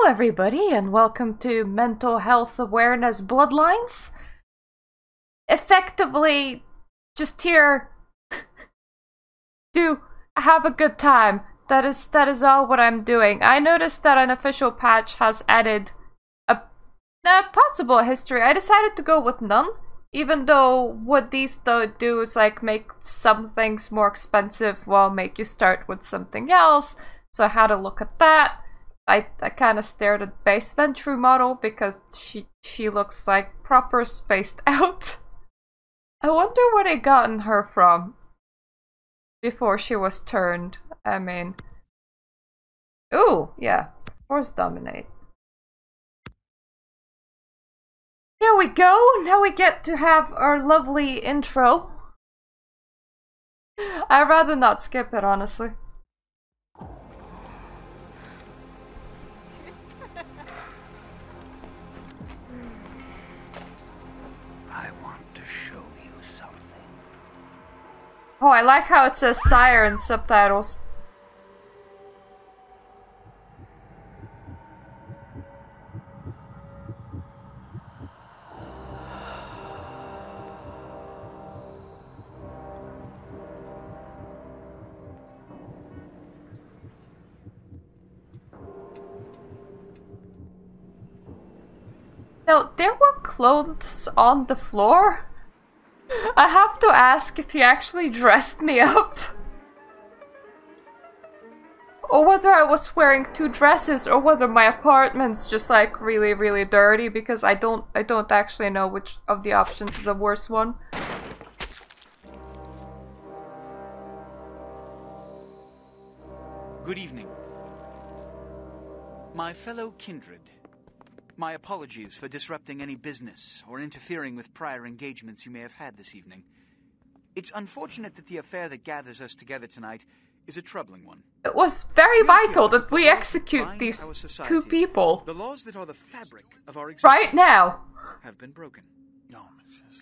everybody, and welcome to Mental Health Awareness Bloodlines. Effectively, just here to have a good time. That is all what I'm doing. I noticed that an official patch has added a possible history. I decided to go with none, even though what these do is like make some things more expensive while make you start with something else. So I had a look at that. I kind of stared at base Ventrue model because she looks like proper spaced out. I wonder where they gotten her from before she was turned. I mean, ooh, yeah, force dominate. There we go. Now we get to have our lovely intro. I'd rather not skip it, honestly. Oh, I like how it says Sire in subtitles. Now, there were clothes on the floor? I have to ask if he actually dressed me up. Or whether I was wearing two dresses, or whether my apartment's just like really, really dirty, because I don't actually know which of the options is a worse one. Good evening. My fellow kindred. My apologies for disrupting any business or interfering with prior engagements you may have had this evening. It's unfortunate that the affair that gathers us together tonight is a troubling one. It was very vital that we execute these two people. The laws that are the fabric of our existence right now have been broken. No,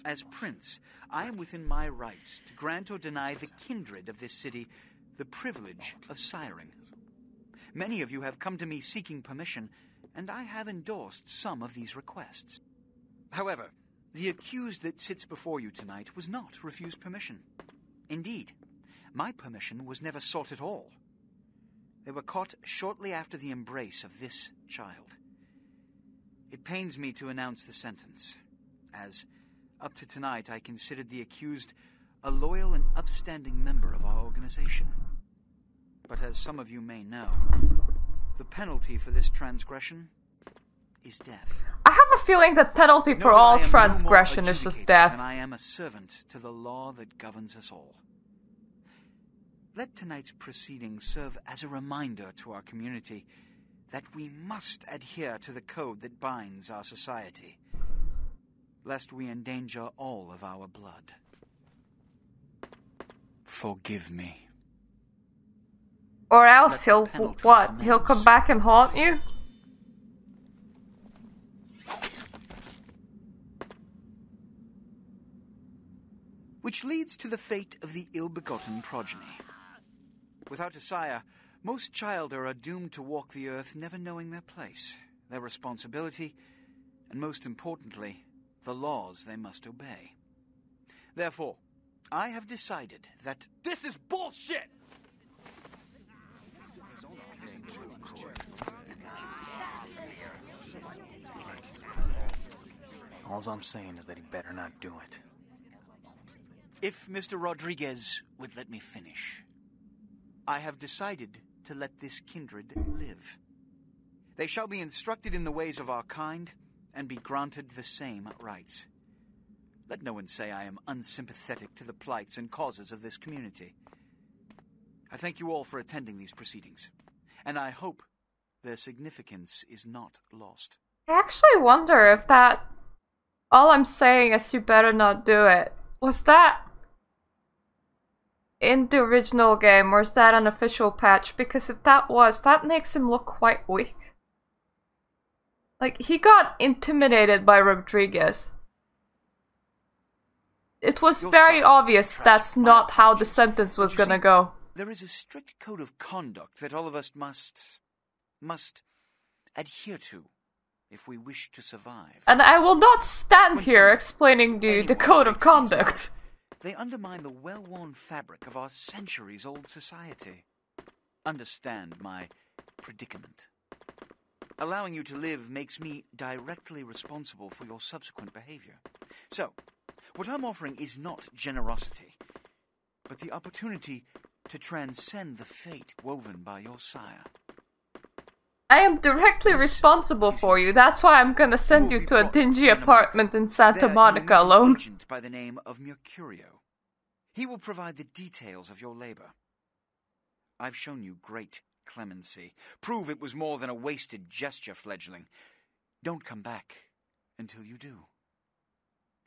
as Prince, I am within my rights to grant or deny the kindred of this city the privilege of siring. Many of you have come to me seeking permission, and I have endorsed some of these requests. However, the accused that sits before you tonight was not refused permission. Indeed, my permission was never sought at all. They were caught shortly after the embrace of this child. It pains me to announce the sentence, as, up to tonight, I considered the accused a loyal and upstanding member of our organization. But as some of you may know, the penalty for this transgression is death. I have a feeling that penalty for all transgression is just death. And I am a servant to the law that governs us all. Let tonight's proceedings serve as a reminder to our community that we must adhere to the code that binds our society, lest we endanger all of our blood. Forgive me. Or else he'll, what? He'll come back and haunt you? Which leads to the fate of the ill-begotten progeny. Without a sire, most childer are doomed to walk the earth never knowing their place, their responsibility, and most importantly, the laws they must obey. Therefore, I have decided that— This is bullshit! All I'm saying is that he better not do it. If Mr. Rodriguez would let me finish, I have decided to let this kindred live. They shall be instructed in the ways of our kind and be granted the same rights. Let no one say I am unsympathetic to the plights and causes of this community. I thank you all for attending these proceedings, and I hope their significance is not lost. I actually wonder if that— all I'm saying is you better not do it. Was that in the original game, or is that an official patch? Because if that was, that makes him look quite weak. Like, he got intimidated by Rodriguez. It was very obvious that's not how the sentence was gonna go. There is a strict code of conduct that all of us must adhere to if we wish to survive. And I will not stand here explaining the code of conduct. They undermine the well-worn fabric of our centuries-old society. Understand my predicament. Allowing you to live makes me directly responsible for your subsequent behavior. So, what I'm offering is not generosity, but the opportunity to transcend the fate woven by your sire. I am directly responsible for you. That's why I'm gonna send you to a dingy apartment in Santa Monica alone. Agent by the name of Mercurio. He will provide the details of your labor. I've shown you great clemency. Prove it was more than a wasted gesture, fledgling. Don't come back until you do.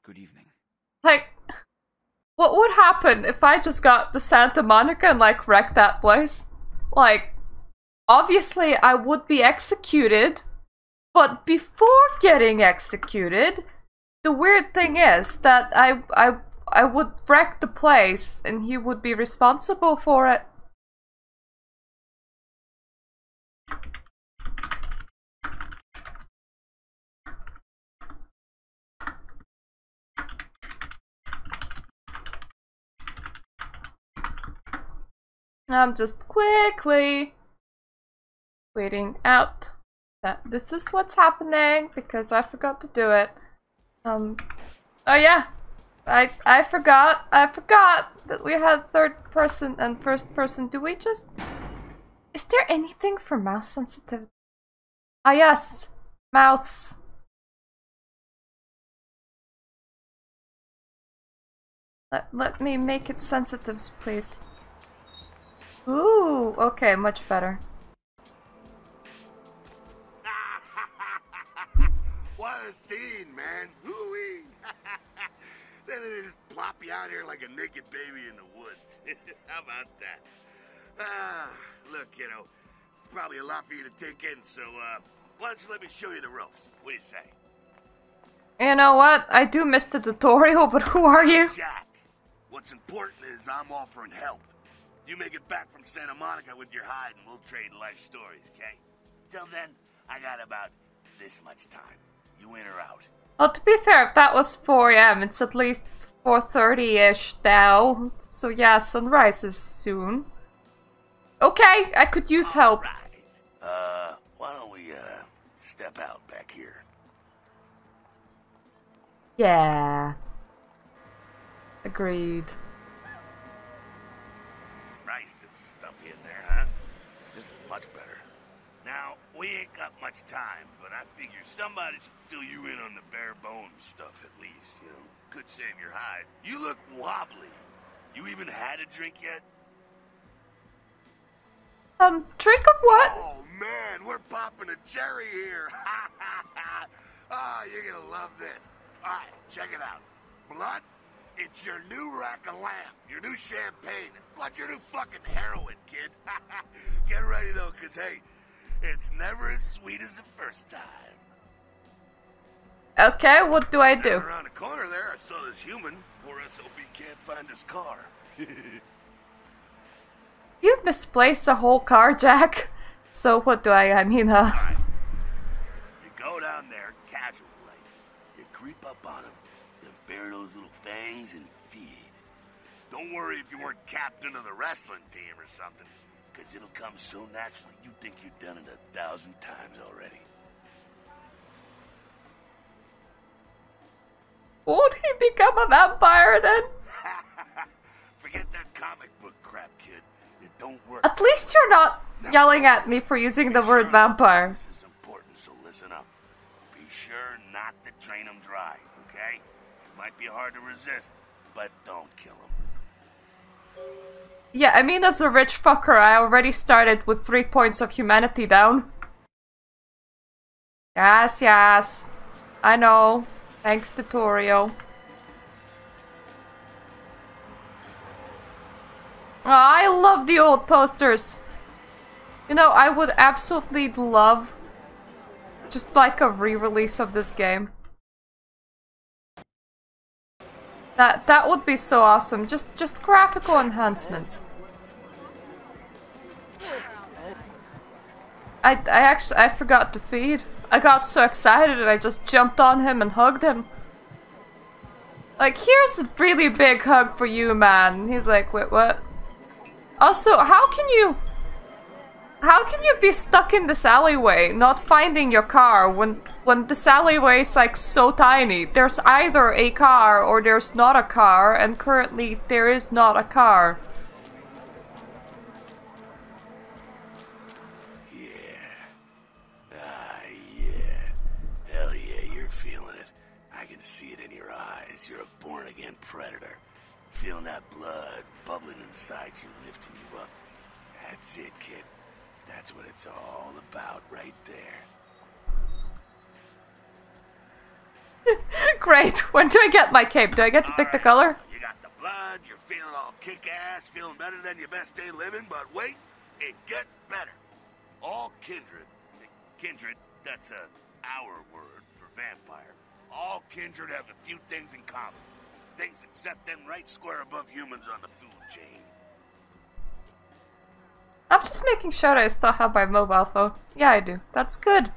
Good evening. Like, what would happen if I just got to Santa Monica and, like, wrecked that place? Like, obviously I would be executed, but before getting executed, the weird thing is that I would wreck the place and he would be responsible for it. I'm just quickly waiting out that this is what's happening because I forgot to do it. Oh yeah, I forgot that we had third person and first person. Do we just... Is there anything for mouse sensitivity? Ah yes, mouse. Let me make it sensitives, please. Ooh, okay, much better. What a scene, man! Hoo-wee! Then they just plop you out here like a naked baby in the woods. How about that? Look, kiddo, it's probably a lot for you to take in, so, why don't you let me show you the ropes? What do you say? You know what? I do miss the tutorial, but who are you? Jack. What's important is I'm offering help. You make it back from Santa Monica with your hide and we'll trade life stories, okay? Till then, I got about this much time. You in or out? Well, to be fair, if that was 4 AM, it's at least 4:30-ish now. So yeah, sunrise is soon. Okay, I could use help. Right. Why don't we, step out back here? Yeah. Agreed. Nice, it's stuffy in there, huh? This is much better. Now, we ain't got much time, but I figure somebody should fill you in on the bare bones stuff at least, you know? Could save your hide. You look wobbly. You even had a drink yet? Drink of what? Oh, man, we're popping a cherry here. Oh, you're gonna love this. All right, check it out. Blood, it's your new rack of lamb, your new champagne, blood, your new fucking heroin, kid. Get ready, though, because, hey, it's never as sweet as the first time. Okay, what do I do? Around the corner there, I saw this human. Poor SOB can't find his car. You misplaced a whole car, Jack. So what do I mean, Right. You go down there, casual like. You creep up on him, then bare those little fangs and feed. Don't worry if you weren't captain of the wrestling team or something, because it'll come so naturally you think you've done it 1,000 times already. Won't he become a vampire then? Forget that comic book crap, kid. It don't work. At least you're not yelling at me for using the word vampire. This is important, so listen up. Be sure not to drain them dry, okay? It might be hard to resist, but don't kill them. Yeah, I mean, as a rich fucker, I already started with 3 points of humanity down. Yes, yes. I know. Thanks, tutorial. Oh, I love the old posters. You know, I would absolutely love just like a re-release of this game. That would be so awesome. Just graphical enhancements. I forgot to feed. I got so excited and I just jumped on him and hugged him. Like, here's a really big hug for you, man. He's like, wait, what? Also, how can you be stuck in this alleyway, not finding your car when this alleyway is like so tiny? There's either a car or there's not a car, and currently there is not a car. Hell yeah, you're feeling it. I can see it in your eyes. You're a born-again predator. Feeling that blood bubbling inside you, lifting you up. That's it, kid. That's what it's all about right there. Great. When do I get my cape? Do I get to pick the color? You got the blood, you're feeling all kick-ass, feeling better than your best day living, but wait, it gets better. All kindred, that's our word for vampire. All kindred have a few things in common. Things that set them right square above humans on the food chain. I'm just making sure I still have my mobile phone. Yeah, I do. That's good.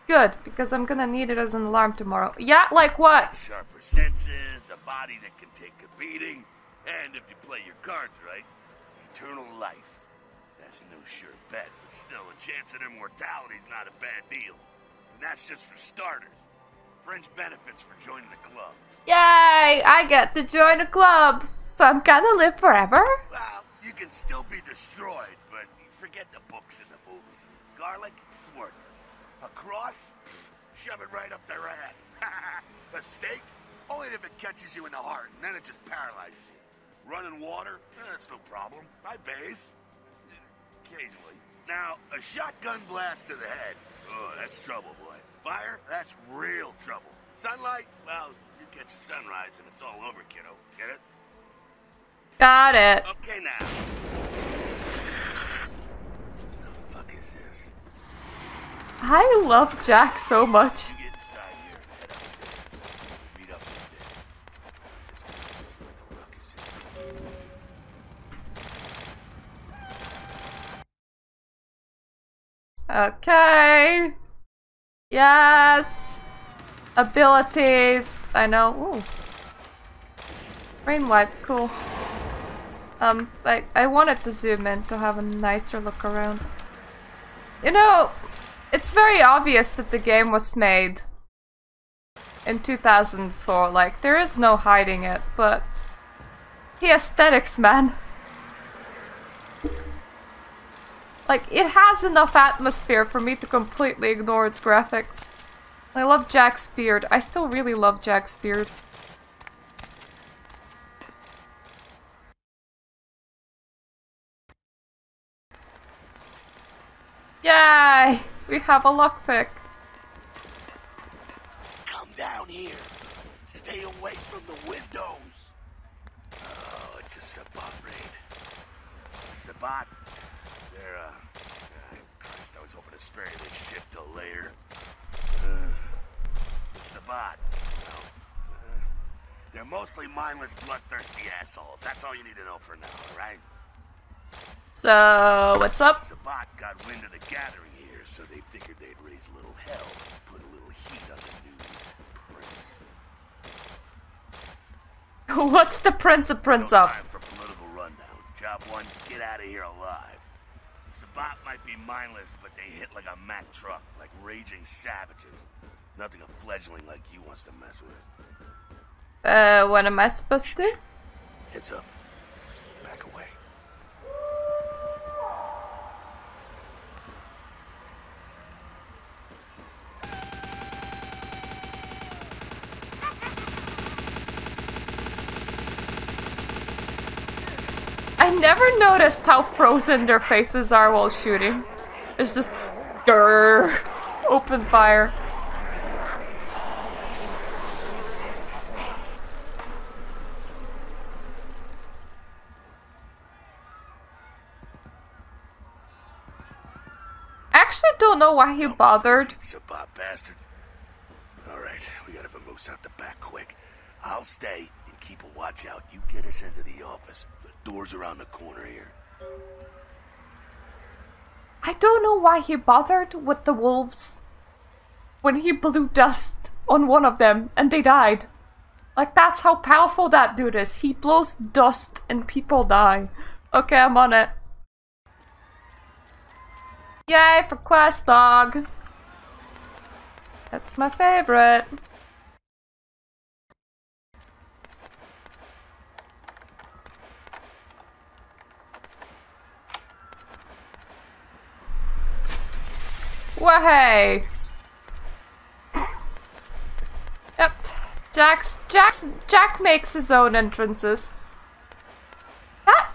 Good, because I'm gonna need it as an alarm tomorrow. Yeah, like what? Sharper senses, a body that can take a beating, and if you play your cards right, eternal life. That's no sure bet, but still a chance at immortality's not a bad deal. And that's just for starters. Fringe benefits for joining the club. Yay! I get to join a club, so I'm gonna live forever? Well, you can still be destroyed, but forget the books and the movies. Garlic, it's worthless. A cross? Pfft, shove it right up their ass. A stake? Only if it catches you in the heart, and then it just paralyzes you. Running water? That's no problem. I bathe. Occasionally. Now, a shotgun blast to the head. Oh, that's trouble, boy. Fire? That's real trouble. Sunlight? Well, you catch a sunrise and it's all over, kiddo. Get it? Got it. Okay, now. The fuck is this? I love Jack so much. You get inside here and head upstairs. Meet up in a bit. Just gonna see what the ruckus is. Okay. Yes. Abilities. I know. Ooh. Rain wipe. Cool. I wanted to zoom in to have a nicer look around. You know, it's very obvious that the game was made in 2004. Like, there is no hiding it, but the aesthetics, man. Like, it has enough atmosphere for me to completely ignore its graphics. I love Jack's beard. I still really love Jack's beard. Yay! We have a lockpick. Come down here. Stay away from the windows. Oh, it's a Sabbat raid. Sabbat? They're, Christ, I was hoping to spare you this shit till later. The Sabbat, well, they're mostly mindless, bloodthirsty assholes. That's all you need to know for now, alright? So, what's up? Sabbat got wind of the gathering here, so they figured they'd raise a little hell and put a little heat on the new prince. What's the prince a prince of? Time for political rundown. Job one, get out of here alive. Sabbat might be mindless, but they hit like a Mack truck, like raging savages. Nothing a fledgling like you wants to mess with. What am I supposed to do? Heads up. Back away. I never noticed how frozen their faces are while shooting. It's just grrr, open fire. I actually don't know why he bothered. Sabbat bastards. Alright, we gotta vamoose out the back quick. I'll stay and keep a watch out. You get us into the office. The door's around the corner here. I don't know why he bothered with the wolves when he blew dust on one of them and they died. Like, that's how powerful that dude is. He blows dust and people die. Okay, I'm on it. Yay for quest log. That's my favorite. Wahey! Yep. Jack makes his own entrances. That,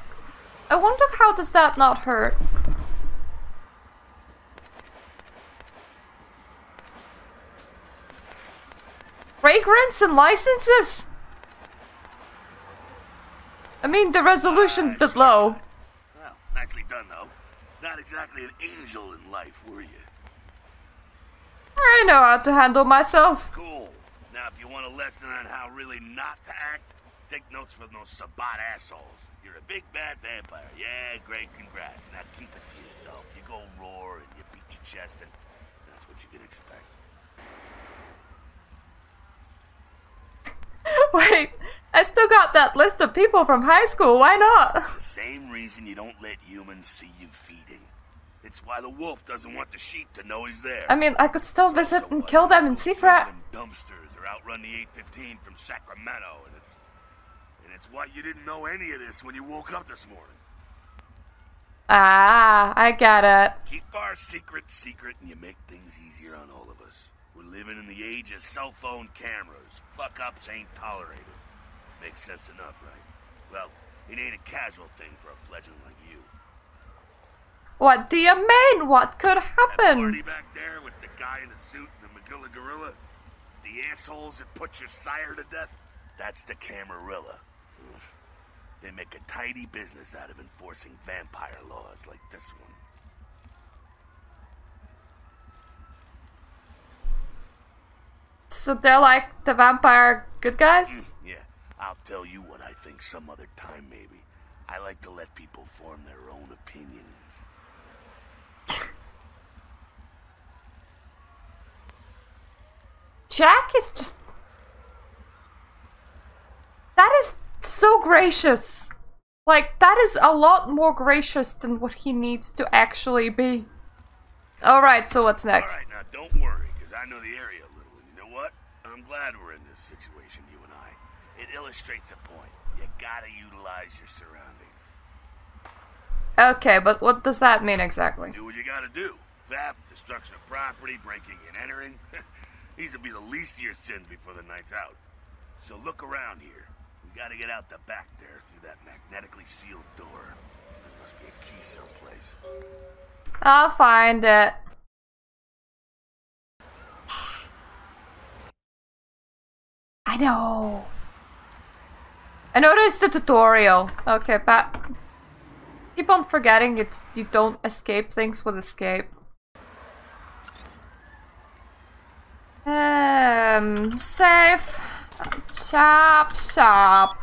I wonder how does that not hurt? Fragrance and licenses? I mean, the resolution's a bit low. Well, nicely done, though. Not exactly an angel in life, were you? I know how to handle myself. Cool. Now, if you want a lesson on how really not to act, take notes from those Sabat assholes. You're a big bad vampire. Yeah, great, congrats. Now keep it to yourself. You go roar and you beat your chest, and that's what you can expect. Wait, I still got that list of people from high school. Why not? It's the same reason you don't let humans see you feeding. It's why the wolf doesn't want the sheep to know he's there. I mean, I could still visit and kill them in secret. Dumpsters or outrun the 815 from Sacramento, and it's why you didn't know any of this when you woke up this morning. Ah, I get it. Keep our secret, and you make things easier on all of us. We're living in the age of cell phone cameras. Fuck-ups ain't tolerated. Makes sense enough, right? Well, it ain't a casual thing for a fledgling like you. What do you mean? What could That happen? party back there with the guy in the suit and the Magilla gorilla? The assholes that put your sire to death? That's the Camarilla. They make a tidy business out of enforcing vampire laws like this one. So they're like the vampire good guys? Yeah, I'll tell you what I think some other time, maybe. I like to let people form their own opinions. Jack is just... That is so gracious. Like, that is a lot more gracious than what he needs to actually be. Alright, so what's next? Alright, now don't worry, because I know the area a little, and you know what? I'm glad we're in this situation, you and I. It illustrates a point. You gotta utilize your surroundings. Okay, but what does that mean exactly? Do what you gotta do. Theft, destruction of property, breaking and entering. These will be the least of your sins before the night's out. So look around here. We gotta get out the back there through that magnetically sealed door. There must be a key someplace. I'll find it. I know. I know that it's the tutorial. Okay, but keep on forgetting you don't escape things with escape. Safe. Shop.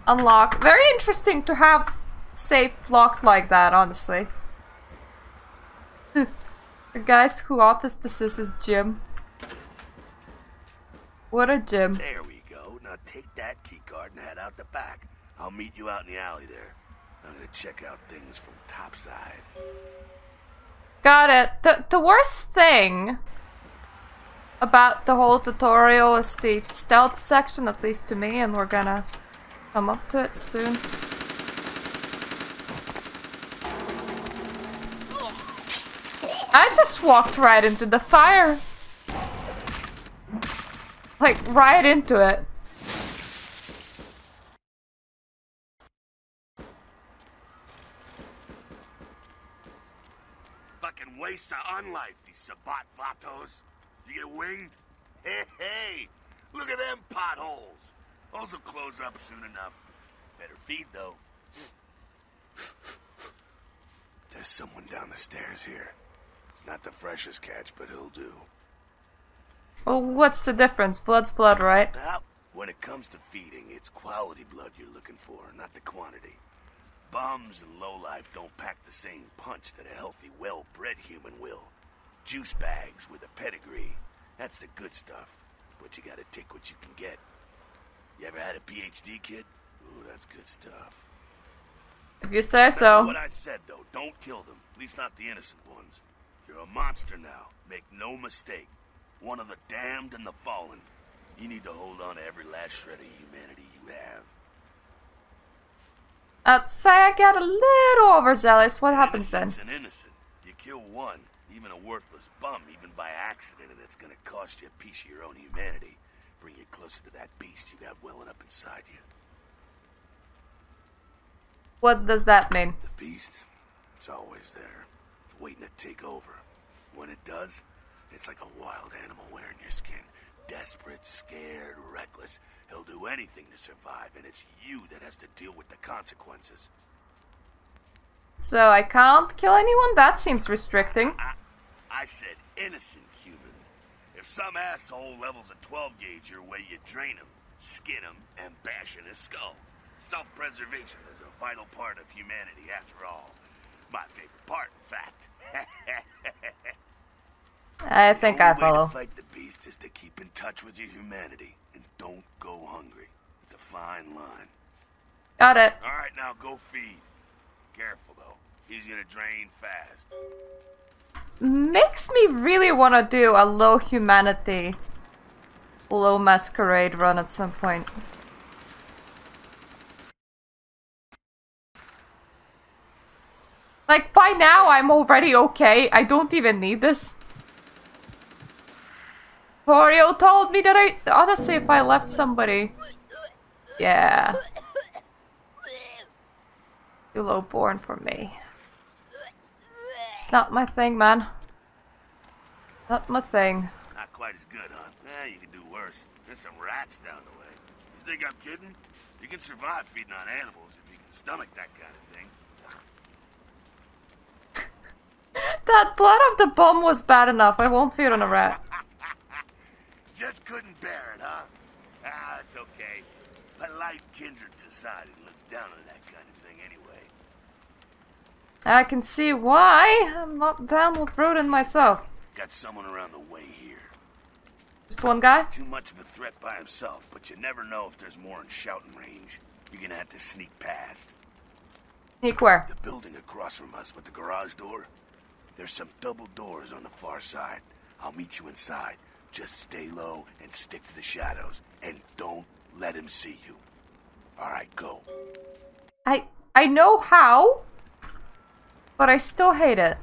Unlock. Very interesting to have safe locked like that, honestly. The guys who office this is Jim. What a gym. There we go. Now take that keycard and head out the back. I'll meet you out in the alley there. I'm gonna check out things from topside. Got it. The worst thing about the whole tutorial is the stealth section, at least to me, and we're gonna come up to it soon. I just walked right into the fire. Like, right into it. Fucking waste of unlife, these Sabat vatos. You get winged? Hey, look at them potholes. Those will close up soon enough. Better feed, though. There's someone down the stairs here. It's not the freshest catch, but he'll do. Well, what's the difference? Blood's blood, right? Now, when it comes to feeding, it's quality blood you're looking for, not the quantity. Bums and lowlife don't pack the same punch that a healthy, well-bred human will. Juice bags with a pedigree. That's the good stuff. But you gotta take what you can get. You ever had a PhD, kid? Ooh, that's good stuff. If you say so. Remember what I said, though. Don't kill them. At least not the innocent ones. You're a monster now. Make no mistake. One of the damned and the fallen. You need to hold on to every last shred of humanity you have. I'd say I get a little overzealous. What happens then? Innocent's an innocent. You kill one, even a worthless bum, even by accident, and it's gonna cost you a piece of your own humanity. Bring you closer to that beast you got welling up inside you. What does that mean? The beast, it's always there. It's waiting to take over. When it does, it's like a wild animal wearing your skin. Desperate, scared, reckless. He'll do anything to survive, and it's you that has to deal with the consequences. So I can't kill anyone? That seems restricting. I said innocent humans. If some asshole levels a 12 gauge your way, you drain him, skin him, and bash in his skull. Self-preservation is a vital part of humanity, after all. My favorite part, in fact. I think I follow. The only way to fight the beast is to keep in touch with your humanity and don't go hungry. It's a fine line. Got it. All right, now go feed. Careful though. He's gonna drain fast. Makes me really want to do a low humanity, low masquerade run at some point. Like, by now I'm already okay. I don't even need this. Torio told me that honestly, if I left somebody... Yeah. Too low born for me. It's not my thing, man. Not my thing. Not quite as good, huh? Eh, you can do worse. There's some rats down the way. You think I'm kidding? You can survive feeding on animals if you can stomach that kind of thing. That blood of the bomb was bad enough. I won't feed on a rat. Just couldn't bear it, huh? Ah, it's okay. Polite kindred society looks down on that kind of thing anyway. I can see why. I'm not down with Rodin myself. Got someone around the way here. Just one guy? Too much of a threat by himself, but you never know if there's more in shouting range. You're gonna have to sneak past. Sneak where? The building across from us with the garage door. There's some double doors on the far side. I'll meet you inside. Just stay low and stick to the shadows. And don't let him see you. Alright, go. I know how, but I still hate it.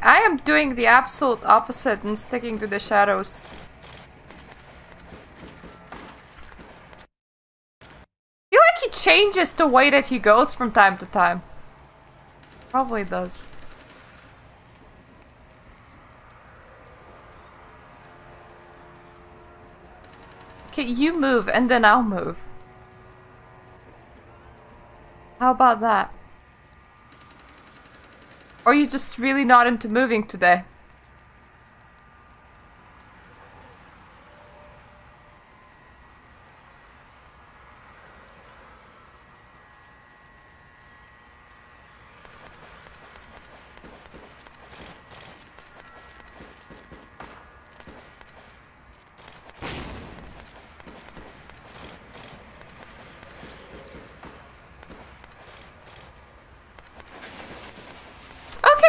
I am doing the absolute opposite and sticking to the shadows. I feel like he changes the way that he goes from time to time. Probably does. Okay, you move and then I'll move. How about that? Or are you just really not into moving today?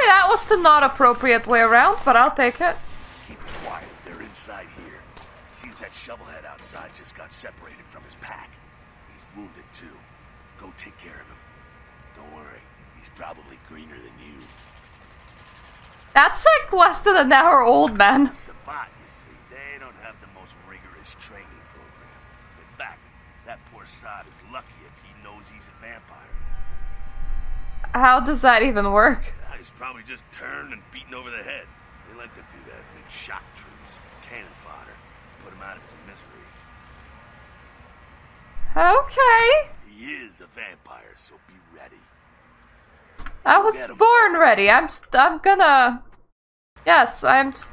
That was the not appropriate way around, but I'll take it. Keep it quiet. They're inside here. Seems that shovelhead outside just got separated from his pack. He's wounded too. Go take care of him. Don't worry. He's probably greener than you. That's like less than an hour old, man. Sabat, you see, they don't have the most rigorous training program. In fact, that poor sod is lucky if he knows knows he's a vampire. How does that even work? He's probably just turned and beaten over the head. They like to do that. Make shock troops, cannon fodder, put him out of his misery. Okay. He is a vampire, so be ready. I was born ready. I'm gonna... Yes, I'm just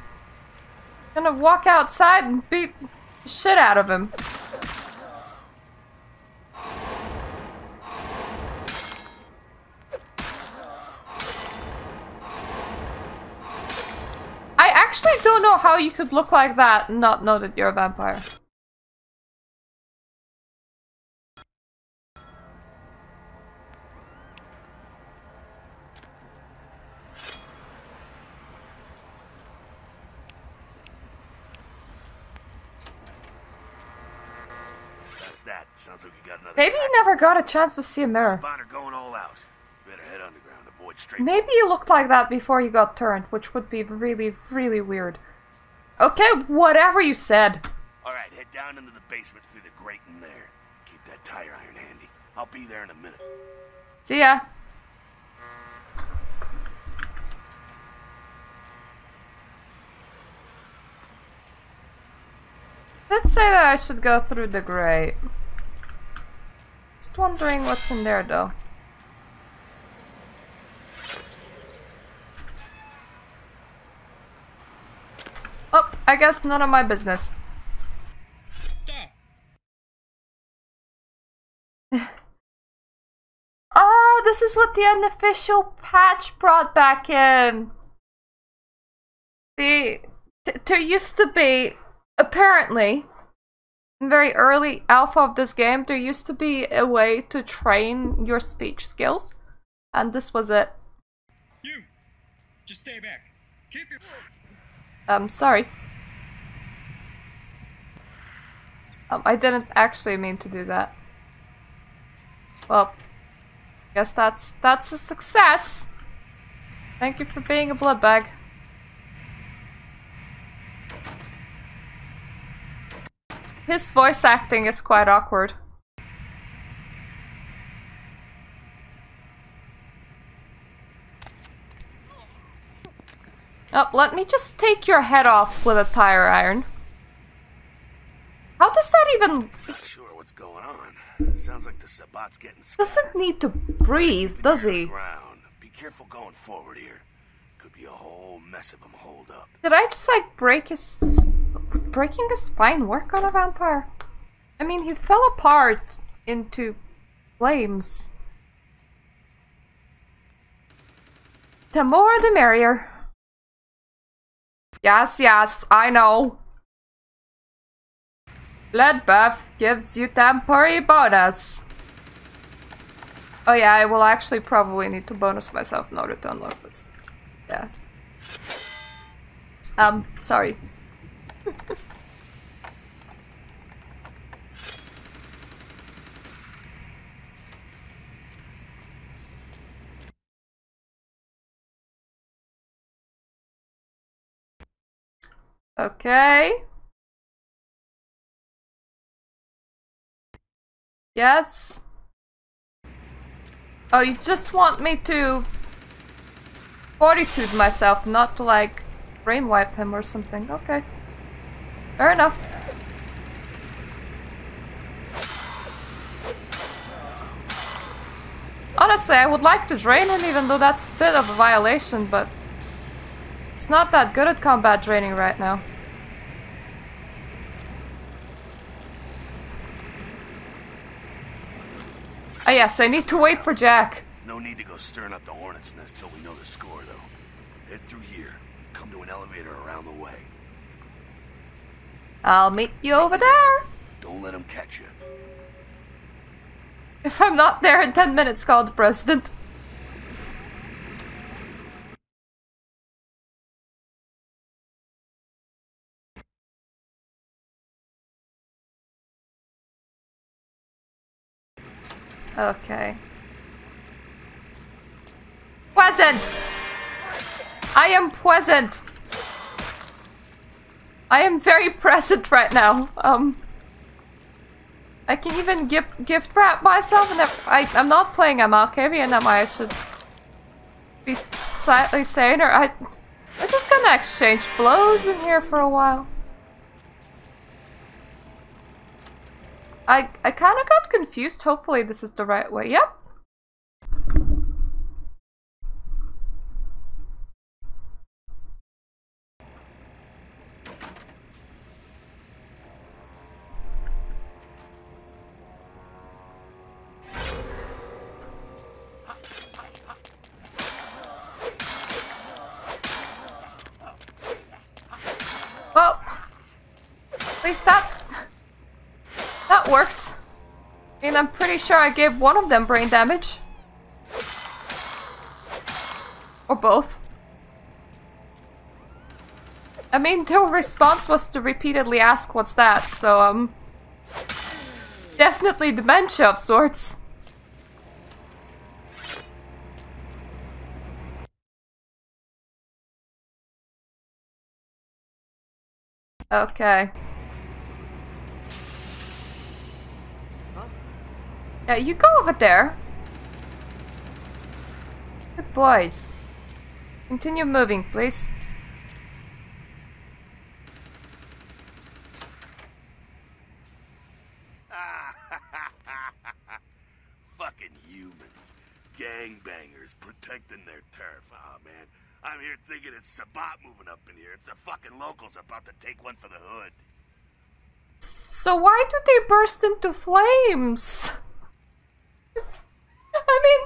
gonna walk outside and beat the shit out of him. I actually don't know how you could look like that and not know that you're a vampire. That sounds like you got another. Maybe you never got a chance to see a mirror. Spotter going all out. Better head underground, avoid straight. Maybe you looked like that before you got turned, which would be really, really weird. Okay, whatever you said. Alright, head down into the basement through the grate in there. Keep that tire iron handy. I'll be there in a minute. See ya. Let's say that I should go through the grate. Just wondering what's in there though. Oh, I guess none of my business. Stop. Oh, this is what the unofficial patch brought back in. There used to be, apparently, in very early alpha of this game, there used to be a way to train your speech skills, and this was it. You! Just stay back. Keep your... Sorry. I didn't actually mean to do that. Well, guess that's a success. Thank you for being a blood bag. His voice acting is quite awkward. Oh, let me just take your head off with a tire iron. How does that even... Not sure what's going on. Sounds like the Sabbat's getting scared. Doesn't need to breathe, does he? Ground. Be careful going forward here. Could be a whole mess of them holed up. Did I just like break his... Would breaking his spine work on a vampire? I mean, he fell apart into flames. The more the merrier. Yes, yes, I know. Blood buff gives you temporary bonus. Oh yeah, I will actually probably need to bonus myself in order to unlock this. Yeah. Sorry. Okay. Yes. Oh, you just want me to fortitude myself, not to like brainwipe him or something. Okay. Fair enough. Honestly, I would like to drain him even though that's a bit of a violation, but it's not that good at combat draining right now. Ah yes, I need to wait for Jack. There's no need to go stirring up the hornet's nest till we know the score, though. Head through here. Come to an elevator around the way. I'll meet you over there. Don't let them catch you. If I'm not there in 10 minutes, call the president. Okay. Present! I am present! I am very present right now. I can even gift wrap myself, and I'm not playing a Malkavian, am I? I should be slightly saner. We're just gonna exchange blows in here for a while. I kind of got confused. Hopefully this is the right way. Yep. Well, at least that works. I mean, I'm pretty sure I gave one of them brain damage. Or both. I mean, their response was to repeatedly ask what's that, so, definitely dementia of sorts. Okay. Yeah, you go over there. Good boy. Continue moving, please. Fucking humans. Gangbangers protecting their turf. Oh, man. I'm here thinking it's Sabat moving up in here. It's the fucking locals about to take one for the hood. So why do they burst into flames? I mean,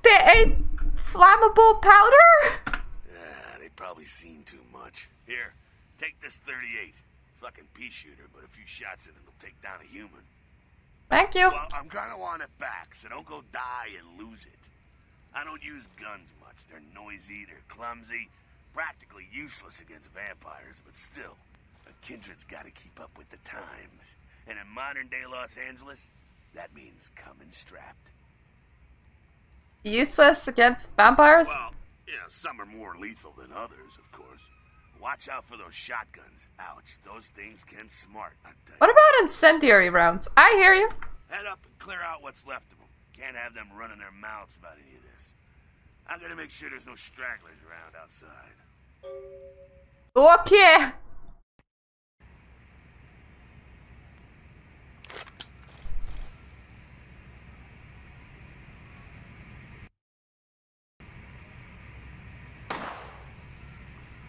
they ate flammable powder? Yeah, they probably seen too much. Here, take this 38. Fucking pea shooter, but a few shots in it will take down a human. Thank you. Well, I'm gonna want it back, so don't go die and lose it. I don't use guns much. They're noisy, they're clumsy, practically useless against vampires, but still, a kindred's gotta keep up with the times. And in modern-day Los Angeles, that means coming strapped. Useless against vampires? Well, yeah, some are more lethal than others, of course. Watch out for those shotguns. Ouch, those things can smart, I tell you. What about incendiary rounds? I hear you. Head up and clear out what's left of them. Can't have them running their mouths about any of this. I'm gonna make sure there's no stragglers around outside. Okay.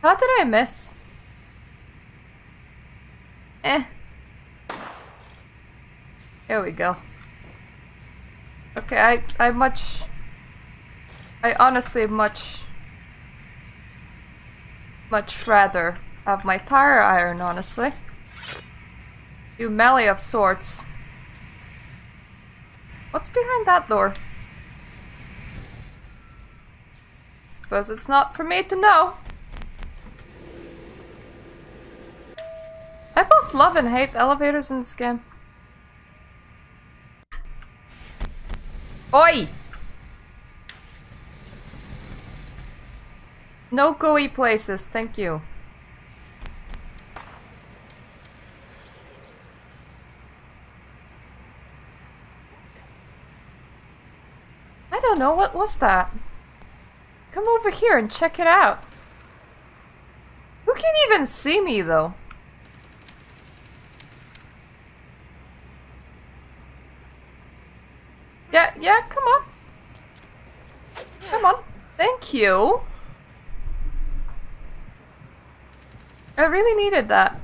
How did I miss? Here we go. Okay, I honestly much rather have my tire iron, honestly. Do melee of sorts. What's behind that door? Suppose it's not for me to know. I both love and hate elevators in this game. Oi! No gooey places, thank you. I don't know, what was that? Come over here and check it out. Who can even see me though? Yeah, come on. Come on. Thank you. I really needed that.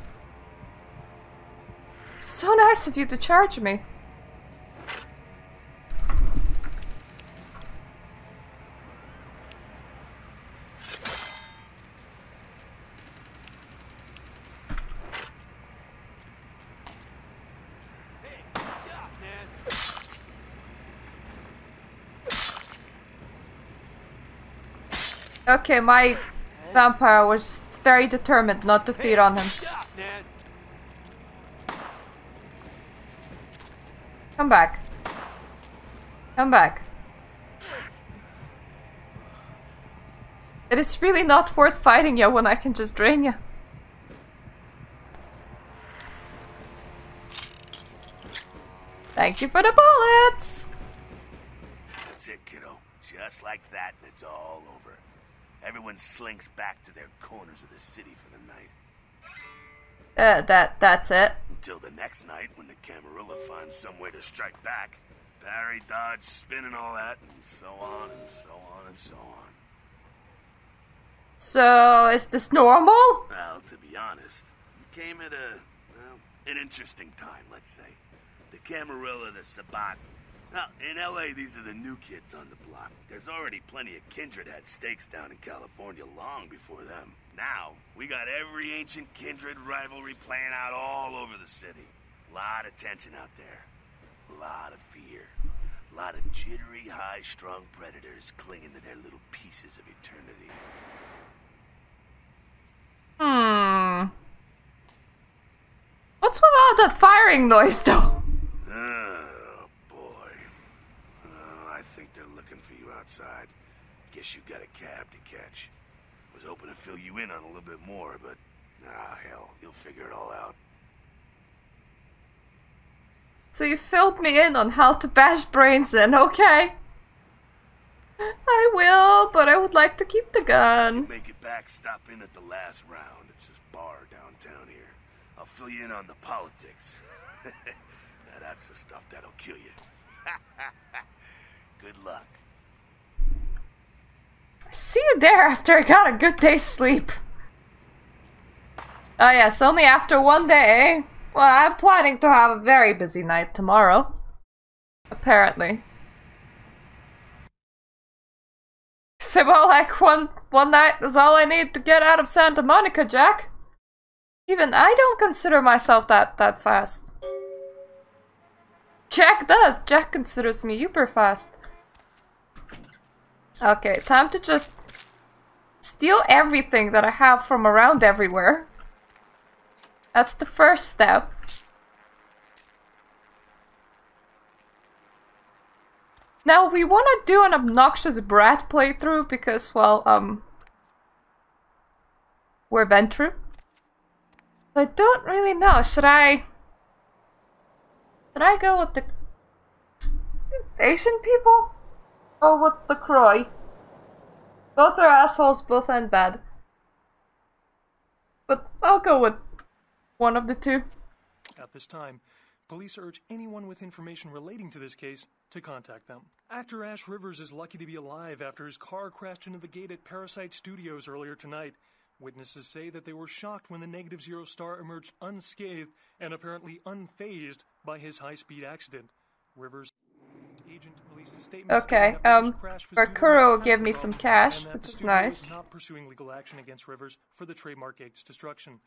So nice of you to charge me. Okay, my vampire was very determined not to feed on him. Come back. Come back. It is really not worth fighting you when I can just drain you. Thank you for the bullets! That's it, kiddo. Just like that, and it's all over. Everyone slinks back to their corners of the city for the night. That's it. Until the next night, when the Camarilla finds some way to strike back. Parry, dodge, spin, and all that, and so on, and so on, and so on. So, is this normal? Well, to be honest, you came at an interesting time, let's say. The Camarilla, the Sabat. Now, in LA, these are the new kids on the block. There's already plenty of kindred had stakes down in California long before them. Now, we got every ancient kindred rivalry playing out all over the city. Lot of tension out there. Lot of fear. Lot of jittery, high-strung predators clinging to their little pieces of eternity. What's with all that firing noise, though? Oh, boy. I think they're looking for you outside. Guess you got a cab to catch. Was hoping to fill you in on a little bit more, but... hell, you'll figure it all out. So you filled me in on how to bash brains in, okay? I will, but I would like to keep the gun. Make it back, stop in at the last round. It's this bar downtown here. I'll fill you in on the politics. Now that's the stuff that'll kill you. Good luck. See you there after I got a good day's sleep. Oh yes, only after one day, eh? Well, I'm planning to have a very busy night tomorrow. Apparently. So, well, like, one night is all I need to get out of Santa Monica, Jack. Even I don't consider myself that fast. Jack does. Jack considers me uber fast. Okay, time to just steal everything that I have from around everywhere. That's the first step. Now, we want to do an obnoxious brat playthrough because, well, we're Ventrue. I don't really know. Should I go with the Asian people? Or with the Croy? Both are assholes, both end bad. But I'll go with one of the two. At this time, police urge anyone with information relating to this case to contact them. Actor Ash Rivers is lucky to be alive after his car crashed into the gate at Parasite Studios earlier tonight. Witnesses say that they were shocked when the Negative Zero star emerged unscathed and apparently unfazed by his high-speed accident. Rivers' agent released a statement. Okay, Bakuro gave me some cash, which is nice. Not pursuing legal action against Rivers for the trademark gate's destruction.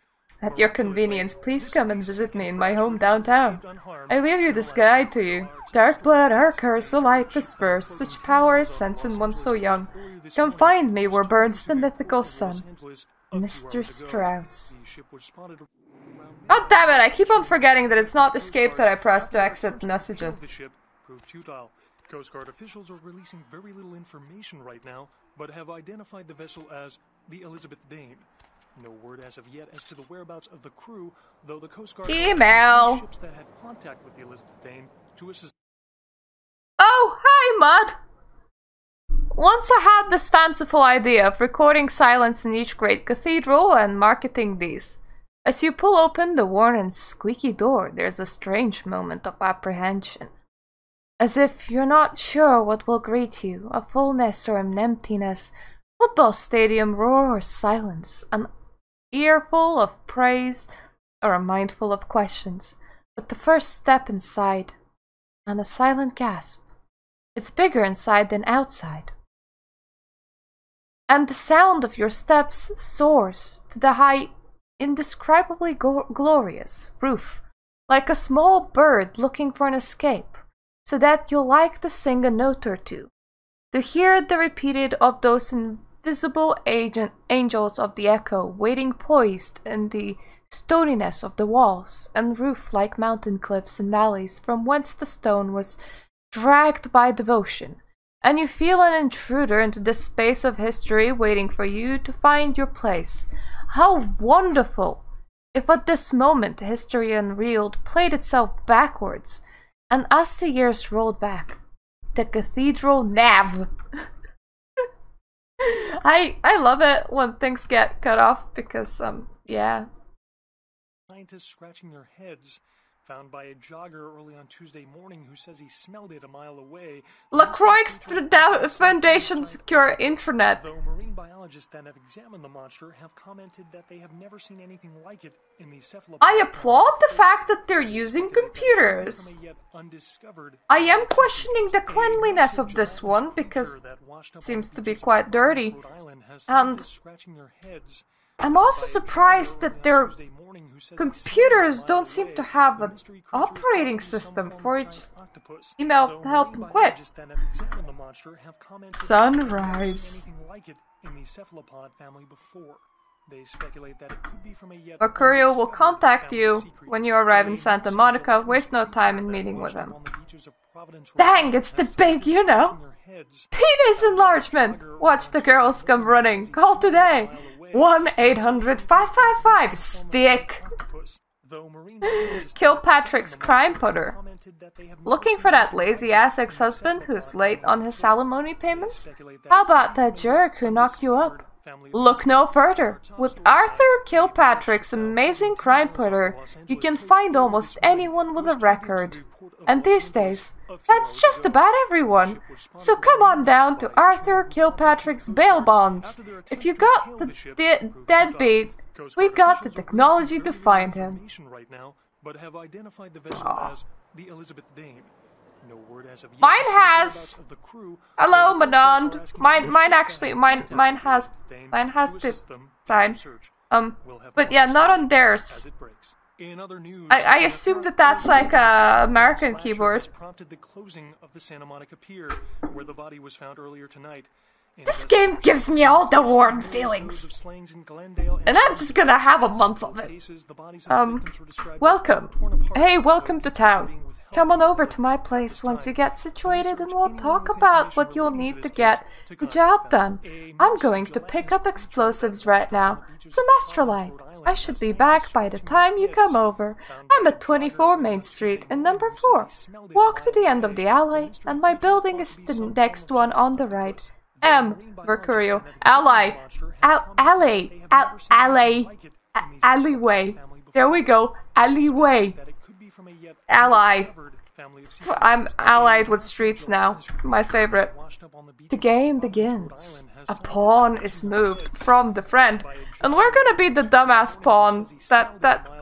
At your convenience, please come and visit me in my home downtown. I leave you this guide to you. Dark blood, our curse, a light disperse, such power it sends in one so young. Come find me where burns the mythical sun. Mr. Strauss. God damn it, I keep on forgetting that it's not escape that I press to exit messages. The ship proved futile. Coast Guard officials are releasing very little information right now, but have identified the vessel as the Elizabeth Dane. No word as of yet as to the whereabouts of the crew, though the Coast Guard email ships that had contact with the Elizabeth Dane to assist. Oh, hi, Mud! Once I had this fanciful idea of recording silence in each great cathedral and marketing these. As you pull open the worn and squeaky door, there's a strange moment of apprehension. As if you're not sure what will greet you, a fullness or an emptiness, football stadium roar or silence, an earful of praise or a mindful of questions. But the first step inside, and a silent gasp. It's bigger inside than outside. And the sound of your steps soars to the high, indescribably glorious roof, like a small bird looking for an escape, so that you'll like to sing a note or two, to hear the repeated of those invisible angels of the echo waiting poised in the stoniness of the walls and roof like mountain cliffs and valleys from whence the stone was dragged by devotion. And you feel an intruder into this space of history waiting for you to find your place. How wonderful! If at this moment history unreeled played itself backwards, And as the years rolled back, the cathedral nave. I love it when things get cut off because yeah. Scientists scratching their heads, found by a jogger early on Tuesday morning who says he smelled it a mile away. LaCroix Foundation Secure Intranet. Though marine biologists that have examined the monster have commented that they have never seen anything like it in the cephalopod. I applaud the fact that they're using computers. I am questioning the cleanliness of this one because it seems to be quite dirty. And I'm also surprised that their computers don't seem to have an operating system for it. Just email to help them quit. Sunrise. Mercurio will contact you when you arrive in Santa Monica. Waste no time in meeting with him. Dang, it's the big, you know. Penis enlargement! Watch the girls come running. Call today. 1-800-555-STICK. Kilpatrick's crime putter. Looking for that lazy-ass ex-husband who's late on his alimony payments? How about that jerk who knocked you up? Look no further. With Arthur Kilpatrick's amazing crime putter, you can find almost anyone with a record. And these days, that's just about everyone. So come on down to Arthur Kilpatrick's bail bonds. If you got the deadbeat, we've got the technology to find him. Mine has. Hello, Madame. Mine has the sign. But yeah, not on theirs. I assume that that's like a American keyboard. This game gives me all the warm feelings. And I'm just gonna have a month of it. Welcome. Hey, welcome to town. Come on over to my place once you get situated and we'll talk about what you'll need to get the job done. I'm going to pick up explosives right now. Semester light. I should be back by the time you come over. I'm at 24 Main Street in number 4. Walk to the end of the alley and my building is the next one on the right. Mercurio. Alleyway. There we go. Alleyway. Ally. I'm allied with streets now. My favorite. The game begins. A pawn is moved from the friend, and we're gonna be the dumbass pawn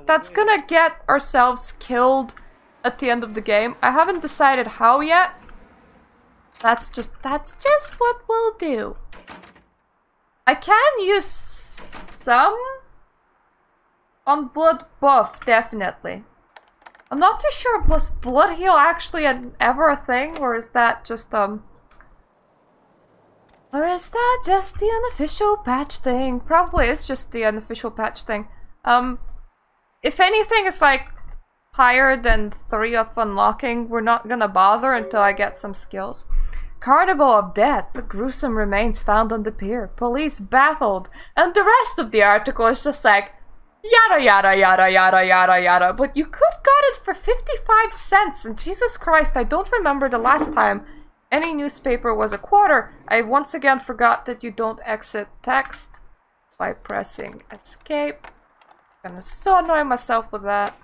that's gonna get ourselves killed at the end of the game. I haven't decided how yet. That's just what we'll do. I can use some on blood buff, definitely. I'm not too sure, was blood heal actually ever a thing, or is that just the unofficial patch thing? Probably it's just the unofficial patch thing. If anything is like higher than 3 of unlocking, we're not gonna bother until I get some skills. Carnival of Death, the gruesome remains found on the pier. Police baffled. And the rest of the article is just like, yada yada yada yada yada yada. But you could got it for 55 cents. And Jesus Christ, I don't remember the last time any newspaper was a quarter. I once again forgot that you don't exit text by pressing escape. I'm gonna so annoy myself with that.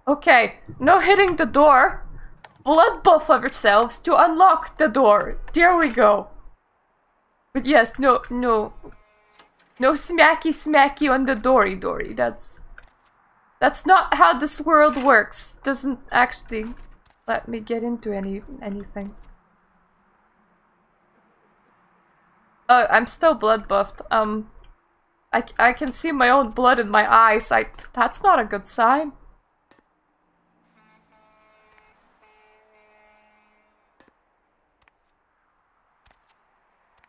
Okay. No hitting the door. Blood buff ourselves to unlock the door. There we go. But yes, no smacky on the dory. That's not how this world works. Doesn't actually let me get into anything. Oh, I'm still blood buffed. I can see my own blood in my eyes. That's not a good sign.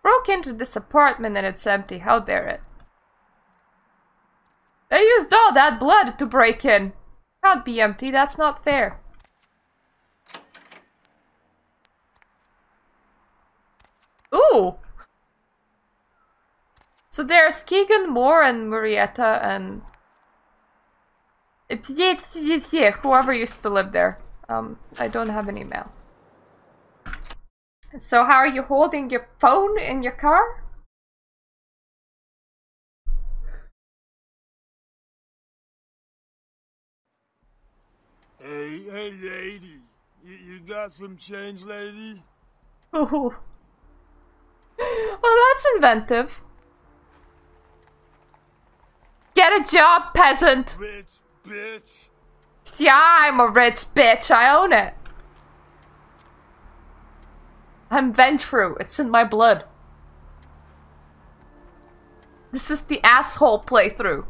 Broke into this apartment and it's empty. How dare it? They used all that blood to break in. Can't be empty. That's not fair. Ooh! So there's Keegan, Moore, and Marietta, and Whoever used to live there. I don't have an email. So how are you holding your phone in your car? Hey, lady. You got some change, lady? Ooh. Well, that's inventive. Get a job, peasant! Rich bitch. Yeah, I'm a rich bitch. I own it. I'm Ventrue. It's in my blood. This is the asshole playthrough.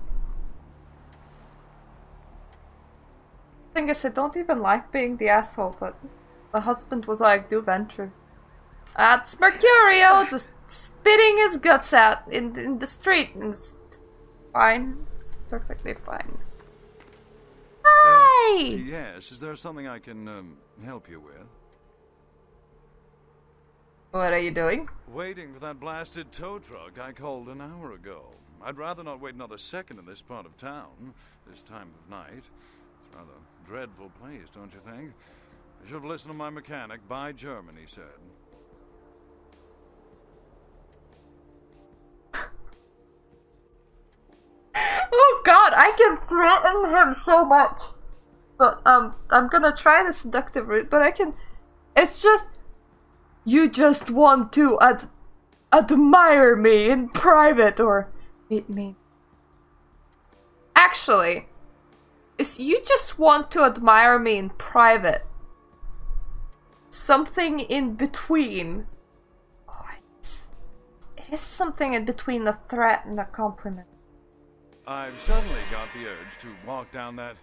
Thing is, I don't even like being the asshole, but my husband was like, do Ventrue. That's Mercurio just spitting his guts out in the street, and it's fine. It's perfectly fine. Hi! Yes, is there something I can help you with? What are you doing? Waiting for that blasted tow truck I called an hour ago. I'd rather not wait another second in this part of town, this time of night. It's rather a dreadful place, don't you think? I should have listened to my mechanic. By German, he said. Oh god, I can threaten him so much. But, I'm gonna try the seductive route, but I can... It's just... You just want to admire me in private, or meet me. Actually, is you just want to admire me in private. Something in between. Oh, it is something in between a threat and a compliment. I've suddenly got the urge to walk down that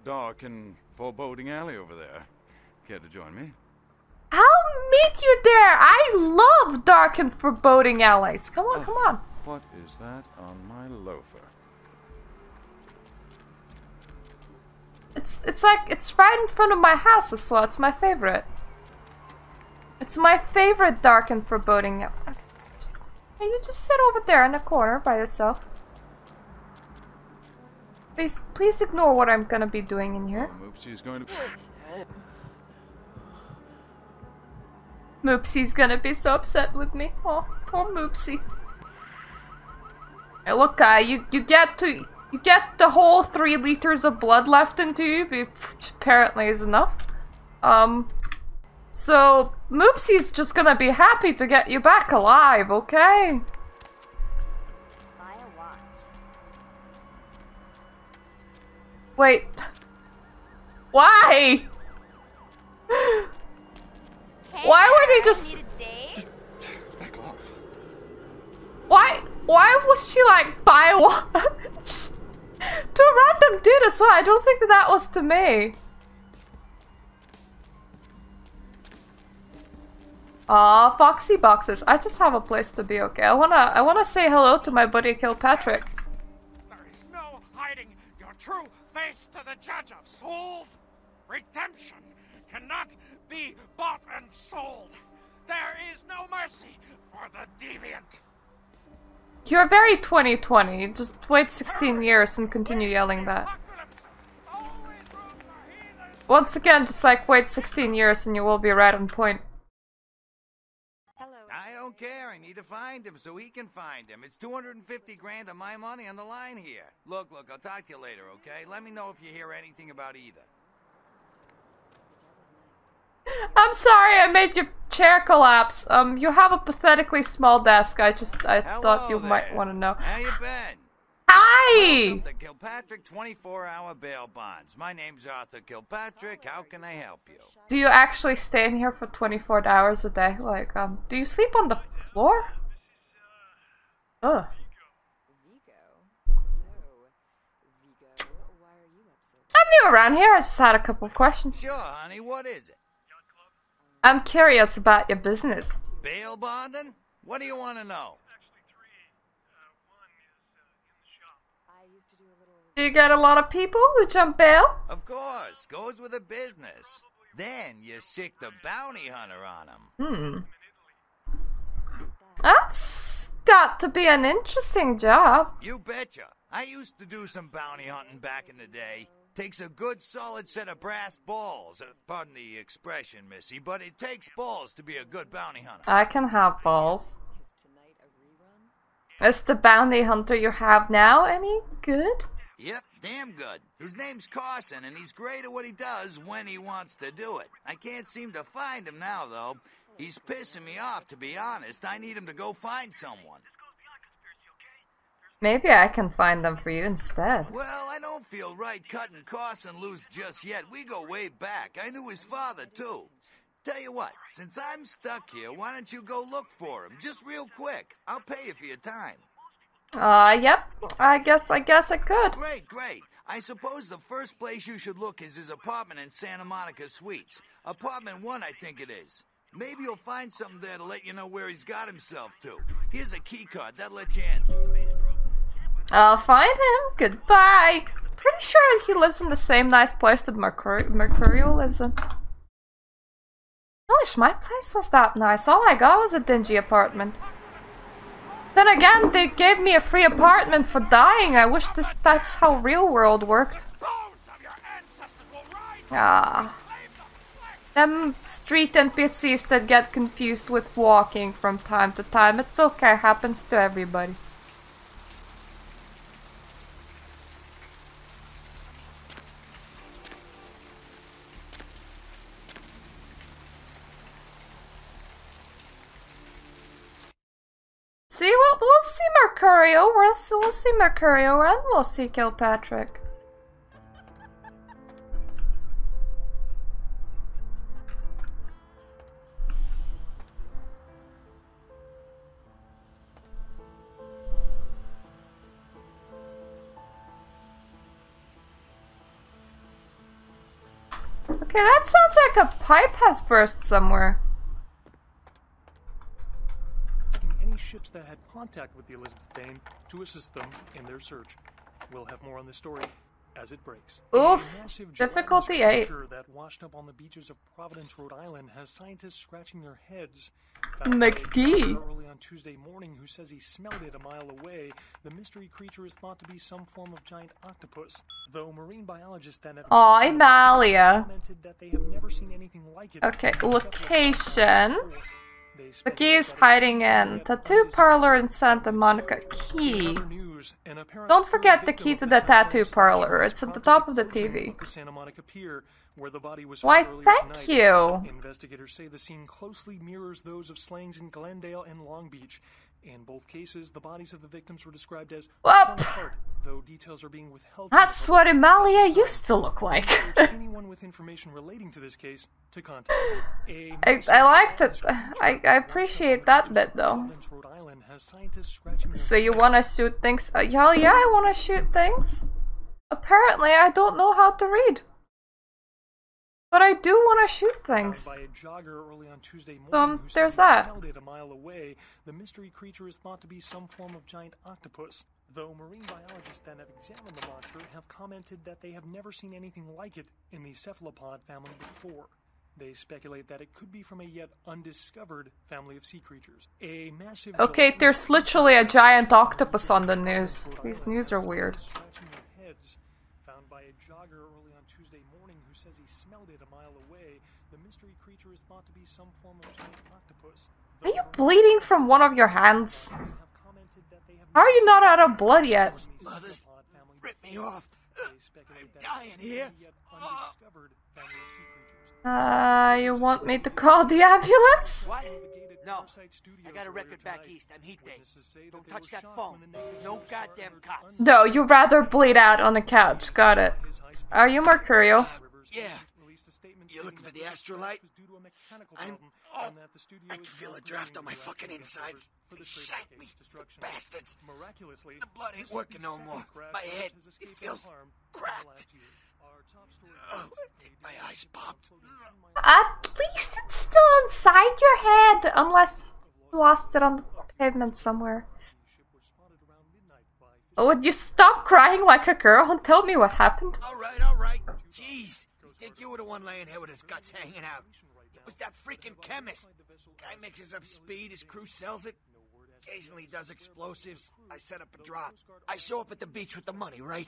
dark and foreboding alley over there. Care to join me? I'll meet you there! I love dark and foreboding alleys. Come on, come on. What is that on my loafer? It's like, it's right in front of my house as well. It's my favorite. It's my favorite dark and foreboding alley. Hey, you just sit over there in the corner by yourself. Please ignore what I'm gonna be doing in here. Oh, Moopsy's going to... Moopsy's gonna be so upset with me. Oh, poor Moopsy. Hey, look, you get the whole 3 liters of blood left into you, which apparently is enough. So Moopsy's just gonna be happy to get you back alive, okay? Wait. Why? Why would he just Back off. Why was she like, buy one? To a random dude as well. I don't think that was to me. Aw, Foxy Boxes. I just have a place to be, okay? I wanna say hello to my buddy Kilpatrick. There is no hiding your true face to the judge of souls. Redemption cannot be bought and sold. There is no mercy for the deviant. You're very 2020. Just wait 16 years and continue yelling that. Once again, just like wait 16 years and you will be right on point. I don't care. I need to find him so he can find him. It's 250 grand of my money on the line here. Look, I'll talk to you later, okay? Let me know if you hear anything about either. I'm sorry I made your chair collapse. You have a pathetically small desk. I thought you might want to know. How you been? Hi! Welcome to Kilpatrick 24-hour bail bonds. My name's Arthur Kilpatrick. How can I help you? Do you actually stay in here for 24 hours a day? Like, do you sleep on the floor? Ugh. I'm new around here. I just had a couple of questions. Sure, honey. What is it? I'm curious about your business. Bail bonding? What do you want to know? Do you get a lot of people who jump bail? Of course. Goes with the business. Then you sick the bounty hunter on them. That's got to be an interesting job. You betcha. I used to do some bounty hunting back in the day. Takes a good solid set of brass balls. Pardon the expression, Missy, but it takes balls to be a good bounty hunter. I can have balls. Is the bounty hunter you have now any good? Yep, damn good. His name's Carson, and he's great at what he does when he wants to do it. I can't seem to find him now, though. He's pissing me off, to be honest. I need him to go find someone. Maybe I can find them for you instead. Well, I don't feel right cutting Carson loose just yet. We go way back. I knew his father, too. Tell you what, since I'm stuck here, why don't you go look for him? Just real quick. I'll pay you for your time. Yep. I guess I could. Great. I suppose the first place you should look is his apartment in Santa Monica Suites. Apartment 1, I think it is. Maybe you'll find something there to let you know where he's got himself to. Here's a key card. That'll let you in. I'll find him. Goodbye. Pretty sure he lives in the same nice place that Mercurio lives in. I wish my place was that nice. All I got was a dingy apartment. Then again, they gave me a free apartment for dying. I wish that's how real world worked. Ah. Them street NPCs that get confused with walking from time to time. It's okay, happens to everybody. See, we'll see Mercurio, we'll see Mercurio, and we'll see Kilpatrick. Okay, that sounds like a pipe has burst somewhere. Ships that had contact with the Elizabeth Dane to assist them in their search. We'll have more on this story as it breaks. Oof, difficulty 8. That washed up on the beaches of Providence, Rhode Island, has scientists scratching their heads. McGee. Early on Tuesday morning, who says he smelled it a mile away. The mystery creature is thought to be some form of giant octopus, though marine biologists then have commented that they have never seen anything like it. Okay, location. McGee is hiding in tattoo parlor in Santa Monica. Key. Don't forget the key to the tattoo parlor. It's at the top of the TV. Why, thank you. Investigators say the scene closely mirrors those of slayings in Glendale and Long Beach. In both cases, the bodies of the victims were described as apart, though details are being withheld. That's what Amalia used to look like. Anyone with information relating to this case to contact I liked it. I appreciate that bit though. So you wanna shoot things? Hell yeah, I wanna shoot things. Apparently, I don't know how to read. But I do want to shoot things. There's that. A mile away, the mystery creature is thought to be some form of giant octopus. Though marine biologists that have examined the monster have commented that they have never seen anything like it in the cephalopod family before. They speculate that it could be from a yet undiscovered family of sea creatures. A massive. Okay, there's literally a giant octopus on the news. These news are weird. Found by a jogger early on Tuesday morning who says he smelled it a mile away. The mystery creature is thought to be some form of giant octopus. Are you bleeding from one of your hands? How are you not out of blood yet? Mothers, rip me off. I'm dying here. You want me to call the ambulance? What? No. I got a record back east. I'm heat day. Don't touch that phone. No goddamn cops. No, you'd rather bleed out on the couch. Got it. Are you Mercurio? Yeah. You looking for the astrolite? I can feel a draft on my fucking insides. They shanked me, the bastards. The blood ain't working no more. My head, it feels cracked. Oh, my eyes popped. At least it's still inside your head, unless you lost it on the pavement somewhere. Would you stop crying like a girl and tell me what happened? All right. Jeez, you think you were the one laying here with his guts hanging out? It was that freaking chemist. Guy mixes up speed, his crew sells it. Occasionally does explosives. I set up a drop. I show up at the beach with the money, right?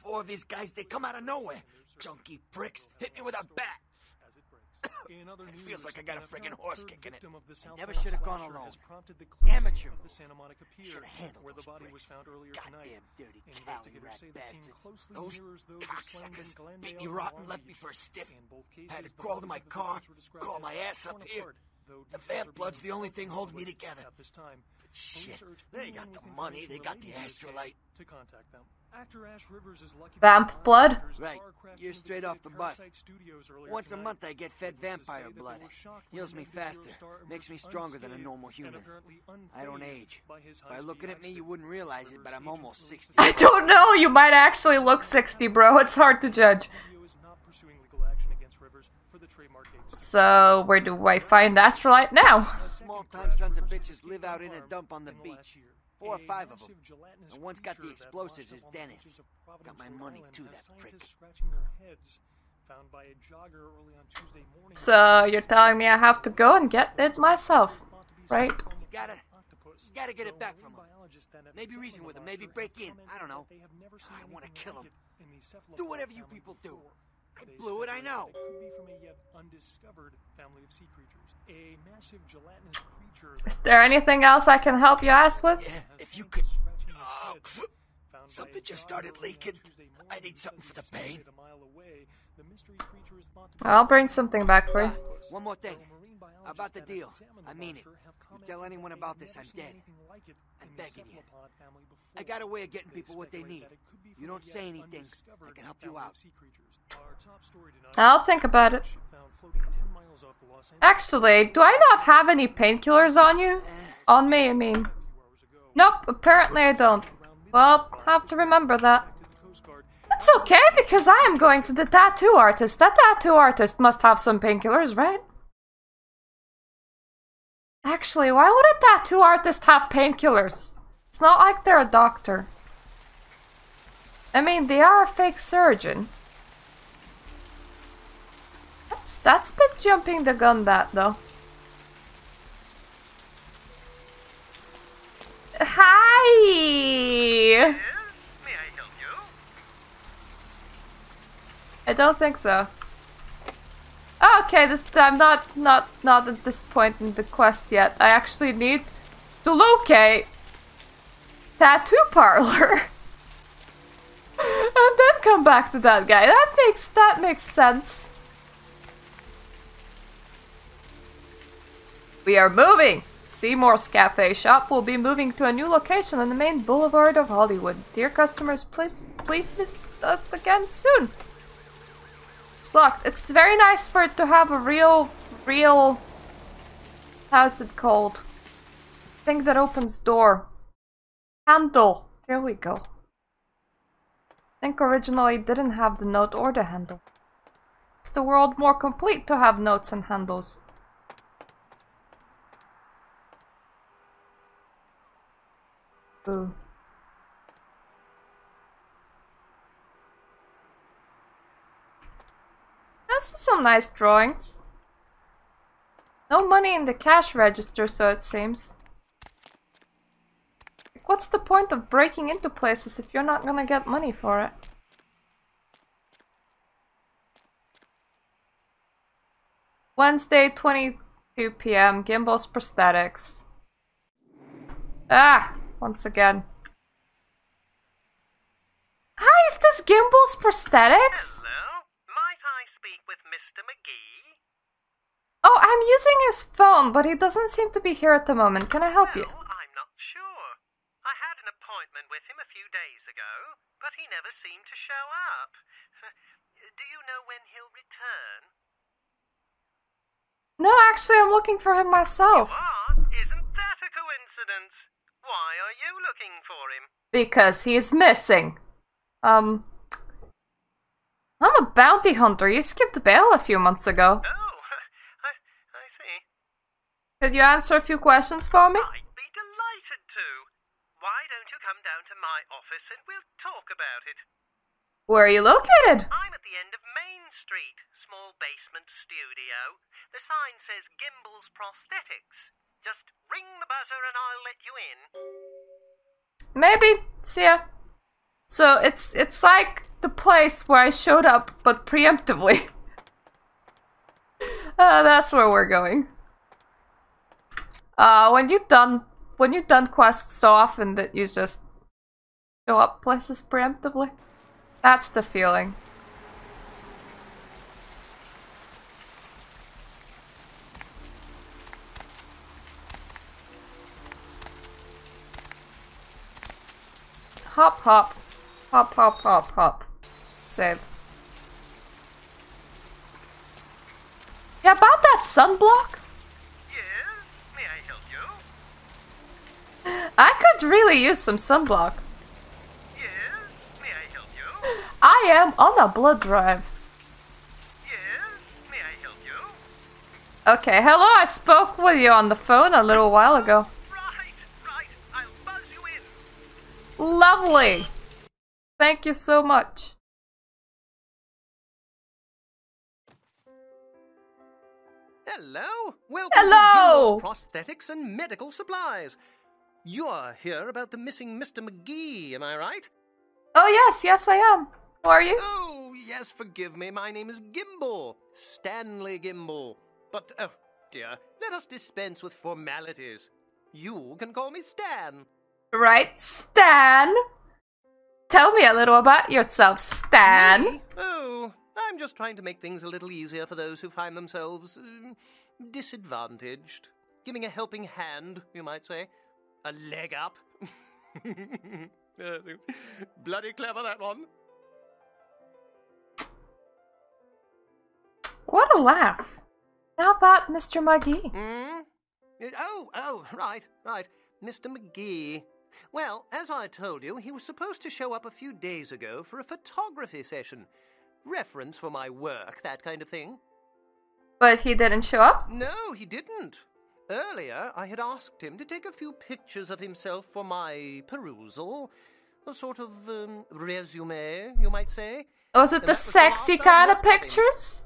4 of these guys, they come out of nowhere. Junky pricks hit me with a bat. It feels like I got a friggin' horse kicking it. I never should have gone alone. Amateur. Should have handled those pricks. Goddamn dirty Cali rat bastards. Those cocksuckers beat me rotten, left me for a stiff. Had to crawl to my car, crawl my ass up here. The vamp blood's the only thing holding me together. But shit, they got the money, they got the astrolite. Vamp blood? Right, you're straight off the bus. Once a month I get fed vampire blood. Heals me faster, makes me stronger than a normal human. I don't age. By looking at me, you wouldn't realize it, but I'm almost 60. I don't know, you might actually look 60, bro. It's hard to judge. So, where do I find Astrolite now? Small-time sons of bitches live out in a dump on the beach. 4 or 5 of them. And one's got the explosives is Dennis. Got my money too, that prick. So, you're telling me I have to go and get it myself, right? You gotta get it back from him. Maybe reason with him, maybe break in. I don't know. I want to kill him. Do whatever you people do. I blew it, I know. Is there anything else I can help you ass with? Yeah, if you could... something just started leaking. I need something for the pain. I'll bring something back for you. One more thing. About the deal. I mean it. You tell anyone about this, I'm dead. I'm begging you. I got a way of getting people what they need. You don't say anything, I can help you out. I'll think about it. Actually, do I not have any painkillers on you? On me, I mean. Nope, apparently I don't. Well, have to remember that. That's okay, because I am going to the tattoo artist. That tattoo artist must have some painkillers, right? Actually, why would a tattoo artist have painkillers? It's not like they're a doctor. I mean, they are a fake surgeon. That's a bit jumping the gun, that, though. Hi! Yes? May I help you? I don't think so. Oh, okay, this time not at this point in the quest yet. I actually need to locate tattoo parlor. And then come back to that guy. That makes sense. We are moving! Seymour's Cafe Shop will be moving to a new location on the main boulevard of Hollywood. Dear customers, please visit us again soon. It's locked. It's very nice for it to have a real... how's it called? Thing that opens door. Handle. There we go. I think originally it didn't have the note or the handle. It's the world more complete to have notes and handles. Ooh. This is some nice drawings. No money in the cash register, so it seems. Like, what's the point of breaking into places if you're not gonna get money for it? Wednesday, 22 PM, Gimbal's Prosthetics. Ah! Once again. Hi, is this Gimbal's Prosthetics? Hello? Might I speak with Mr. McGee? Oh, I'm using his phone, but he doesn't seem to be here at the moment. Can I help you? I'm not sure. I had an appointment with him a few days ago, but he never seemed to show up. Do you know when he'll return? No, actually, I'm looking for him myself. You are? Isn't that a coincidence? Why are you looking for him? Because he is missing. I'm a bounty hunter. You skipped bail a few months ago. Oh, I see. Could you answer a few questions for me? I'd be delighted to. Why don't you come down to my office and we'll talk about it? Where are you located? I'm at the end of Main Street, small basement studio. The sign says Gimbal's Prosthetics. Just ring the buzzer and I'll let you in. Maybe. See ya. So it's like the place where I showed up, but preemptively. That's where we're going. When you've done quests so often that you just show up places preemptively, that's the feeling. Hop, hop. Hop, hop, hop, hop. Save. Yeah, about that sunblock? Yes, may I help you? I could really use some sunblock. Yes, may I help you? I am on a blood drive. Yes, may I help you? Okay, hello, I spoke with you on the phone a little while ago. Right, I'll buzz you in. Lovely! Thank you so much. Hello! Welcome Hello! to Gimble's Prosthetics and Medical Supplies. You are here about the missing Mr. McGee, am I right? Oh yes, I am. Who are you? Oh, yes, forgive me. My name is Gimble. Stanley Gimble. But, oh, dear, let us dispense with formalities. You can call me Stan. Right, Stan. Tell me a little about yourself, Stan. Me? Oh, I'm just trying to make things a little easier for those who find themselves disadvantaged. Giving a helping hand, you might say. A leg up. Bloody clever, that one. What a laugh. How about Mr. McGee? Hmm? Oh, right. Mr. McGee. Well, as I told you, he was supposed to show up a few days ago for a photography session. Reference for my work, that kind of thing. But he didn't show up? No, he didn't. Earlier, I had asked him to take a few pictures of himself for my perusal. A sort of resume, you might say. Was it the sexy kind of pictures?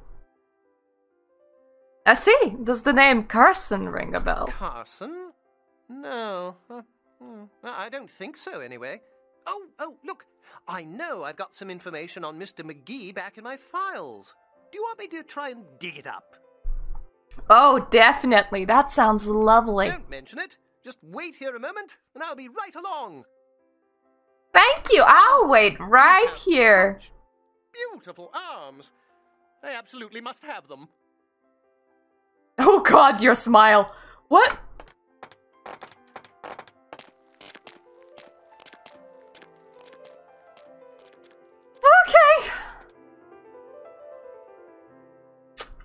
I see. Does the name Carson ring a bell? Carson? No. I don't think so, anyway. Oh, look. I know I've got some information on Mr. McGee back in my files. Do you want me to try and dig it up? Oh, definitely. That sounds lovely. Don't mention it. Just wait here a moment, and I'll be right along. Thank you. I'll wait right here. Such beautiful arms. I absolutely must have them. Oh God, your smile. What? Okay.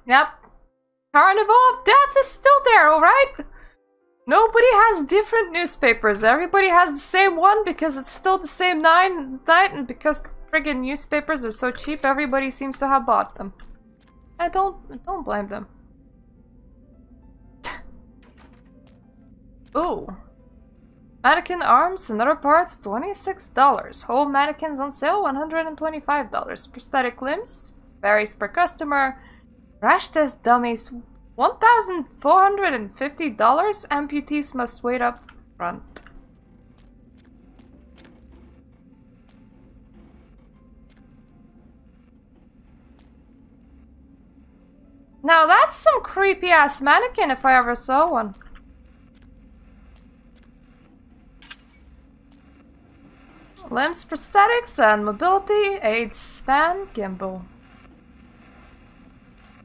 Yep. Carnival of Death is still there, alright? Nobody has different newspapers. Everybody has the same one because it's still the same night, and because friggin' newspapers are so cheap, everybody seems to have bought them. I don't blame them. Ooh. Mannequin arms and other parts, $26. Whole mannequins on sale, $125. Prosthetic limbs, varies per customer. Crash test dummies, $1,450. Amputees must wait up front. Now that's some creepy ass mannequin if I ever saw one. Limbs, prosthetics, and mobility aids Stan Gimble.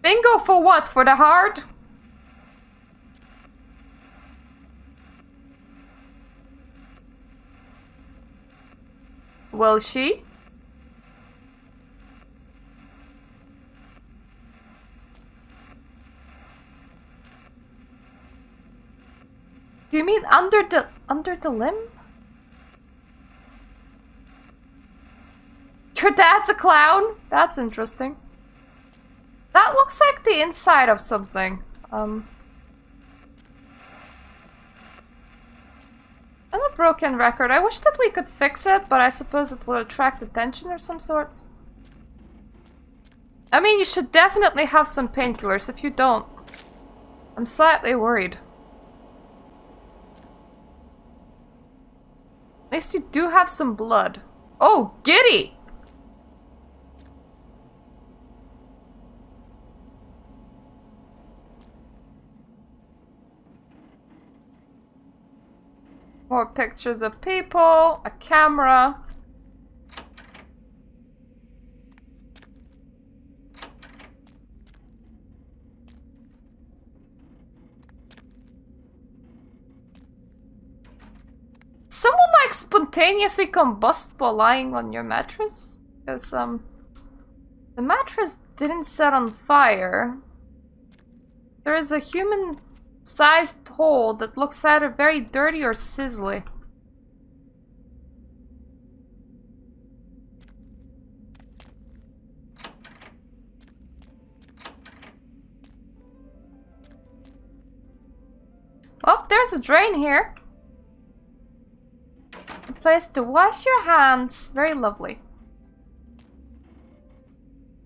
Bingo for what? For the heart? Will she? Do you mean under the limb? Your dad's a clown? That's interesting. That looks like the inside of something. And a broken record. I wish that we could fix it, but I suppose it will attract attention of some sorts. I mean, you should definitely have some painkillers. If you don't, I'm slightly worried. At least you do have some blood. Oh, giddy! More pictures of people, a camera. Someone like spontaneously combust while lying on your mattress? Because the mattress didn't set on fire. There is a human-sized hole that looks either very dirty or sizzly. Oh, there's a drain here. A place to wash your hands. Very lovely.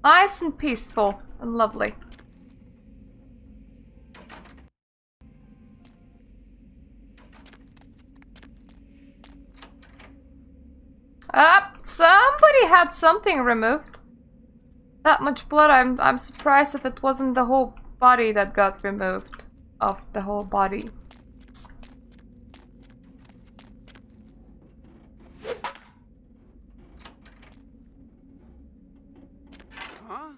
Nice and peaceful and lovely. Somebody had something removed. That much blood, I'm surprised if it wasn't the whole body that got removed. Of the whole body. Huh?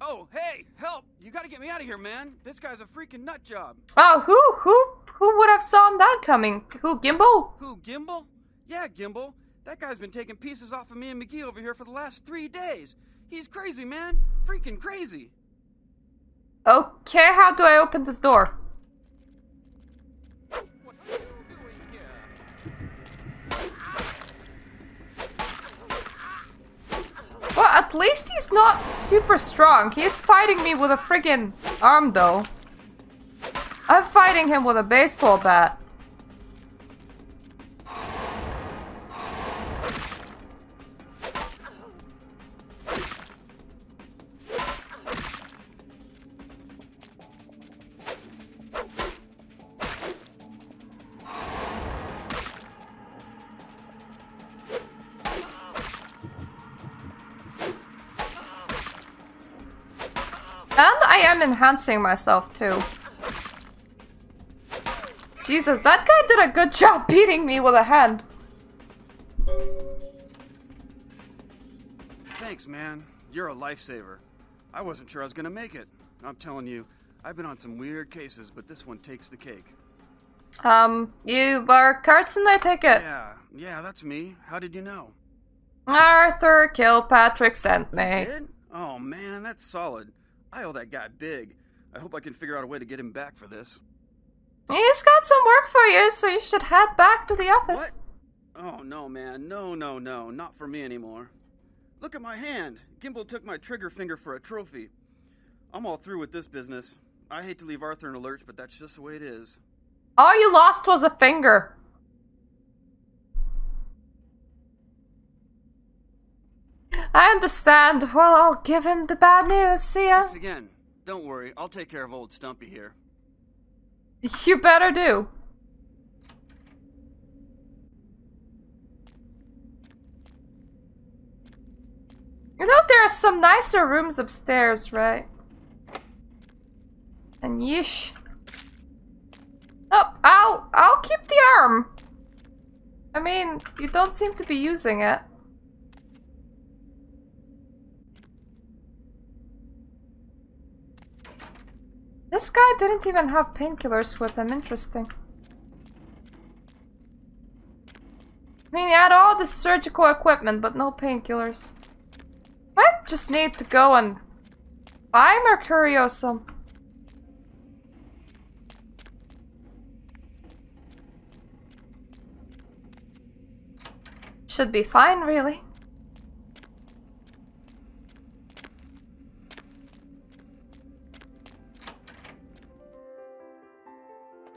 Oh, hey, help! You gotta get me out of here, man. This guy's a freaking nut job. Oh, who would have saw that coming? Who, Gimbal? Who, Gimbal? Yeah, Gimbal. That guy's been taking pieces off of me and McGee over here for the last 3 days. He's crazy, man. Freaking crazy. Okay, how do I open this door? Well, at least he's not super strong. He's fighting me with a friggin' arm, though. I'm fighting him with a baseball bat. And I am enhancing myself too. Jesus, that guy did a good job beating me with a hand. Thanks, man. You're a lifesaver. I wasn't sure I was gonna make it. I'm telling you, I've been on some weird cases, but this one takes the cake. You are Carson, I take it? Yeah, that's me. How did you know? Arthur Kilpatrick sent me. Did? Oh man, that's solid. I owe that guy big. I hope I can figure out a way to get him back for this. He's got some work for you, so you should head back to the office. What? Oh no, man. No, not for me anymore. Look at my hand. Gimbal took my trigger finger for a trophy. I'm all through with this business. I hate to leave Arthur in a lurch, but that's just the way it is. All you lost was a finger. I understand. Well, I'll give him the bad news. See ya. Thanks again. Don't worry. I'll take care of old Stumpy here. You better do. You know, there are some nicer rooms upstairs, right? And yeesh. Oh, I'll keep the arm. I mean, you don't seem to be using it. This guy didn't even have painkillers with him. Interesting. I mean, he had all the surgical equipment, but no painkillers. I just need to go and buy Mercuriosum. Should be fine, really.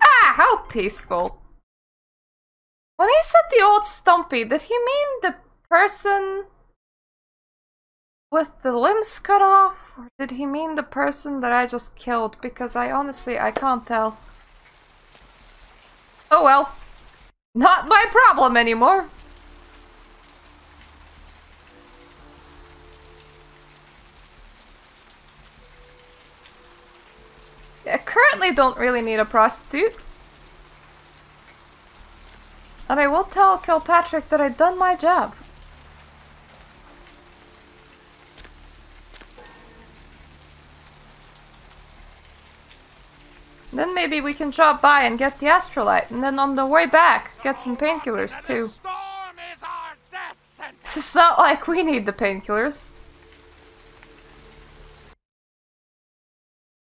Ah, how peaceful. When he said the old Stumpy, did he mean the person with the limbs cut off? Or did he mean the person that I just killed? Because I can't tell. Oh well. Not my problem anymore. I currently don't really need a prostitute. And I will tell Kilpatrick that I've done my job. Then maybe we can drop by and get the astrolite, and then on the way back, get some painkillers too. It's not like we need the painkillers.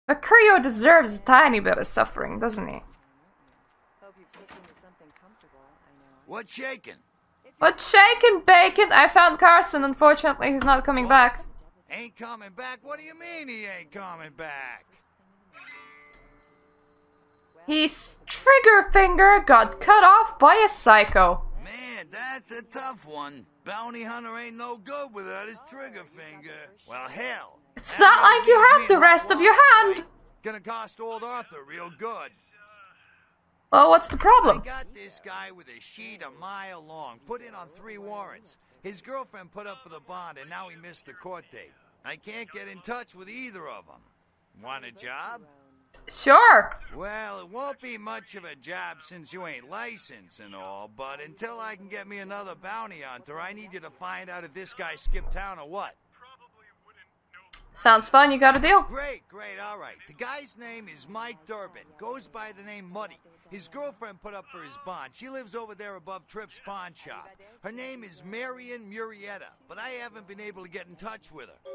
But Curio deserves a tiny bit of suffering, doesn't he? What's shaking? What's shaking, bacon? I found Carson. Unfortunately, he's not coming back. Ain't coming back? What do you mean he ain't coming back? His trigger finger got cut off by a psycho. Man, that's a tough one. Bounty hunter ain't no good without his trigger finger. Well, hell. It's not like you have the rest of your hand. Gonna cost old Arthur real good. Well, what's the problem? I got this guy with a sheet a mile long, put in on 3 warrants. His girlfriend put up for the bond, and now he missed the court date. I can't get in touch with either of them. Want a job? Sure. Well, it won't be much of a job since you ain't licensed and all, but until I can get me another bounty hunter, I need you to find out if this guy skipped town or what. Sounds fun, you got a deal. Great, all right. The guy's name is Mike Durbin. Goes by the name Muddy. His girlfriend put up for his bond. She lives over there above Tripp's pawn shop. Her name is Marion Murrieta, but I haven't been able to get in touch with her.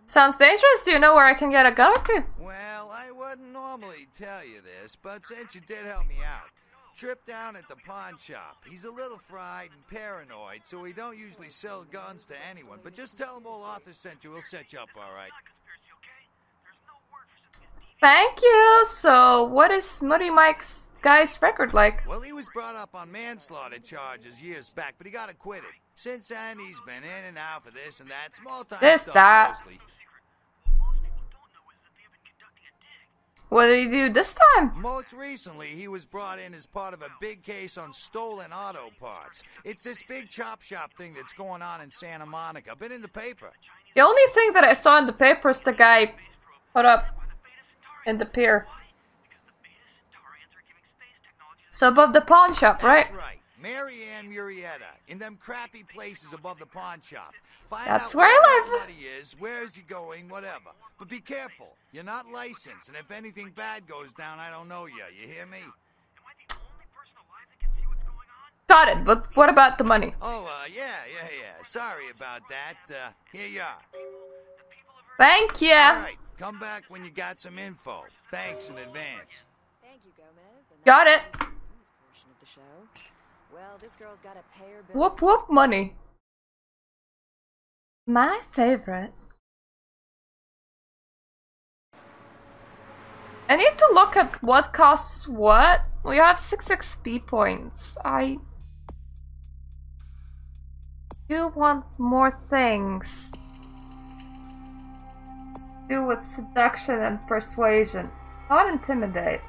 Sounds dangerous. Do you know where I can get a gun or two? Well, I wouldn't normally tell you this, but since you did help me out, Tripp down at the pawn shop. He's a little fried and paranoid, so he don't usually sell guns to anyone. But just tell him old Arthur sent you. He'll set you up all right. Thank you. So, what is Muddy Mike's guy's record like? Well, he was brought up on manslaughter charges years back, but he got acquitted. Since then, he's been in and out for this and that. Small-time stuff mostly. What did he do this time? Most recently, he was brought in as part of a big case on stolen auto parts. It's this big chop shop thing that's going on in Santa Monica. Been in the paper. The only thing that I saw in the paper is the guy put up in the pier. So above the pawn shop, right? That's right. Marianne Murrieta, in them crappy places above the pawn shop. Find That's out where I live. What he is, where is he going, whatever. But be careful. You're not licensed, and if anything bad goes down, I don't know you. You hear me? Got it, but what about the money? Oh, yeah. Sorry about that. Here you are. Thank you. All right, come back when you got some info. Thanks in advance. Thank you, Gomez. Got it. Well, this girl's got to pay her bills. Whoop whoop money. My favorite. I need to look at what costs what. We have 6 XP points. I do want more things. Do with seduction and persuasion. Not intimidate.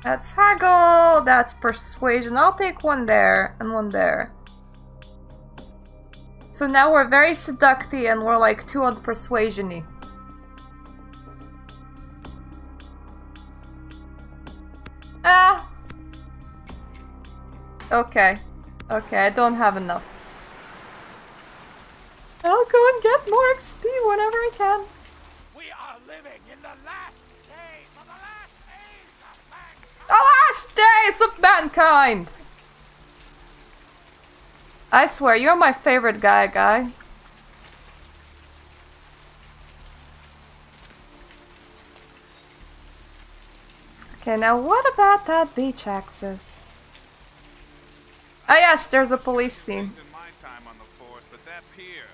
That's haggle, that's persuasion. I'll take one there and one there. So now we're very seductive and we're like 2 on persuasion-y. Okay. Okay, I don't have enough. I'll go and get more XP whenever I can. We are living in the last days of the last days of mankind. The last days of mankind! I swear, you're my favorite guy. Okay, now what about that beach access? Ah yes, there's a police scene. In my time on the force, but that pier,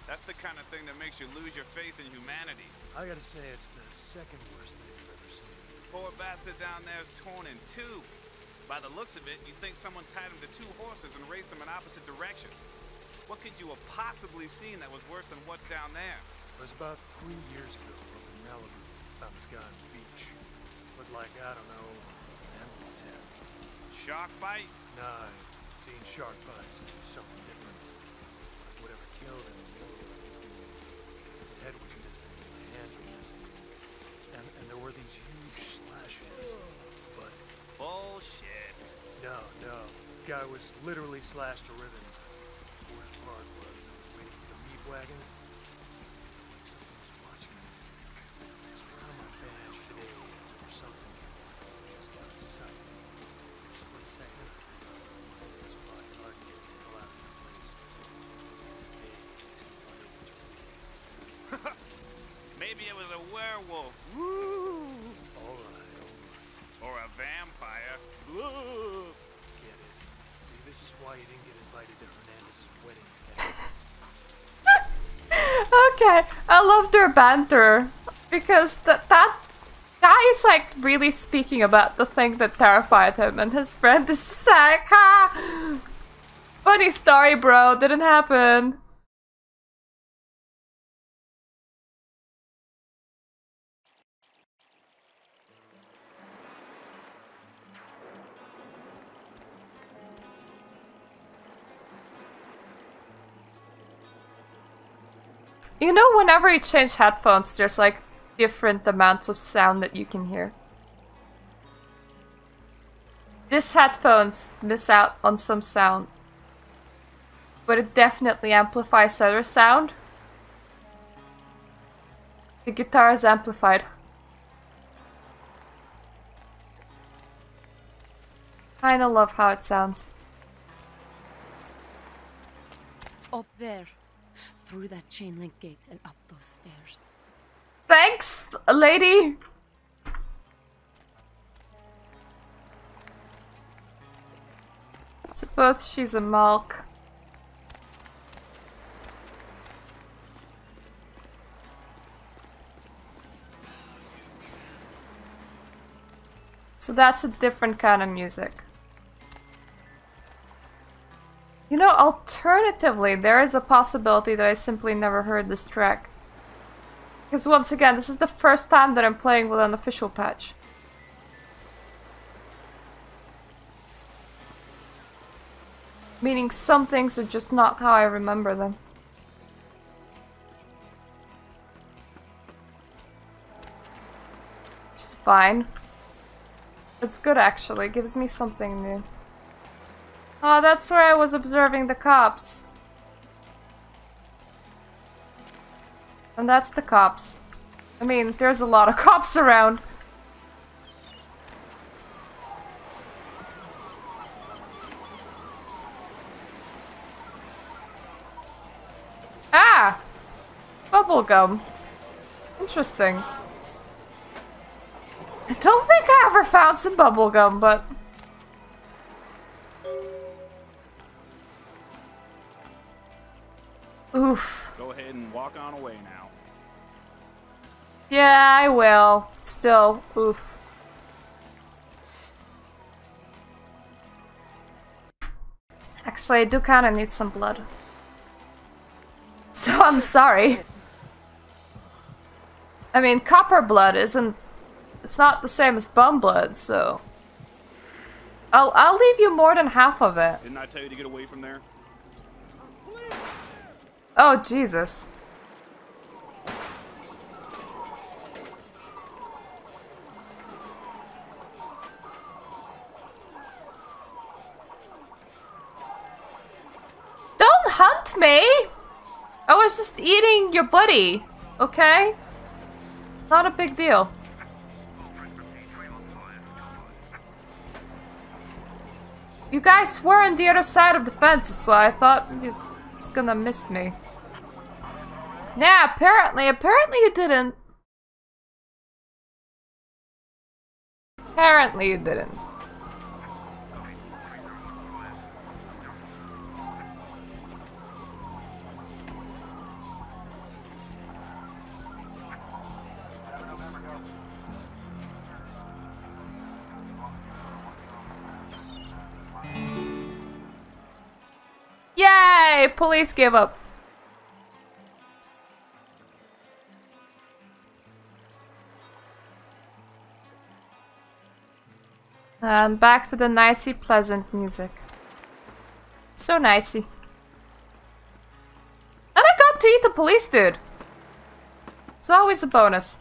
that's the kind of thing that makes you lose your faith in humanity. I gotta say, it's the second worst thing I've ever seen. Poor bastard down there's torn in 2. By the looks of it, you'd think someone tied him to 2 horses and raced them in opposite directions. What could you have possibly seen that was worse than what's down there? It was about 3 years ago up in Malibu. Found this guy on the beach. Looked like, I don't know, an animal attack. Shark bite? Nah, I've seen shark bites. This was something different. Whatever killed him, his head was missing. guy was literally slashed to ribbons. The worst part was I was waiting for the meat wagon. Like something was watching me. I swear on my badge today or something. Just out of sight. For a split second, this bodyguard getting the hell out of the place. Hey, wonder if it's real. Maybe it was a werewolf. Woo! Alright. Or a vampire. Get it. See, this is why you didn't get invited to Hernandez's wedding today. Okay, I love their banter because that guy is like really speaking about the thing that terrified him, and his friend is just like, ha! Funny story, bro. Didn't happen. You know, whenever you change headphones, there's like different amounts of sound that you can hear. These headphones miss out on some sound, but it definitely amplifies other sound. The guitar is amplified. Kinda love how it sounds. Up there. Through that chain link gate and up those stairs. Thanks, lady! Suppose she's a Malk. So that's a different kind of music. You know, alternatively, there is a possibility that I simply never heard this track. Because once again, this is the first time that I'm playing with an official patch. Meaning some things are just not how I remember them. Which is fine. It's good actually, it gives me something new. Oh, that's where I was observing the cops. And that's the cops. I mean, there's a lot of cops around. Ah! Bubblegum. Interesting. I don't think I ever found some bubblegum, but... Oof. Go ahead and walk on away now. Yeah, I will. Still, oof. Actually, I do kinda need some blood. So I'm sorry. I mean, copper blood isn't... It's not the same as bum blood, so... I'll leave you more than half of it. Didn't I tell you to get away from there? Oh, Jesus. Don't hunt me! I was just eating your buddy, okay? Not a big deal. You guys were on the other side of the fence, so I thought you were just gonna miss me. Yeah, apparently you didn't. Apparently you didn't. Yay! Police gave up. And back to the nicey pleasant music. So nicey. And I got to eat the police dude. It's always a bonus.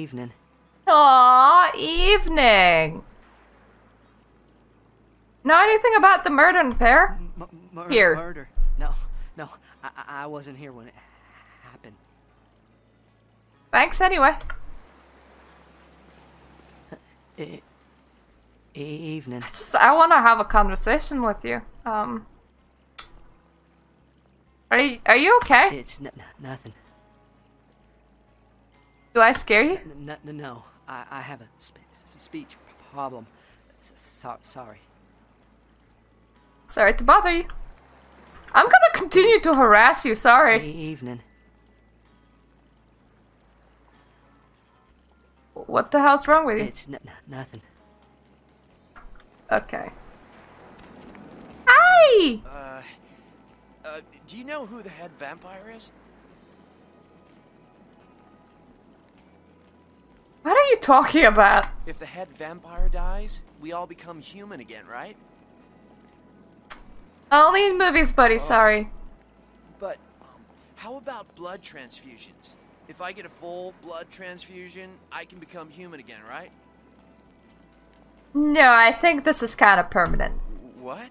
Evening. Aww, evening. Know anything about the murder pair? Here. Murder? No, I wasn't here when it happened. Thanks anyway. Evening. I want to have a conversation with you. Are you okay? It's nothing. Do I scare you? No. I have a speech problem. Sorry. Sorry to bother you. I'm gonna continue to harass you, sorry. Evening. What the hell's wrong with you? It's nothing. Okay. Hi! Do you know who the head vampire is? What are you talking about? If the head vampire dies, we all become human again, right? Only in movies, buddy, sorry. But, how about blood transfusions? If I get a full blood transfusion, I can become human again, right? No, I think this is kind of permanent. What?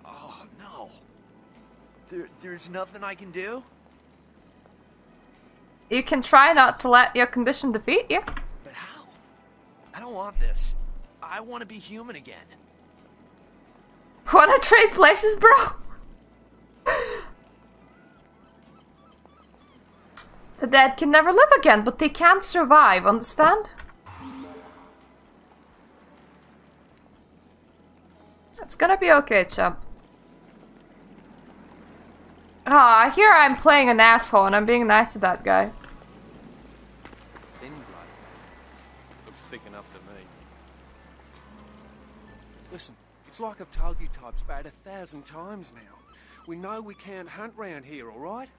Oh, no. There's nothing I can do? You can try not to let your condition defeat you. But how? I don't want this. I want to be human again. Wanna trade places, bro? The dead can never live again, but they can survive, understand? It's gonna be okay, chump. Ah, here I'm playing an asshole and I'm being nice to that guy. Thin blood. Looks thick enough to me. Listen, it's like I've told you types about 1,000 times now. We know we can't hunt round here, alright?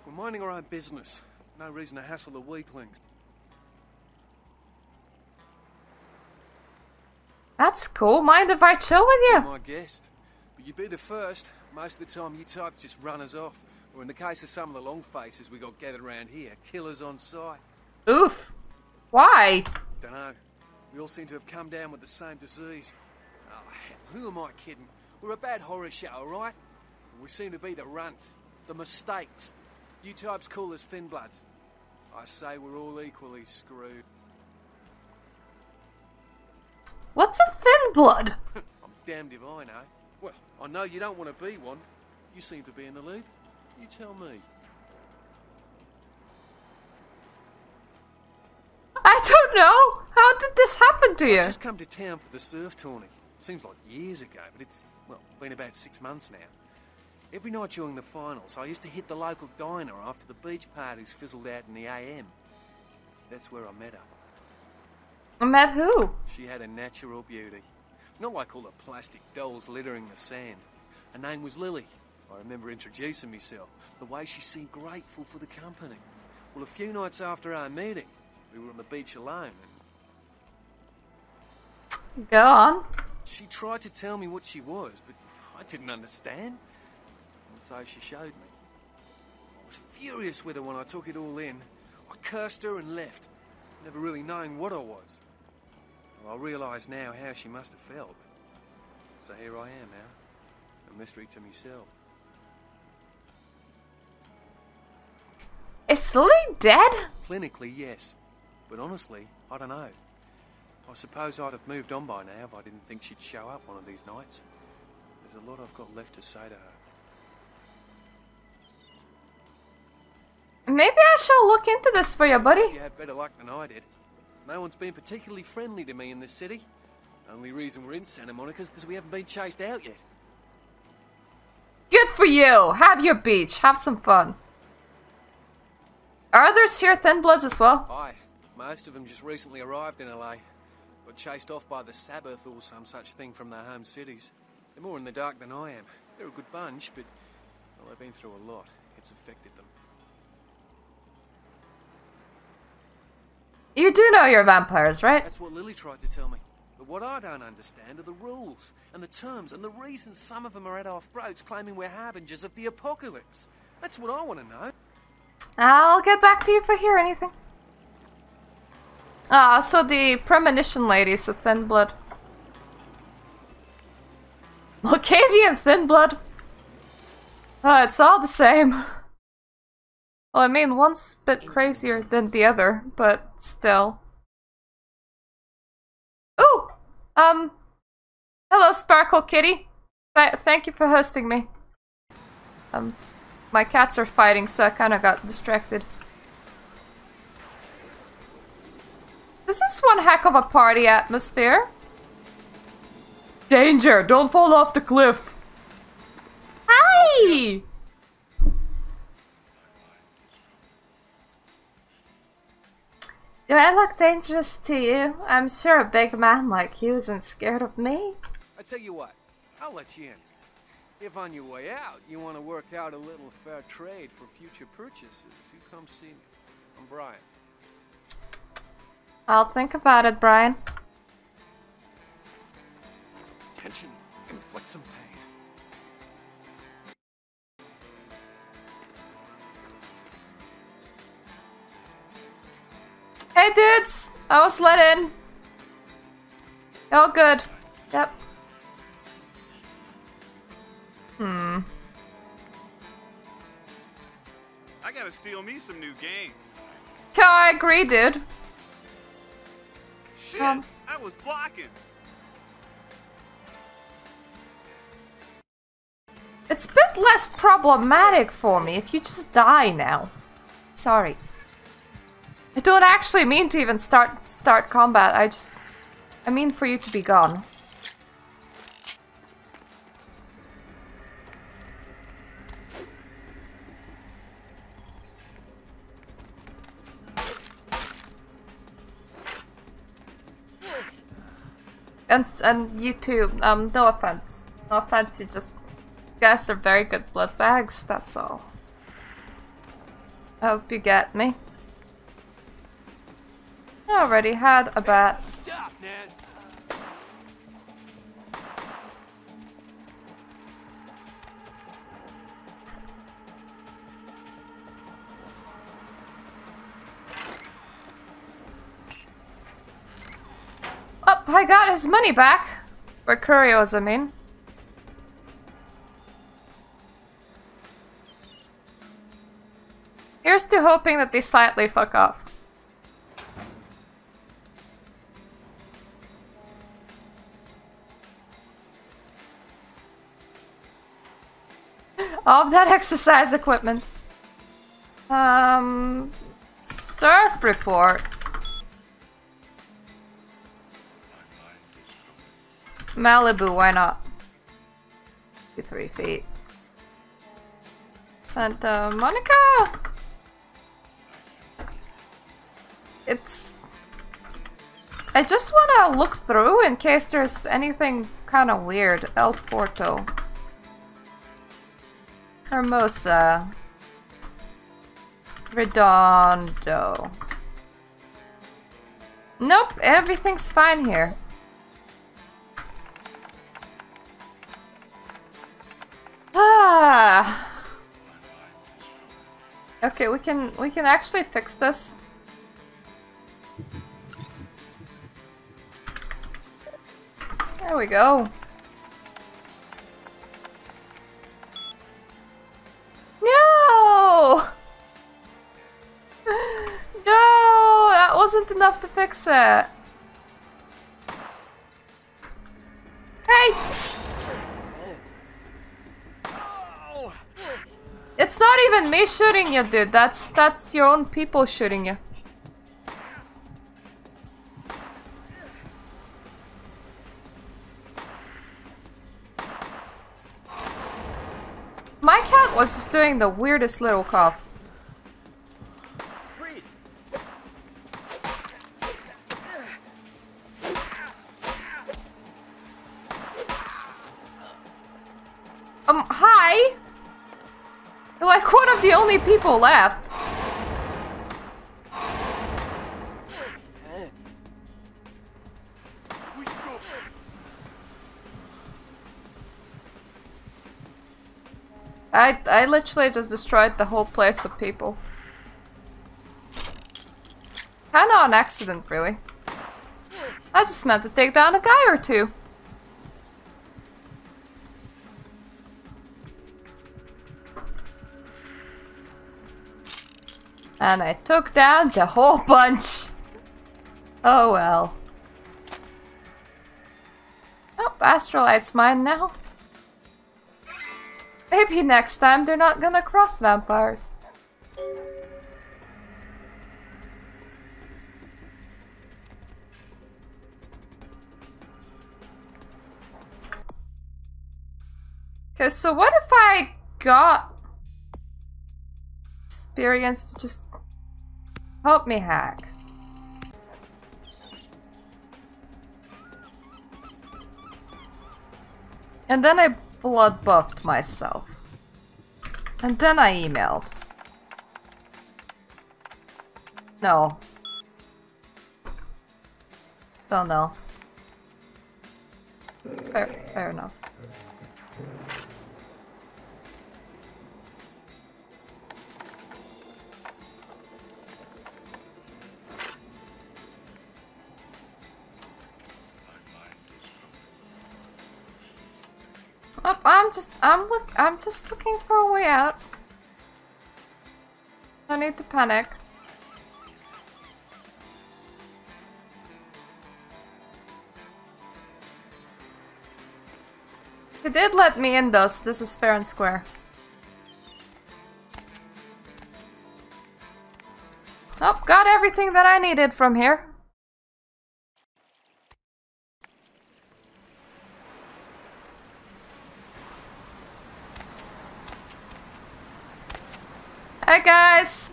We're minding our own business. No reason to hassle the weaklings. That's cool. Mind if I chill with you? You're my guest. But you'd be the first. Most of the time you types just run us off. Or in the case of some of the long faces we got gathered around here, killers on sight. Oof. Why? Dunno. We all seem to have come down with the same disease. Oh, hell, who am I kidding? We're a bad horror show, alright? We seem to be the runts, the mistakes. You types call us thin bloods. I say we're all equally screwed. What's a thin blood? I'm damned if I know. Well, I know you don't want to be one. You seem to be in the lead. You tell me. I don't know. How did this happen to you? I just come to town for the surf tourney. Seems like years ago, but it's, well, been about 6 months now. Every night during the finals, I used to hit the local diner after the beach parties fizzled out in the AM. That's where I met her. Met who? She had a natural beauty. Not like all the plastic dolls littering the sand. Her name was Lily. I remember introducing myself. The way she seemed grateful for the company. Well, a few nights after our meeting, we were on the beach alone and... Go on. She tried to tell me what she was, but I didn't understand. And so she showed me. I was furious with her when I took it all in. I cursed her and left, never really knowing what I was. Well, I realise now how she must have felt. So here I am now, a mystery to myself. Is Lily dead? Clinically, yes. But honestly, I don't know. I suppose I'd have moved on by now if I didn't think she'd show up one of these nights. There's a lot I've got left to say to her. Maybe I shall look into this for you, buddy. You had better luck than I did. No one's been particularly friendly to me in this city. Only reason we're in Santa Monica is because we haven't been chased out yet. Good for you! Have your beach. Have some fun. Are others here thin bloods as well? Aye. Most of them just recently arrived in LA. Got chased off by the Sabbath or some such thing from their home cities. They're more in the dark than I am. They're a good bunch, but well, they've been through a lot. It's affected them. You do know you're vampires, right? That's what Lily tried to tell me. But what I don't understand are the rules and the terms and the reasons some of them are at our throats claiming we're harbingers of the apocalypse. That's what I want to know. I'll get back to you if I hear anything. Ah, so the premonition lady is a thin blood. Malkavian thin blood. It's all the same. Well, I mean, one's a bit crazier than the other, but still. Ooh! Hello, Sparkle Kitty. Thank you for hosting me. My cats are fighting, so I kinda got distracted. This is one heck of a party atmosphere. Danger! Don't fall off the cliff! Hi! Do I look dangerous to you? I'm sure a big man like you isn't scared of me. I tell you what, I'll let you in. If on your way out you want to work out a little fair trade for future purchases, you come see me. I'm Brian. I'll think about it, Brian. Tension inflicts some pain. Hey dudes! I was let in. All good. Yep. I gotta steal me some new games. Yeah, I agree, dude. Shit, I was blocking. It's a bit less problematic for me if you just die now. Sorry. I don't actually mean to even start combat. I mean for you to be gone. And you too. No offense. No offense. You guys are very good blood bags. That's all. I hope you get me. I already had a bat. Stop, man. Oh, I got his money back. For curios, I mean. Here's to hoping that they slightly fuck off. All of that exercise equipment. Surf report. Malibu, why not? 3 feet. Santa Monica! I just wanna look through in case there's anything kinda weird. El Porto. Hermosa. Redondo. Nope, everything's fine here. Ah. Okay, we can actually fix this. There we go. No! No! That wasn't enough to fix it. Hey! It's not even me shooting you, dude. That's your own people shooting you. My cat was just doing the weirdest little cough. Freeze. Hi? You're like one of the only people left. I literally just destroyed the whole place of people. Kinda on accident, really. I just meant to take down a guy or two. And I took down the whole bunch. Oh well. Oh, Astrolite's mine now. Maybe next time they're not gonna cross vampires. Okay, so what if I got experience to just help me hack? And then I blood buffed myself. And then I emailed. No. Don't know. Fair enough. Oh, I'm just looking for a way out. No need to panic. He did let me in though, so this is fair and square. Oh, got everything that I needed from here. Hi guys!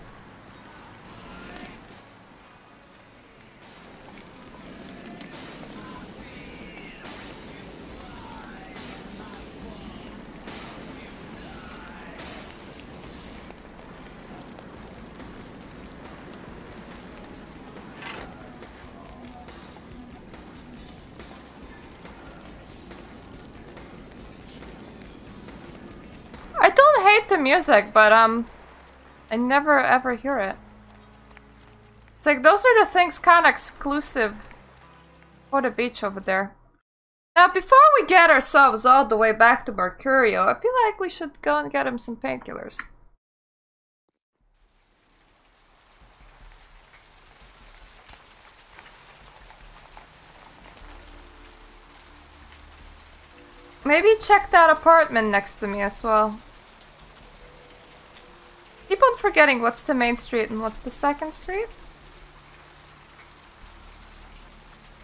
I don't hate the music, but I never ever hear it. It's like those are the things kind of exclusive for the beach over there. Now, before we get ourselves all the way back to Mercurio, I feel like we should go and get him some painkillers. Maybe check that apartment next to me as well. Keep on forgetting what's the main street and what's the second street.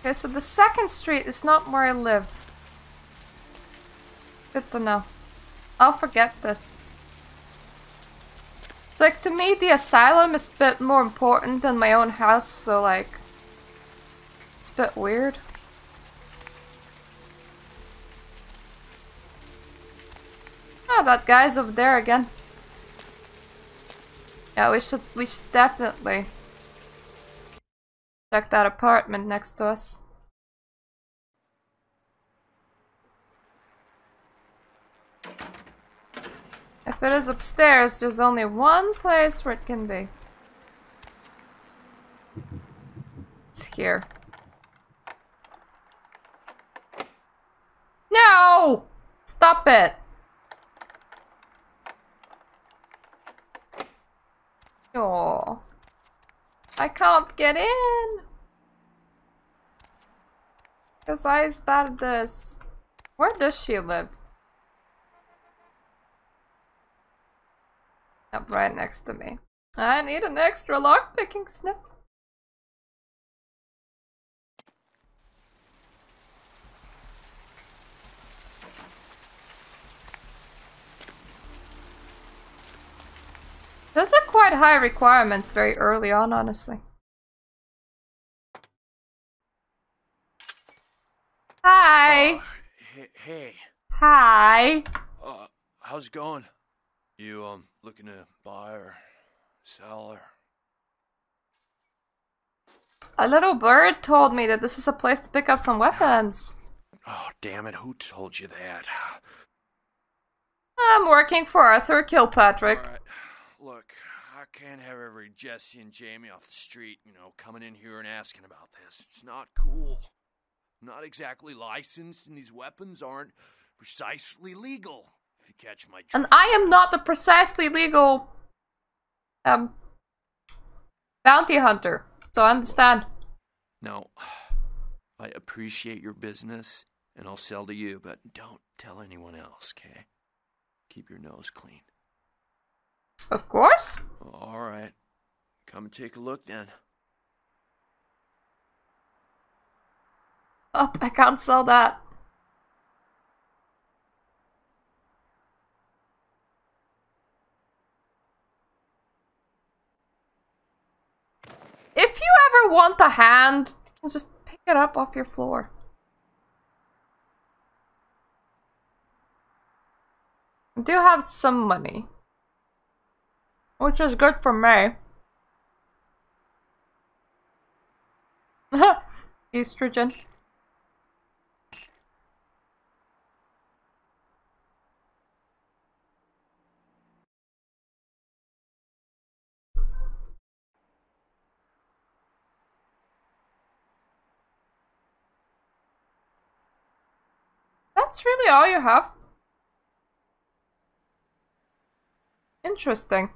Okay, so the second street is not where I live. Good to know. I'll forget this. It's like, to me, the asylum is a bit more important than my own house, so like... it's a bit weird. Oh, that guy's over there again. Yeah, we should definitely check that apartment next to us. If it is upstairs, there's only one place where it can be. It's here. No! Stop it! Oh, I can't get in. Because I is bad at this. Where does she live? Up right next to me. I need an extra lockpicking sniff. Those are quite high requirements very early on, honestly. Hi! Hey. Hi! How's it going? You, looking to buy or sell or... A little bird told me that this is a place to pick up some weapons. Oh, damn it, who told you that? I'm working for Arthur Kilpatrick. All right. Look, I can't have every Jesse and Jamie off the street, coming in here and asking about this. It's not cool. I'm not exactly licensed, and these weapons aren't precisely legal, if you catch my drift. And I am not a precisely legal bounty hunter, so I understand. No, I appreciate your business, and I'll sell to you, but don't tell anyone else, okay? Keep your nose clean. Of course. All right. Come and take a look then. Oh, I can't sell that. If you ever want a hand, you can just pick it up off your floor. I do have some money, which is good for me. Estrogen. That's really all you have? Interesting.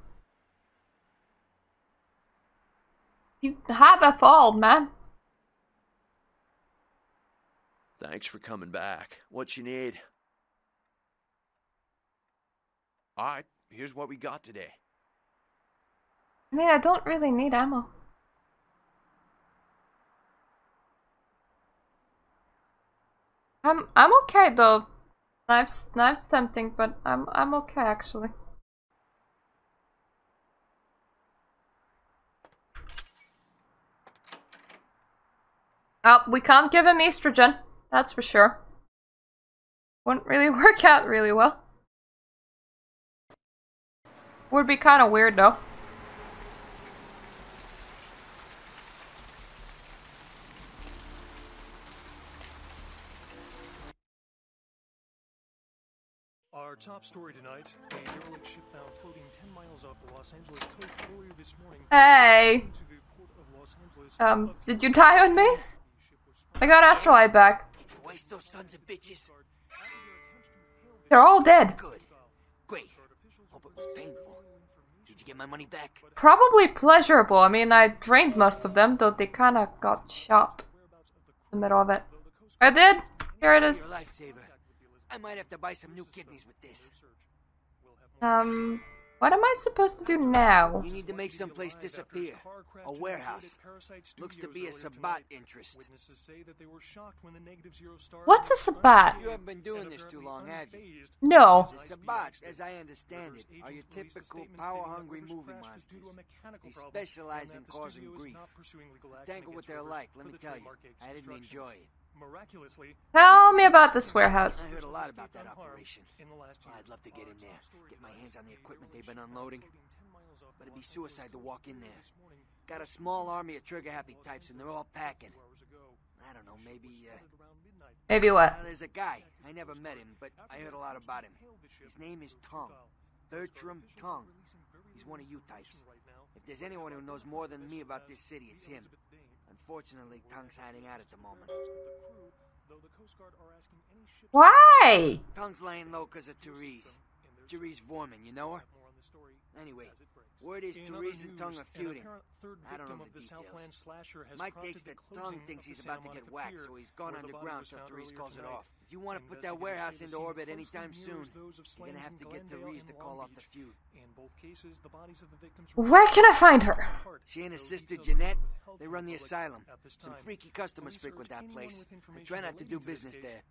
You have evolved, man. Thanks for coming back. What you need? All right, here's what we got today. I mean, I don't really need ammo. I'm okay though. Knives tempting, but I'm okay actually. Oh, we can't give him estrogen, that's for sure. Wouldn't really work out really well. Would be kind of weird though. Our top story tonight, a derelict ship found floating 10 miles off the Los Angeles coast earlier this morning. Hey! Did you die on me? I got Astrolite back. Did you waste those sons of bitches? They're all dead. Good. Great. Hope it was painful. Did you get my money back? Probably pleasurable. I mean, I drained most of them, though they kinda got shot in the middle of it. I did. Here it is. You're a lifesaver. I might have to buy some new kidneys with this. What am I supposed to do now? You need to make someplace disappear. A warehouse. Looks to be a Sabbat interest. What's a Sabbat? You haven't been doing this too long, have you? No. The Sabbats, as I understand it, are your typical power-hungry movie monsters. They specialize in causing grief. Tangle what they're like, let me tell you. I didn't enjoy it. Tell me about this warehouse. I heard a lot about that operation. I'd love to get in there, get my hands on the equipment they've been unloading. But it'd be suicide to walk in there. Got a small army of trigger-happy types, and they're all packing. I don't know, maybe, Maybe what? there's a guy. I never met him, but I heard a lot about him. His name is Tongue. Bertram Tongue. He's one of you types. If there's anyone who knows more than me about this city, it's him. Unfortunately, Tongue's hiding out at the moment. Why? Tongue's laying low because of Therese. Therese Vorman, you know her? Anyway, word is Therese and Tongue are feuding. I don't know the details. Mike takes that Tongue thinks he's about to get whacked, so he's gone underground till Therese calls it off. If you want to put that warehouse into orbit anytime soon, you're gonna have to get Therese to call off the feud. Where can I find her? She and her sister Jeanette, they run the asylum. Some freaky customers frequent that place. I try not to do business there.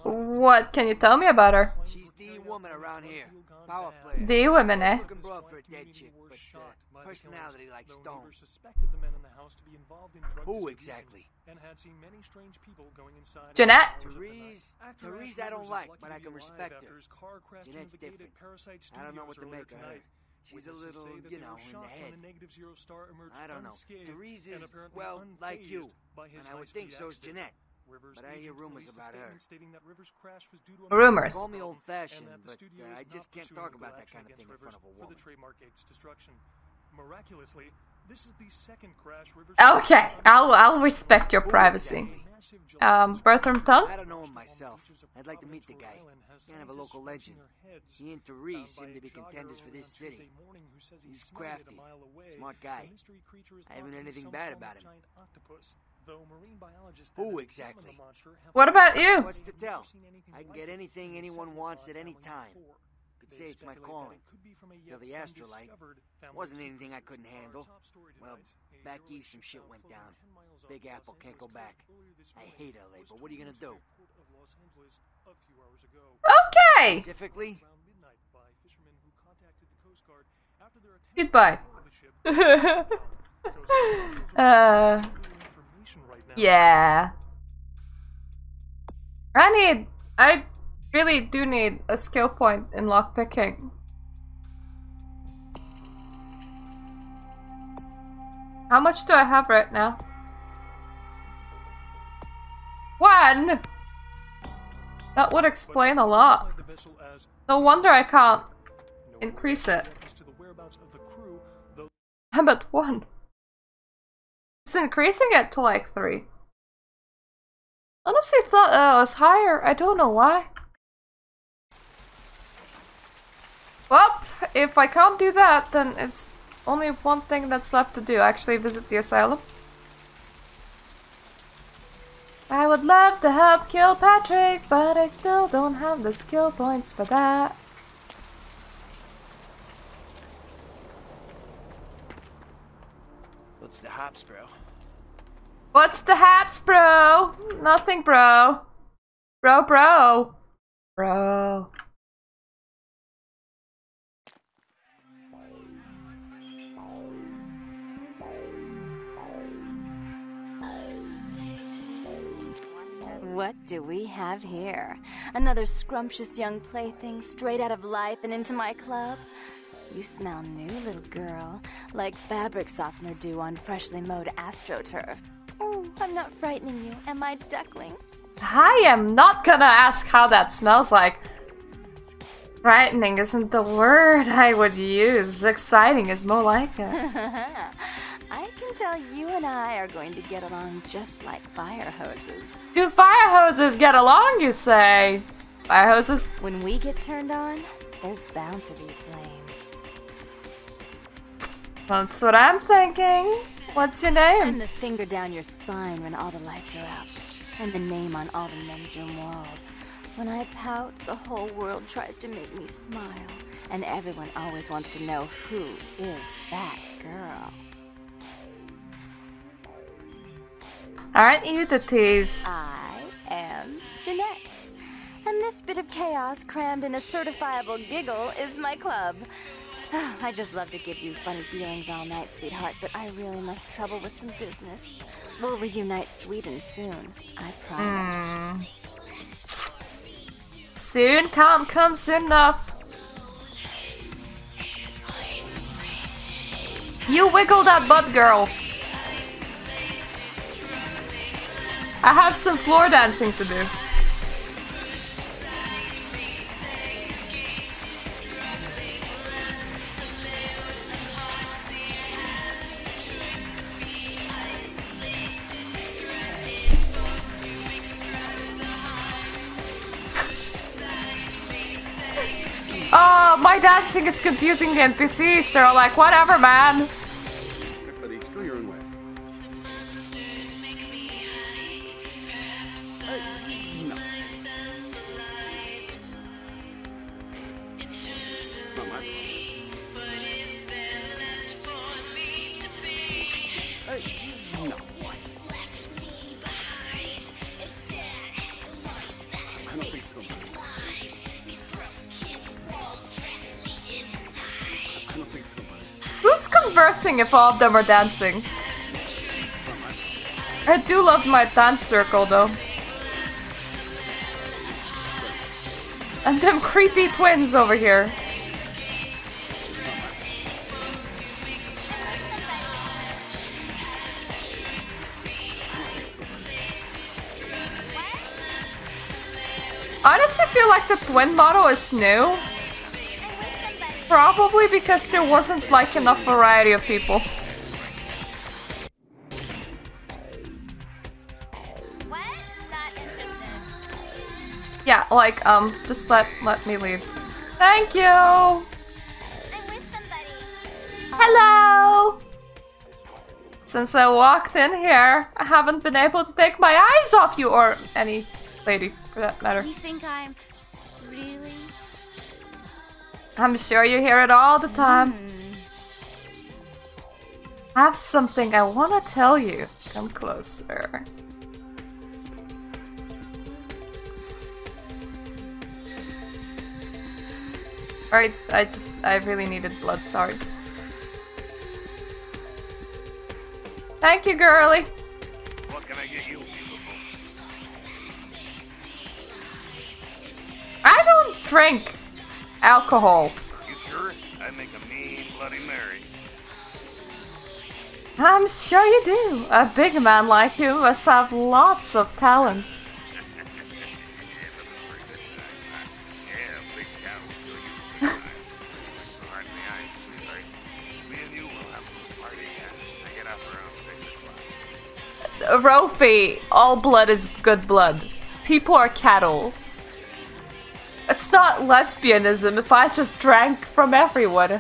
What can you tell me about her? She's the woman around here. Power player. The woman, eh? Looking broad for a dead chick, but personality like stone. Who exactly? Jeanette? Therese I don't like, but I can respect her. Jeanette's different. I don't know what to make of her. She's a little, you know, in the head. I don't know. Therese is, well, like you. And I would think so's Jeanette. Rivers' but I hear agent rumors released a about her. statement stating that Rivers' crash was due to a Rumors. Call me problem, old-fashioned, and that the but studio I is just not can't pursuing talk legal about that action kind of thing against in front of a Rivers for the woman. trademark gate's destruction. Miraculously, this is the second crash Rivers. Okay, I'll respect your privacy. Bertram Tongue? I don't know him myself. I'd like to meet the guy. Kind of a local legend. He and Therese seem to be contenders for this city. He's crafty, smart guy. I haven't heard anything bad about him. Who exactly? What about you? What's to tell? I can get anything anyone wants at any time. Could say it's my calling. Till the astrolite. Wasn't anything I couldn't handle. Well, back east some shit went down. Big Apple can't go back. I hate LA, but what are you gonna do? Okay! Specifically? Goodbye. Yeah. I really do need a skill point in lockpicking. How much do I have right now? 1! That would explain a lot. No wonder I can't increase it. I'm at 1. It's increasing it to like 3. Honestly thought that was higher. I don't know why. Well, if I can't do that, then it's only one thing that's left to do. Actually visit the asylum. I would love to help kill Patrick, but I still don't have the skill points for that. What's the hops, bro? What's the haps, bro? Nothing, bro. Bro. What do we have here? Another scrumptious young plaything straight out of life and into my club? You smell new, little girl. Like fabric softener dew on freshly mowed AstroTurf. Oh, I'm not frightening you, am I, duckling? I am not gonna ask how that smells like. Frightening isn't the word I would use. Exciting is more like it. I can tell you and I are going to get along just like fire hoses. Do fire hoses get along, you say? Fire hoses? When we get turned on, there's bound to be flames. That's what I'm thinking. What's your name? I'm the finger down your spine when all the lights are out. And the name on all the men's room walls. When I pout, the whole world tries to make me smile. And everyone always wants to know who is that girl. Aren't you the tease? I am Jeanette. And this bit of chaos crammed in a certifiable giggle is my club. I just love to give you funny feelings all night, sweetheart, but I really must trouble with some business. We'll reunite sweet and soon, I promise. Soon can't come soon enough. You wiggle that butt, girl. I have some floor dancing to do. Oh, my dancing is confusing the NPCs. They're all like, whatever, man. Buddy, go your own way. Hey, no. It's not my problem. Hey, no. I don't think so. Who's conversing if all of them are dancing? I do love my dance circle though. And them creepy twins over here. honestly feel like the twin model is new. Probably because there wasn't like enough variety of people. Yeah, like, just let me leave. Thank you! I'm with somebody. Hello! Since I walked in here, I haven't been able to take my eyes off you, or any lady, for that matter. You think I'm really? I'm sure you hear it all the time. I have something I want to tell you. Come closer. Alright, I really needed blood, sorry. Thank you, girly. What can I get you, beautiful? I don't drink alcohol. You sure? I make a mean Bloody Mary. I'm sure you do. A big man like you must have lots of talents. Rofi, all blood is good blood. People are cattle. It's not lesbianism if I just drank from everyone.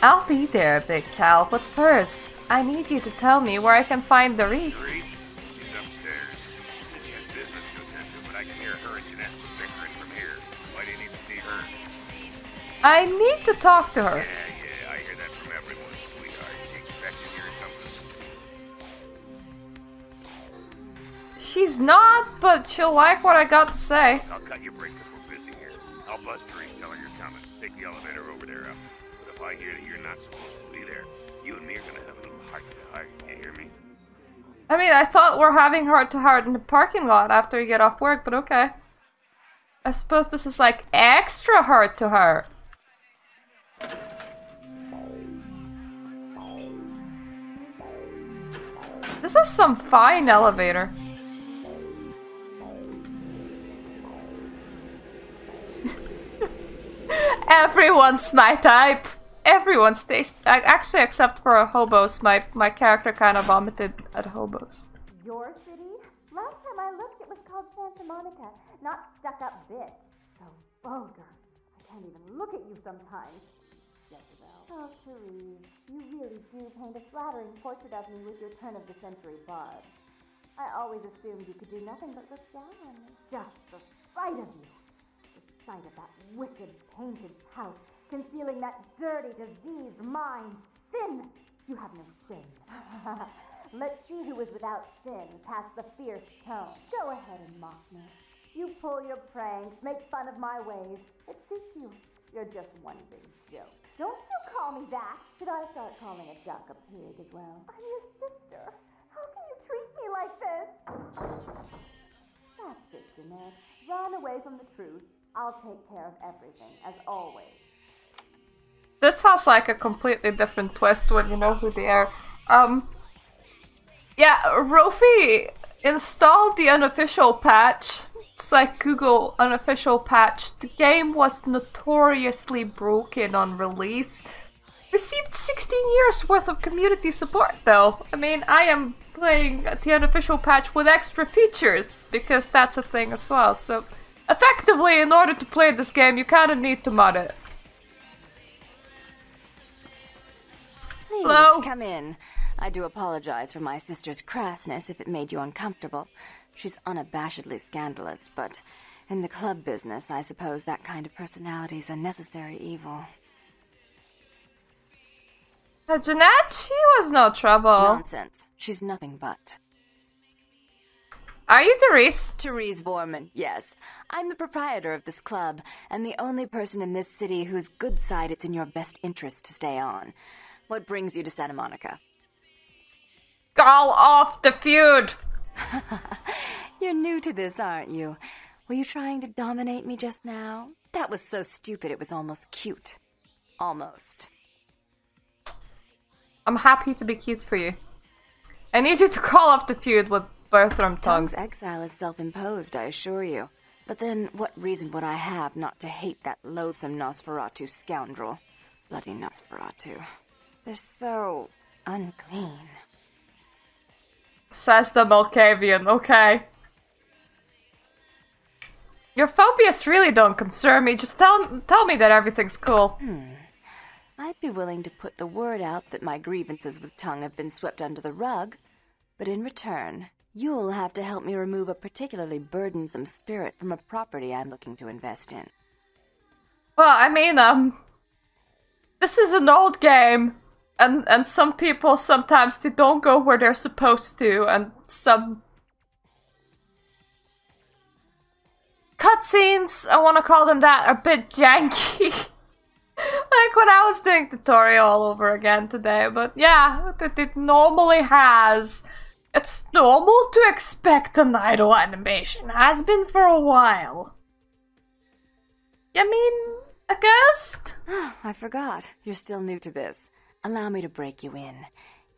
I'll be there, Big Cal, but first, I need you to tell me where I can find the Reese. She's upstairs. She said she had business to attend to, but I can hear her and Jeanette bickering from here. Why do you need to see her? I need to talk to her. Yeah, I hear that from everyone, sweetheart. She expects to hear something. She's not, but she'll like what I got to say. I'll cut your break because we're busy here. I'll buzz Therese, tell her you're coming. Take the elevator over there. But if I hear that you're not supposed to be there, you and me are gonna have a little heart-to-heart. You hear me? I mean, I thought we're having heart-to-heart in the parking lot after you get off work, but okay. I suppose this is like extra heart-to-heart. This is some fine elevator. Everyone's my type. Everyone's taste. Actually, except for hobos. My character kind of vomited at hobos. Your city? Last time I looked, it was called Santa Monica, not stuck-up bitch. So vulgar. I can't even look at you sometimes. Jezebel. Oh, Therese, you really do paint a flattering portrait of me with your turn-of-the-century barb. I always assumed you could do nothing but look down on me. Just the sight of you. The sight of that wicked, painted house, concealing that dirty, diseased mind. Sin! You have no sin. Let she who is without sin pass the fierce tone. Go ahead and mock me. You pull your pranks, make fun of my ways. It suits you. You're just one big joke. Don't you call me that. Should I start calling a duck a pig as well? I'm your sister. How can you treat me like this? That's it, Jeanette. Run away from the truth. I'll take care of everything, as always. This has like a completely different twist when you know who they are. Yeah, Rofi installed the unofficial patch. It's like Google unofficial patch. The game was notoriously broken on release. Received 16 years worth of community support though. I mean, I am playing the unofficial patch with extra features because that's a thing as well. So effectively, in order to play this game, you kind of need to mod it. Please, hello? Come in. I do apologize for my sister's crassness if it made you uncomfortable. She's unabashedly scandalous, but in the club business, I suppose that kind of personality is a necessary evil. Jeanette, she was no trouble. Nonsense. She's nothing but. Are you Therese? Therese Borman, yes. I'm the proprietor of this club, and the only person in this city whose good side it's in your best interest to stay on. What brings you to Santa Monica? Call off the feud! You're new to this, aren't you? Were you trying to dominate me just now? That was so stupid it was almost cute. Almost. I'm happy to be cute for you. I need you to call off the feud with Bertram tongue. Tongue's exile is self-imposed, I assure you. But then, what reason would I have not to hate that loathsome Nosferatu scoundrel? Bloody Nosferatu. They're so unclean. Says the Malkavian, okay. Your phobias really don't concern me. Just tell me that everything's cool. I'd be willing to put the word out that my grievances with Tongue have been swept under the rug, but in return, you'll have to help me remove a particularly burdensome spirit from a property I'm looking to invest in. Well, I mean, this is an old game, and some people sometimes they don't go where they're supposed to, and some cutscenes, I want to call them that, are a bit janky. Like when I was doing tutorial all over again today, but yeah, it normally has. It's normal to expect an idle animation. Has been for a while. You mean a ghost? I forgot. You're still new to this. Allow me to break you in.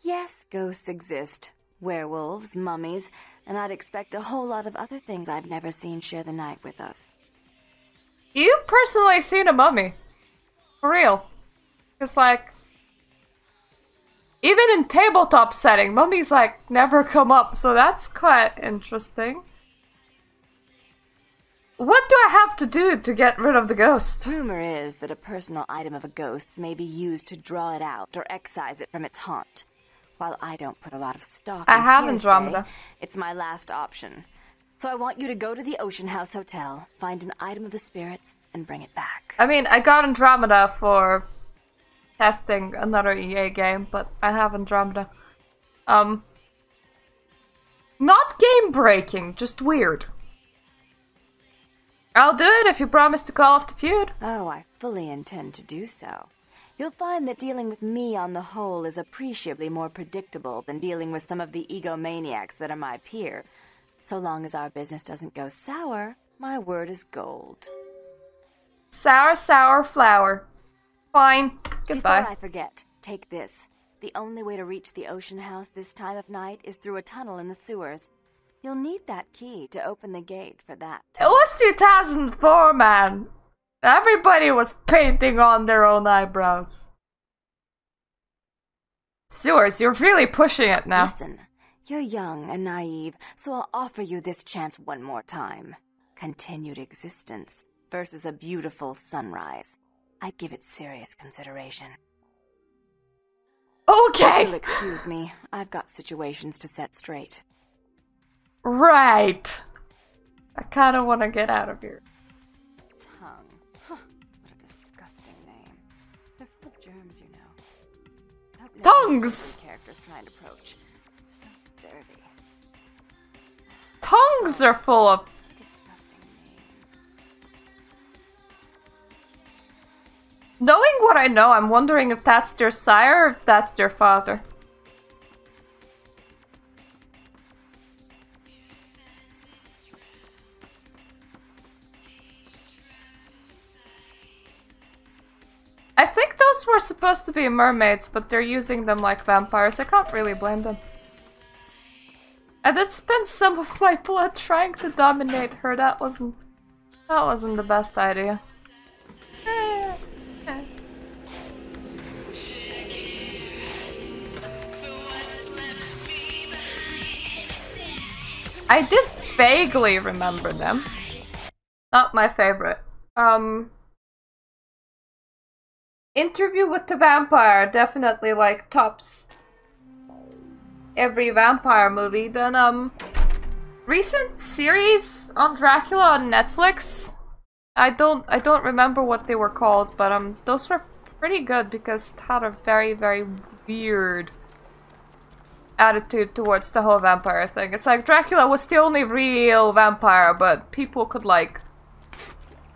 Yes, ghosts exist. Werewolves, mummies, and I'd expect a whole lot of other things I've never seen share the night with us. You personally seen a mummy? For real. It's like, even in tabletop setting, mummies like never come up, so that's quite interesting. What do I have to do to get rid of the ghost? Rumor is that a personal item of a ghost may be used to draw it out or excise it from its haunt. While I don't put a lot of stock in hearsay, it's my last option. So I want you to go to the Ocean House Hotel, find an item of the spirits, and bring it back. I mean, I got Andromeda for testing another EA game, but I have Andromeda. Not game-breaking, just weird. I'll do it if you promise to call off the feud. Oh, I fully intend to do so. You'll find that dealing with me on the whole is appreciably more predictable than dealing with some of the egomaniacs that are my peers. So long as our business doesn't go sour, my word is gold. Sour, sour flower. Fine. Goodbye. Before I forget, take this. The only way to reach the Ocean House this time of night is through a tunnel in the sewers. You'll need that key to open the gate for that. It was 2004, man. Everybody was painting on their own eyebrows. Sewers, you're really pushing it now. Listen, you're young and naive, so I'll offer you this chance one more time. Continued existence versus a beautiful sunrise. I'd give it serious consideration. Okay. If you'll excuse me, I've got situations to set straight. Right. I kind of want to get out of here. Tongue. Huh. What a disgusting name. They're full of germs, you know. Tongues! Characters trying to approach. So dirty. Tongues are full of... Disgusting name. Knowing what I know, I'm wondering if that's their sire or if that's their father. I think those were supposed to be mermaids, but they're using them like vampires. I can't really blame them. I did spend some of my blood trying to dominate her. That wasn't the best idea. I did vaguely remember them. Not my favorite. Interview with the Vampire definitely like tops every vampire movie. Then recent series on Dracula on Netflix. I don't remember what they were called, but those were pretty good because it had a very, very weird attitude towards the whole vampire thing. It's like Dracula was the only real vampire, but people could like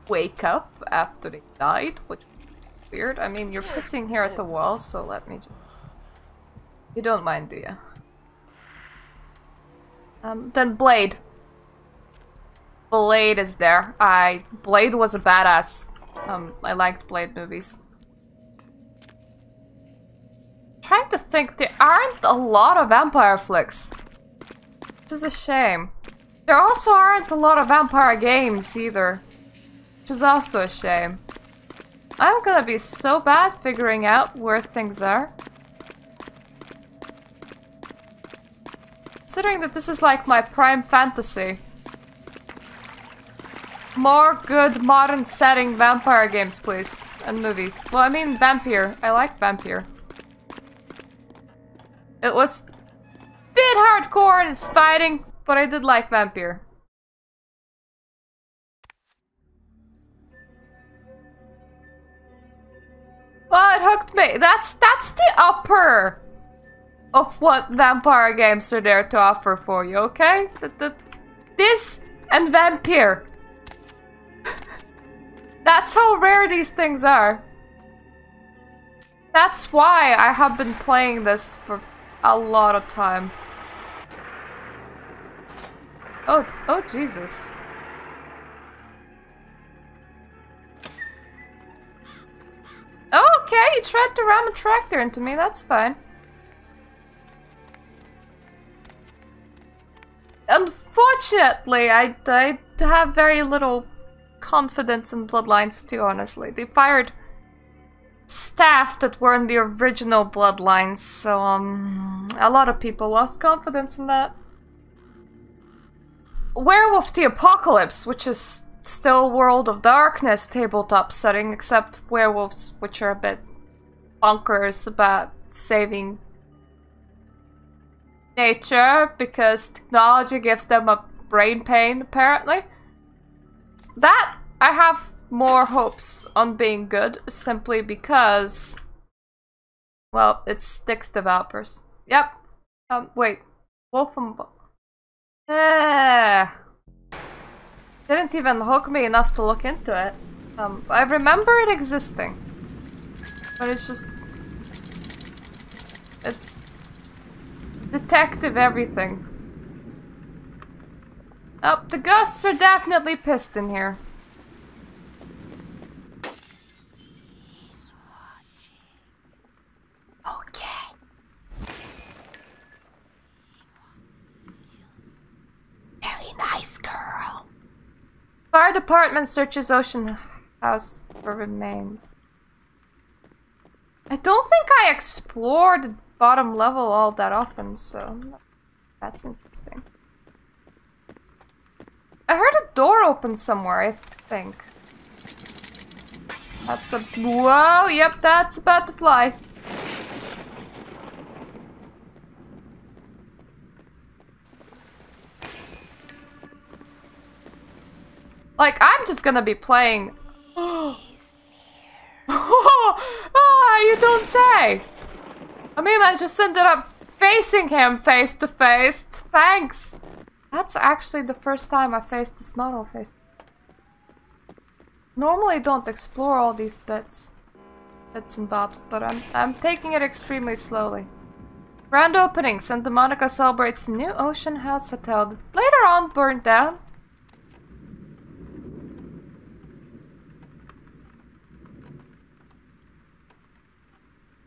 wake up after they died, which weird. I mean, you're pissing here at the wall, so let me just... You don't mind, do you? Then Blade. Blade is there. Blade was a badass. I liked Blade movies. Trying to think, there aren't a lot of vampire flicks. which is a shame. There also aren't a lot of vampire games either, which is also a shame. I'm gonna be so bad figuring out where things are. Considering that this is like my prime fantasy. More good modern setting vampire games, please. And movies. Well, I mean Vampire. I liked Vampire. It was a bit hardcore in its fighting, but I did like Vampire. Well, it hooked me. That's the upper of what vampire games are there to offer for you, okay? This and Vampire. That's how rare these things are. That's why I have been playing this for a lot of time. Oh Jesus. Okay, you tried to ram a tractor into me, that's fine. Unfortunately, I have very little confidence in Bloodlines too, honestly. They fired staff that weren't the original Bloodlines, so a lot of people lost confidence in that. Werewolf the Apocalypse, which is still World of Darkness tabletop setting, except werewolves, which are a bit bonkers about saving nature because technology gives them a brain pain, apparently. That I have more hopes on being good, simply because, well, it's Styx developers. Yep. Wait. Wolfenbach. Didn't even hook me enough to look into it. I remember it existing. But it's just... It's... detective everything. Oh, the ghosts are definitely pissed in here. Okay. Very nice girl. Fire department searches ocean house for remains. I don't think I explored the bottom level all that often, so that's interesting. I heard a door open somewhere, I think. That's a... Whoa, yep, that's about to fly. Like, I'm just gonna be playing... Ah, you don't say! I mean, I just ended up facing him face to face. Thanks! That's actually the first time I faced this model face. Normally don't explore all these bits and bobs, but I'm taking it extremely slowly. Grand opening, Santa Monica celebrates the new Ocean House Hotel that later on burned down.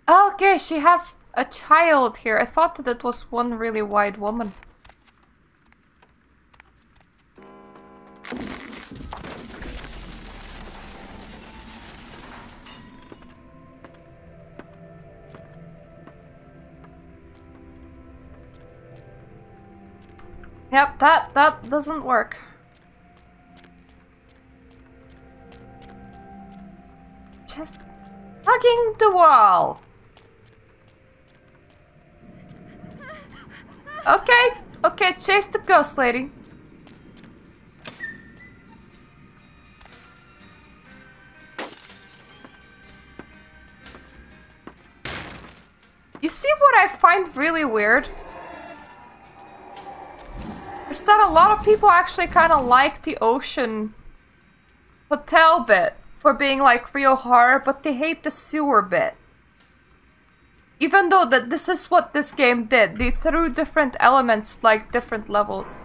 Okay, she has a child here. I thought that it was one really white woman. Yep, that doesn't work. Just hugging the wall. Okay, chase the ghost lady. You see what I find really weird? Is that a lot of people actually kind of like the ocean hotel bit for being like real horror, but they hate the sewer bit. Even though that this is what this game did, they threw different elements like different levels.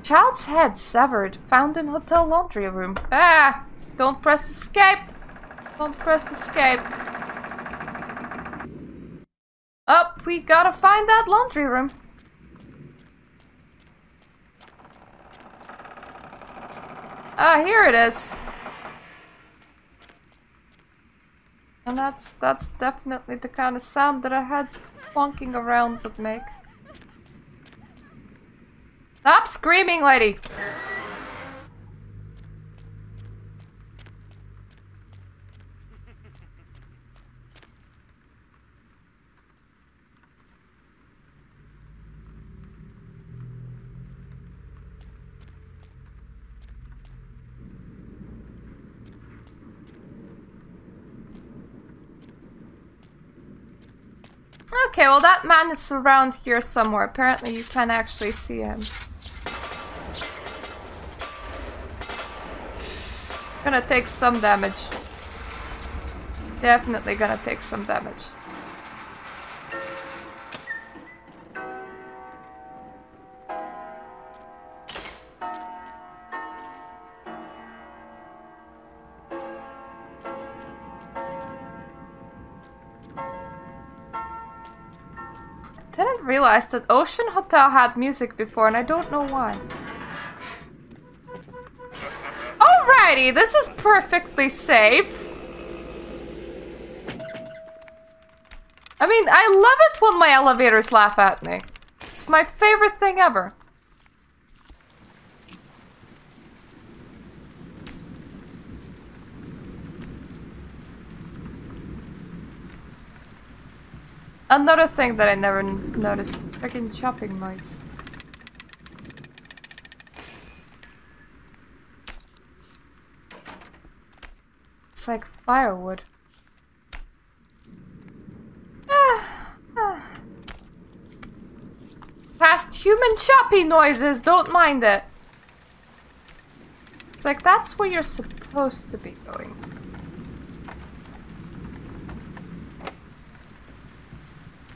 Child's head severed, found in hotel laundry room. Ah! Don't press escape! Don't press escape. Oh, we gotta find that laundry room. Ah, here it is. And that's definitely the kind of sound that I had plonking around would make. Stop screaming, lady! Okay, well that man is around here somewhere. Apparently you can actually see him. Gonna take some damage. Definitely gonna take some damage. Didn't realize that Ocean Hotel had music before and I don't know why. Alrighty, this is perfectly safe. I mean, I love it when my elevators laugh at me. It's my favorite thing ever. Another thing that I never noticed, freaking chopping noise. It's like firewood. Past human choppy noises, don't mind it. It's like that's where you're supposed to be going.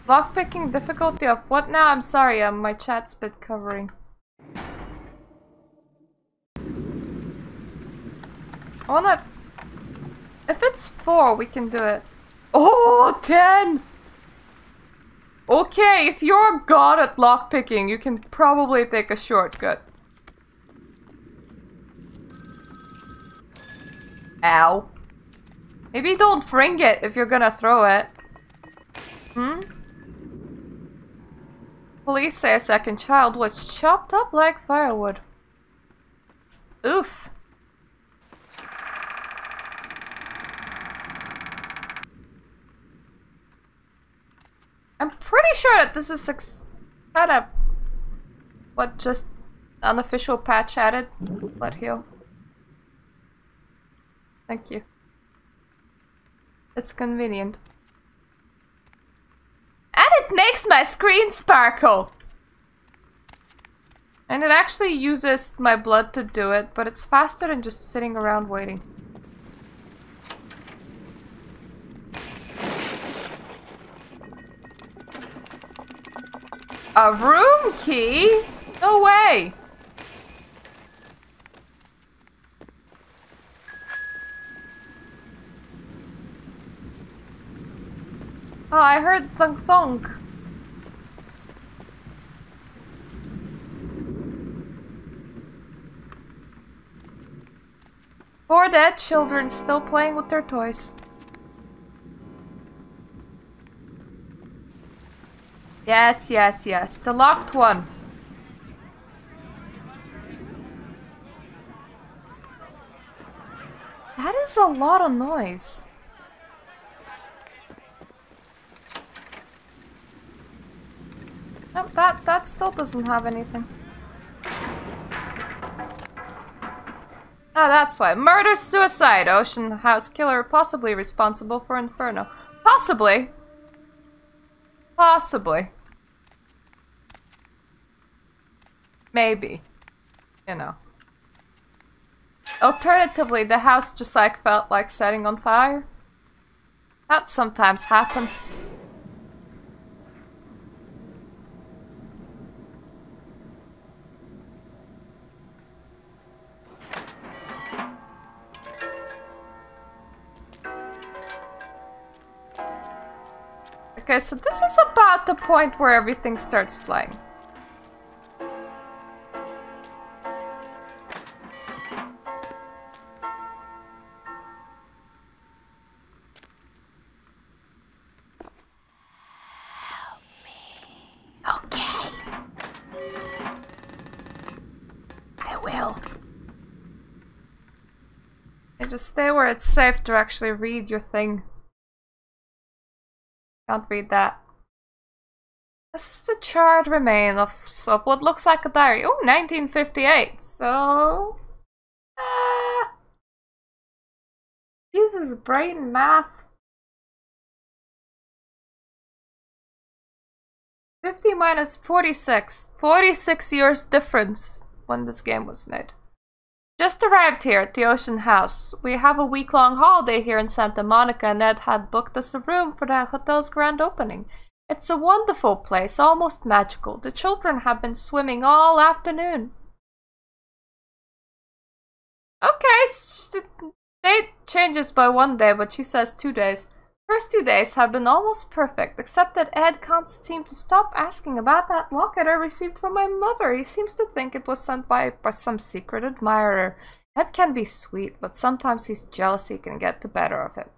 Lockpicking difficulty of what now? I'm sorry, my chat's bit covering. I wanna... If it's 4, we can do it. Oh, 10! Okay, if you're a god at lockpicking, you can probably take a shortcut. Ow. Maybe don't ring it if you're gonna throw it. Hmm? Police say a second child was chopped up like firewood. Oof. I'm pretty sure that this is kind of what just unofficial patch added. Blood heal. Thank you. It's convenient. And it makes my screen sparkle! And it actually uses my blood to do it, but it's faster than just sitting around waiting. A room key? No way! Oh, I heard thunk thunk. Poor dead children still playing with their toys. Yes, yes, yes. The locked one. That is a lot of noise. Nope, that still doesn't have anything. Ah, that's why. Murder, suicide. Ocean House killer possibly responsible for Inferno. Possibly. Possibly. Maybe. You know. Alternatively, the house just like felt like setting on fire. That sometimes happens. Okay, so this is about the point where everything starts flying. Okay, just stay where it's safe to actually read your thing. Can't read that. This is the charred remain of what looks like a diary. Oh, 1958. So... Jesus, brain math. 50 minus 46. 46 years difference when this game was made. Just arrived here at the Ocean House. We have a week-long holiday here in Santa Monica, and Ed had booked us a room for the hotel's grand opening. It's a wonderful place, almost magical. The children have been swimming all afternoon. Okay, date changes by 1 day, but she says 2 days. First 2 days have been almost perfect, except that Ed can't seem to stop asking about that locket I received from my mother. He seems to think it was sent by some secret admirer. Ed can be sweet, but sometimes his jealousy can get the better of him.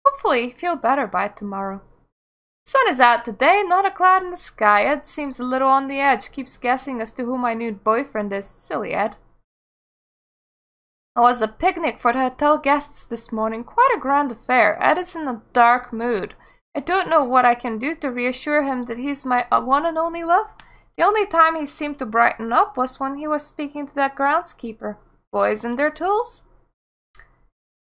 Hopefully he'll feel better by tomorrow. The sun is out today, not a cloud in the sky. Ed seems a little on the edge, keeps guessing as to who my new boyfriend is. Silly Ed. It was a picnic for the hotel guests this morning, quite a grand affair. Ed is in a dark mood. I don't know what I can do to reassure him that he's my one and only love. The only time he seemed to brighten up was when he was speaking to that groundskeeper. Boys and their tools?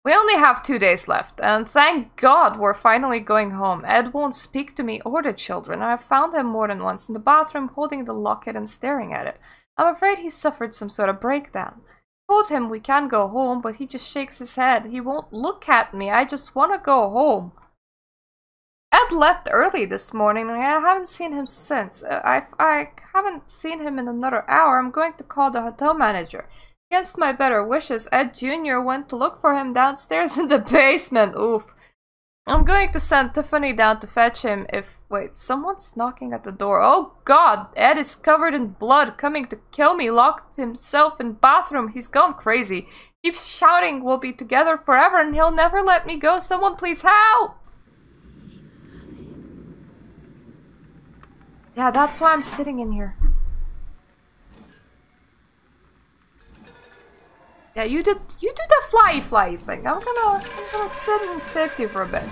We only have 2 days left, and thank God we're finally going home. Ed won't speak to me or the children. I've found him more than once in the bathroom holding the locket and staring at it. I'm afraid he suffered some sort of breakdown. Told him we can go home, but he just shakes his head. He won't look at me. I just want to go home. Ed left early this morning, and I haven't seen him since. I haven't seen him in another hour. I'm going to call the hotel manager. Against my better wishes, Ed Jr. went to look for him downstairs in the basement. Oof. I'm going to send Tiffany down to fetch him if... Wait, someone's knocking at the door. Oh God, Ed is covered in blood, coming to kill me, locked himself in bathroom. He's gone crazy. Keeps shouting we'll be together forever and he'll never let me go. Someone please help! Yeah, that's why I'm sitting in here. Yeah, you do the fly thing. I'm gonna sit in safety for a bit.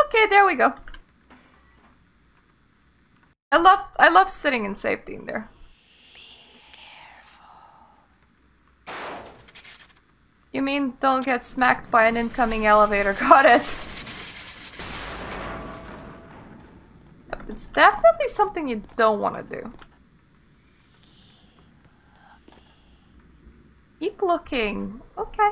Okay, there we go. I love sitting in safety in there. You mean don't get smacked by an incoming elevator? Got it. It's definitely something you don't want to do. Keep looking. Okay.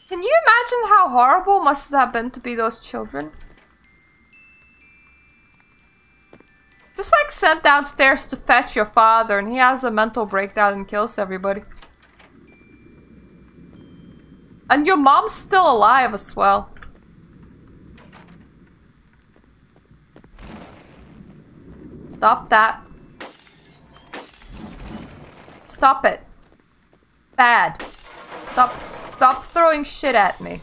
Can you imagine how horrible must it have been to be those children? Just like sent downstairs to fetch your father and he has a mental breakdown and kills everybody. And your mom's still alive as well. Stop that. Stop it. Bad. Stop throwing shit at me.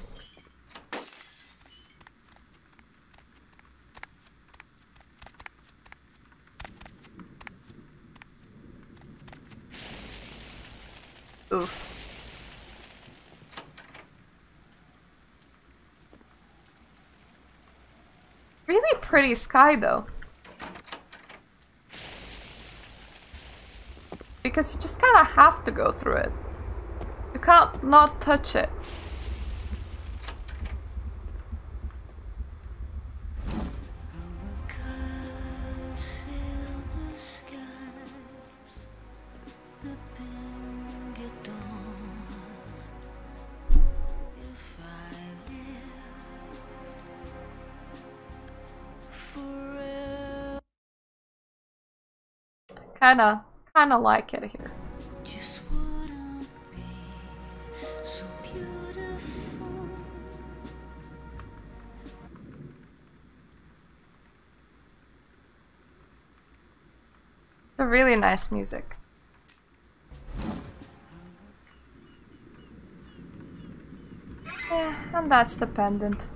Oof. Really pretty sky though. Because you just kind of have to go through it. You can't not touch it. Kinda like it here. A really nice music. that's the pendant.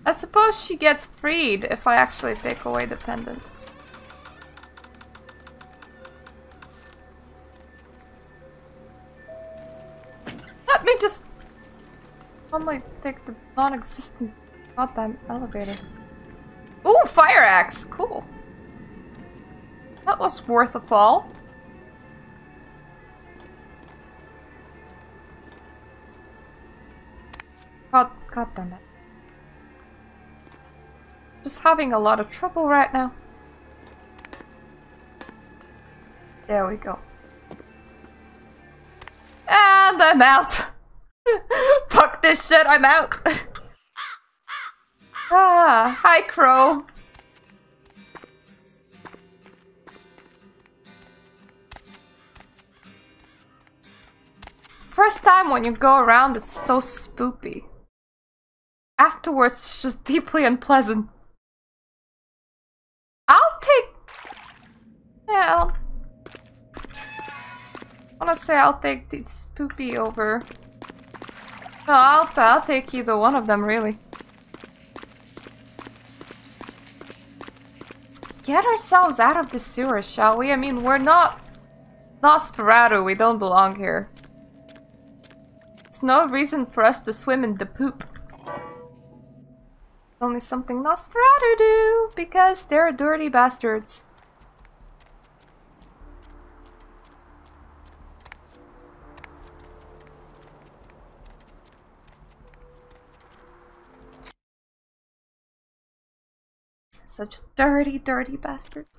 I suppose she gets freed if I actually take away the pendant. Let me just... Normally take the non-existent goddamn elevator. Ooh, fire axe! Cool. That was worth a fall. God damn it. Just having a lot of trouble right now. There we go. And I'm out. Fuck this shit, I'm out. Ah, hi Crow. First time when you go around, it's so spoopy. Afterwards, it's just deeply unpleasant. I'll take... Yeah, I wanna say I'll take the spoopy over... No, I'll take either one of them, really. Get ourselves out of the sewers, shall we? I mean, we're not Nosferatu, we don't belong here. There's no reason for us to swim in the poop. Only something Nosferatu do, because they're dirty bastards. Such dirty, dirty bastards.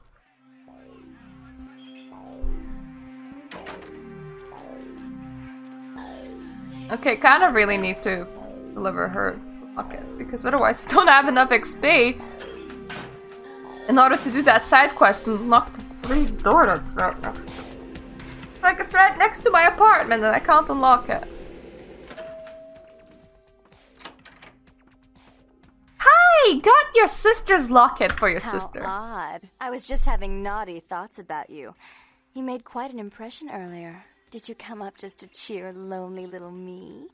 Okay, kind of really need to deliver her the locket, because otherwise I don't have enough XP in order to do that side quest and unlock the free door that's right next. Like it's right next to my apartment and I can't unlock it. Hi! Got your sister's locket for your sister. How odd. I was just having naughty thoughts about you. You made quite an impression earlier. Did you come up just to cheer lonely little me?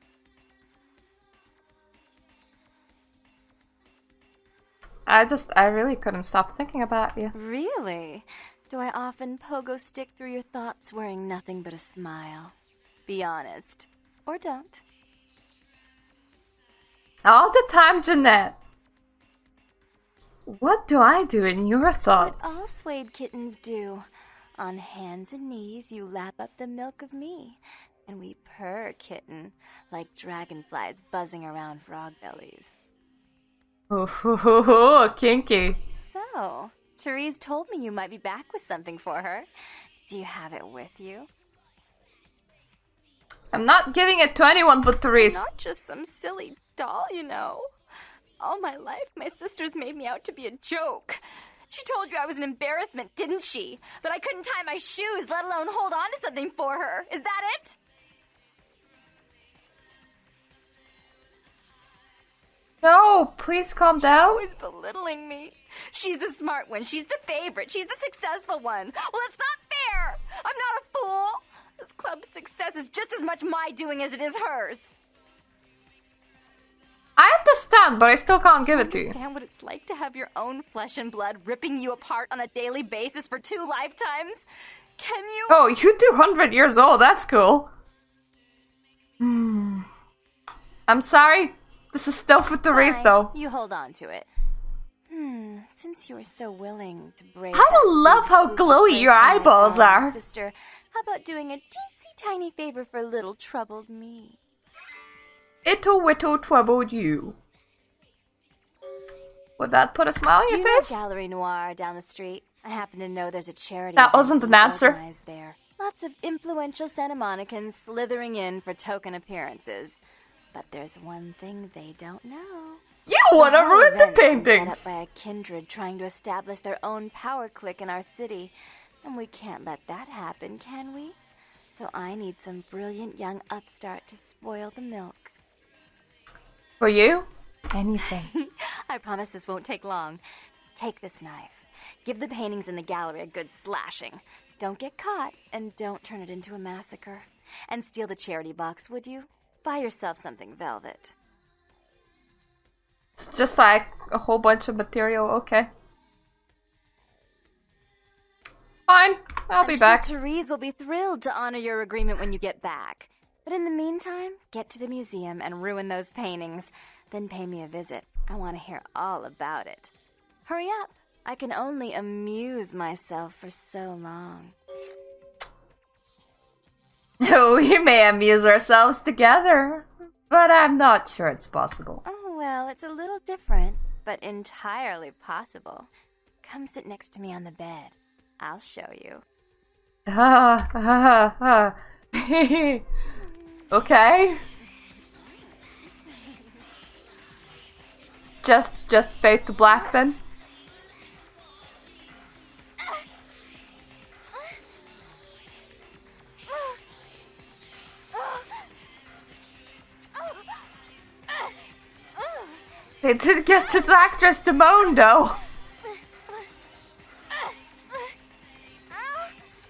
I really couldn't stop thinking about you. Really? Do I often pogo stick through your thoughts wearing nothing but a smile? Be honest. Or don't. All the time, Jeanette. What do I do in your thoughts? What all swayed kittens do. On hands and knees, you lap up the milk of me. And we purr, kitten, like dragonflies buzzing around frog bellies. Ooh, kinky. So, Therese told me you might be back with something for her. Do you have it with you? I'm not giving it to anyone but Therese. Not just some silly doll, you know. All my life, my sisters made me out to be a joke. She told you I was an embarrassment, didn't she? That I couldn't tie my shoes, let alone hold on to something for her. Is that it? No, please calm down. She's always belittling me. She's the smart one. She's the favorite. She's the successful one. Well, it's not fair. I'm not a fool. This club's success is just as much my doing as it is hers. I understand, but I still can't give it to you. Understand what it's like to have your own flesh and blood ripping you apart on a daily basis for 2 lifetimes? Can you? Oh, you 200 years old. That's cool. I'm sorry. This is still for Therese, though. You hold on to it. Since you were so willing to break. I love how glowy your eyeballs are. Sister, how about doing a teensy tiny favor for little troubled me? Ittle whittle troubled you. Would that put a smile on your face? Gallery Noir down the street. I happen to know there's a charity. That wasn't an answer. There. Lots of influential Santa Monicans slithering in for token appearances. But there's one thing they don't know. You want to ruin the paintings! Set up by a kindred trying to establish their own power clique in our city. And we can't let that happen, can we? So I need some brilliant young upstart to spoil the milk. For you? Anything. I promise this won't take long. Take this knife. Give the paintings in the gallery a good slashing. Don't get caught, and don't turn it into a massacre. And steal the charity box, would you? Buy yourself something velvet. It's just like a whole bunch of material, okay. Fine, I'll be back. Sure Therese will be thrilled to honor your agreement when you get back. But in the meantime, get to the museum and ruin those paintings. Then pay me a visit. I want to hear all about it. Hurry up. I can only amuse myself for so long. We may amuse ourselves together, but I'm not sure it's possible. Oh, well, it's a little different, but entirely possible. Come sit next to me on the bed. I'll show you. Okay. Just fade to black then. They did get the actress to moan though.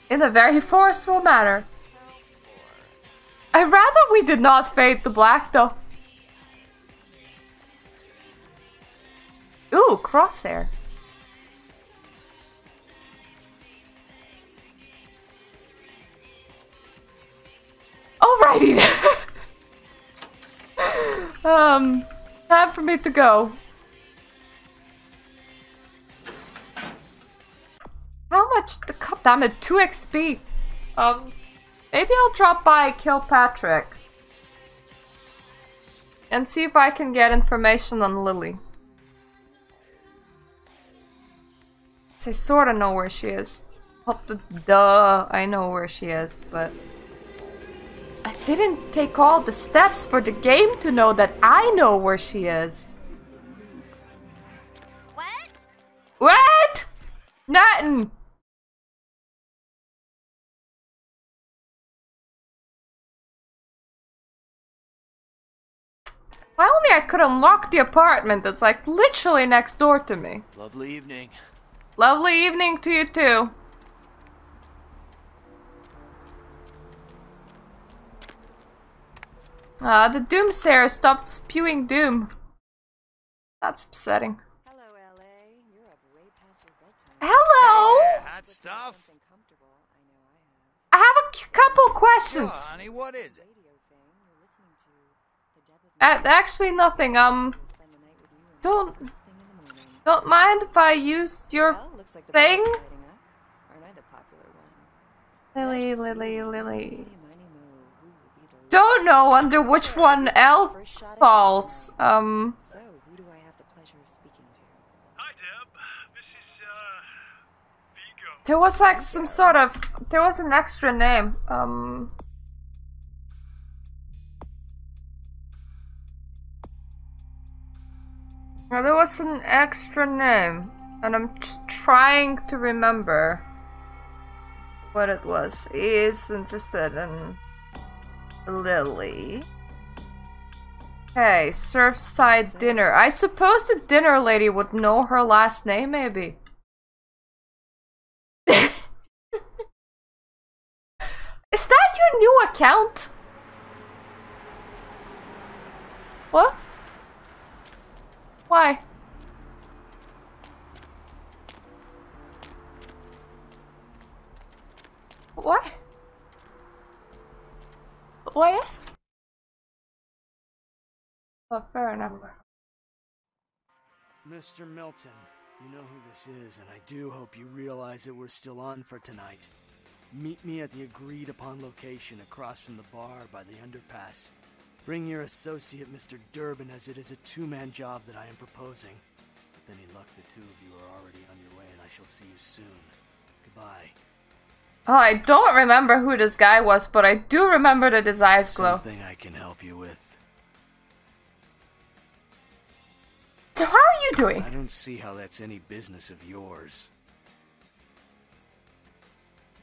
In a very forceful manner. I'd rather we did not fade to black though. Ooh, crosshair. Alrighty then. Time for me to go. How much? God damn it, 2 XP. Maybe I'll drop by Kilpatrick and see if I can get information on Lily. I sort of know where she is. Duh, I know where she is, but I didn't take all the steps for the game to know that I know where she is. What? What? Nothing. If only I could unlock the apartment that's like literally next door to me. Lovely evening. Lovely evening to you too. The Doomsayer stopped spewing doom. That's upsetting. Hello, LA. You're up way past your bedtime. Hello! Hey, hot stuff. I have a couple questions. Sure, honey, what is it? Actually, nothing. Don't mind if I use your thing? Lily. Don't know under which one L falls. So, who do I have the pleasure of speaking to? Hi, Deb. This is, Vigo. There was like some sort of... There was an extra name. There was an extra name. And I'm just trying to remember what it was. He is interested in Lily. Okay, Surfside Dinner. I suppose the dinner lady would know her last name, maybe. Is that your new account? What? Why? What? Why is? Oh, fair enough. Mr. Milton, you know who this is, and I do hope you realize that we're still on for tonight. Meet me at the agreed-upon location across from the bar by the underpass. Bring your associate, Mr. Durbin, as it is a two-man job that I am proposing. With any luck, the two of you are already on your way, and I shall see you soon. Goodbye. Oh, I don't remember who this guy was, but I do remember that his eyes glow. Something I can help you with. So how are you doing? I don't see how that's any business of yours.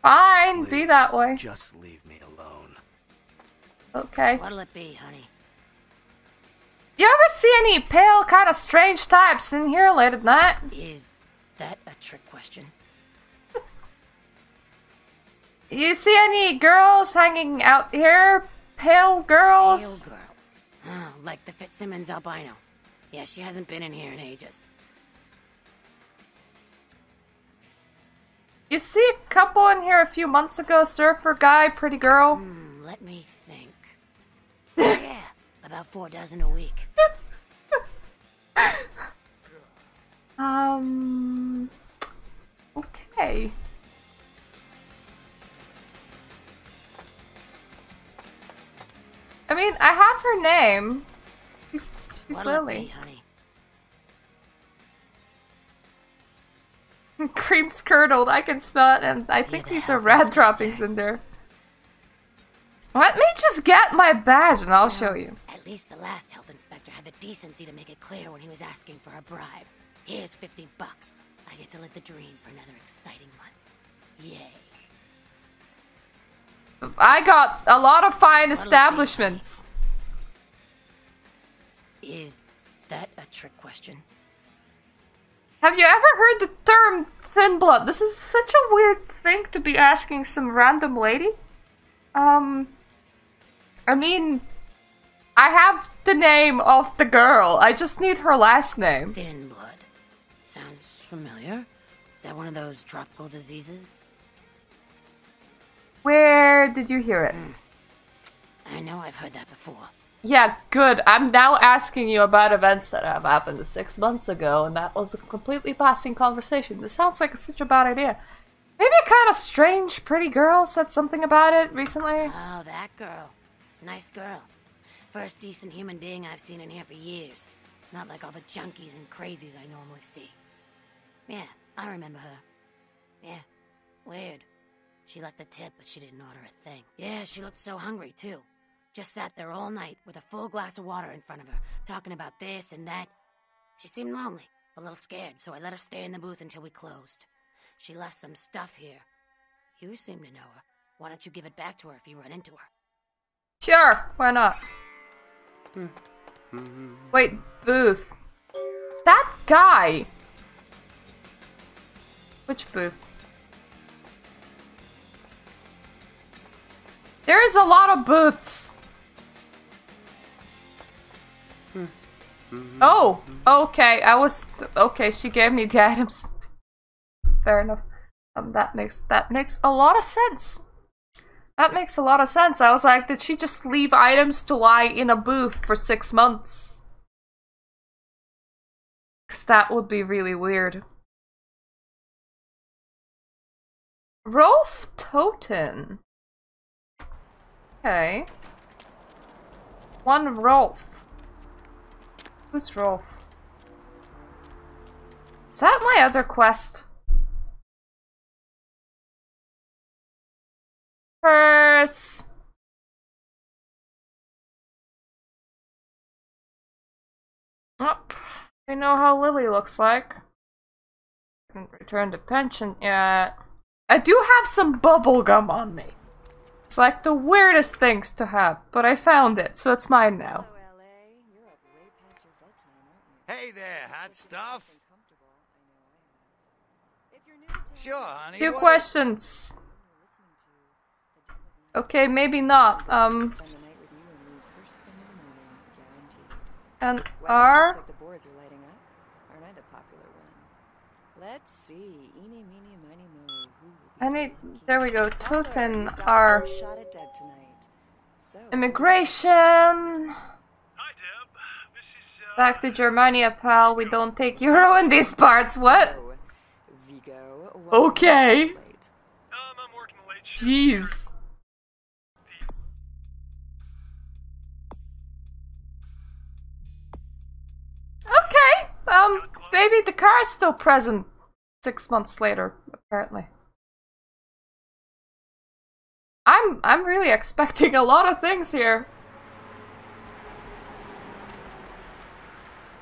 Fine, Please, be that way. Just leave me alone. Okay. What'll it be, honey? You ever see any pale, kind of strange types in here late at night? Is that a trick question? You see any girls hanging out here? Pale girls? Pale girls. Oh, like the Fitzsimmons albino. Yeah, she hasn't been in here in ages. You see a couple in here a few months ago, surfer guy, pretty girl? Let me think. Yeah, about 4 dozen a week. Okay. I mean, I have her name. She's Lily. Cream's curdled. I can smell it, and I think these are rat droppings in there. Let me just get my badge, and I'll show you. At least the last health inspector had the decency to make it clear when he was asking for a bribe. Here's $50. I get to live the dream for another exciting month. Yay. I got a lot of fine establishments. Is that a trick question? Have you ever heard the term thin blood? This is such a weird thing to be asking some random lady. I mean, I have the name of the girl. I just need her last name. Thin blood. Sounds familiar. Is that one of those tropical diseases? Where did you hear it? I know I've heard that before. Yeah, good. I'm now asking you about events that have happened 6 months ago, and that was a completely passing conversation. This sounds like such a bad idea. Maybe a kind of strange, pretty girl said something about it recently. Oh, that girl. Nice girl. First decent human being I've seen in here for years. Not like all the junkies and crazies I normally see. Yeah, I remember her. Yeah, weird. She left a tip, but she didn't order a thing. Yeah, she looked so hungry, too. Just sat there all night with a full glass of water in front of her, talking about this and that. She seemed lonely, a little scared, so I let her stay in the booth until we closed. She left some stuff here. You seem to know her. Why don't you give it back to her if you run into her? Sure, why not? Wait, booth. That guy! Which booth? There is a lot of booths. Oh, okay. Okay. She gave me the items. Fair enough. That makes a lot of sense. That makes a lot of sense. I was like, did she just leave items to lie in a booth for 6 months? 'Cause that would be really weird. Rolf Toten. Okay. One Rolf. Who's Rolf? Is that my other quest? Purse. Oh, I know how Lily looks like. Haven't returned the pension yet. I do have some bubble gum on me. It's like the weirdest things to have, but I found it, so it's mine now. Hey there, hot stuff. Sure, honey. Few questions. Okay, maybe not. And R. Looks like the boards are lighting up. Aren't I the popular one? Let's see. Eeny, meeny, miny, moe. I need. There we go. Toten R. Shot at Deb tonight. So, Immigration. Back to Germania, pal. We don't take euro in these parts. What? Vigo. Okay. Jeez. Okay. Maybe the car is still present 6 months later, apparently. I'm really expecting a lot of things here.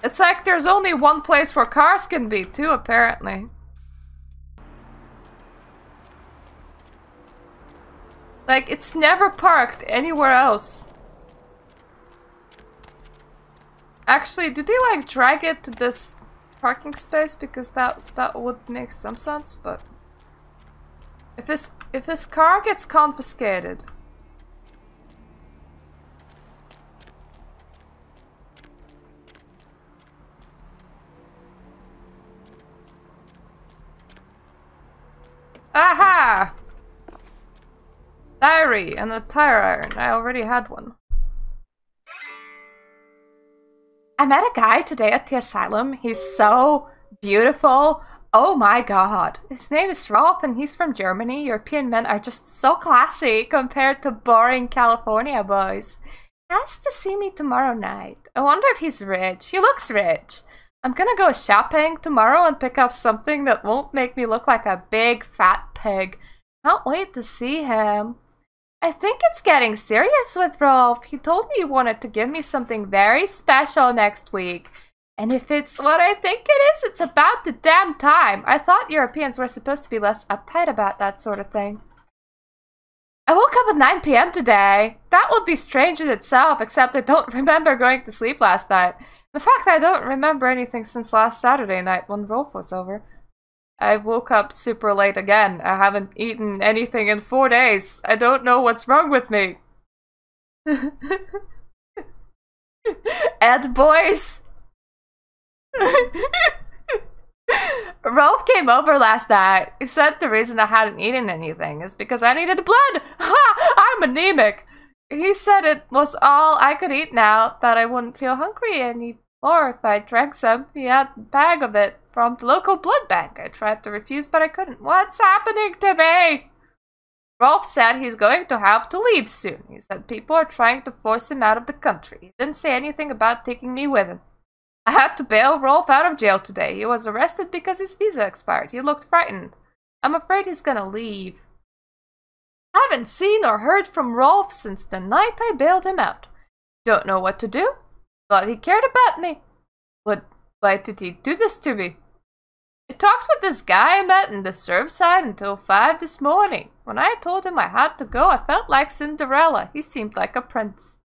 It's like there's only one place where cars can be, too, apparently. Like, it's never parked anywhere else. Actually, do they, like, drag it to this parking space? Because that would make some sense, but... If If his car gets confiscated... Aha! Diary and a tire iron. I already had one. I met a guy today at the asylum. He's so beautiful. Oh my god. His name is Rolf and he's from Germany. European men are just so classy compared to boring California boys. He has to see me tomorrow night. I wonder if he's rich. He looks rich. I'm gonna go shopping tomorrow and pick up something that won't make me look like a big fat pig. Can't wait to see him. I think it's getting serious with Rolf. He told me he wanted to give me something very special next week. And if it's what I think it is, it's about the damn time. I thought Europeans were supposed to be less uptight about that sort of thing. I woke up at 9 p.m. today. That would be strange in itself, except I don't remember going to sleep last night. In fact, I don't remember anything since last Saturday night when Rolf was over. I woke up super late again. I haven't eaten anything in 4 days. I don't know what's wrong with me. Ed boys! Rolf came over last night. He said the reason I hadn't eaten anything is because I needed blood. Ha! I'm anemic. He said it was all I could eat now, that I wouldn't feel hungry anymore if I drank some. He had a bag of it from the local blood bank. I tried to refuse, but I couldn't. What's happening to me? Rolf said he's going to have to leave soon. He said people are trying to force him out of the country. He didn't say anything about taking me with him. I had to bail Rolf out of jail today. He was arrested because his visa expired. He looked frightened. I'm afraid he's gonna leave. I haven't seen or heard from Rolf since the night I bailed him out. Don't know what to do. Thought he cared about me. But why did he do this to me? I talked with this guy I met in the Surfside until 5 this morning. When I told him I had to go, I felt like Cinderella. He seemed like a prince.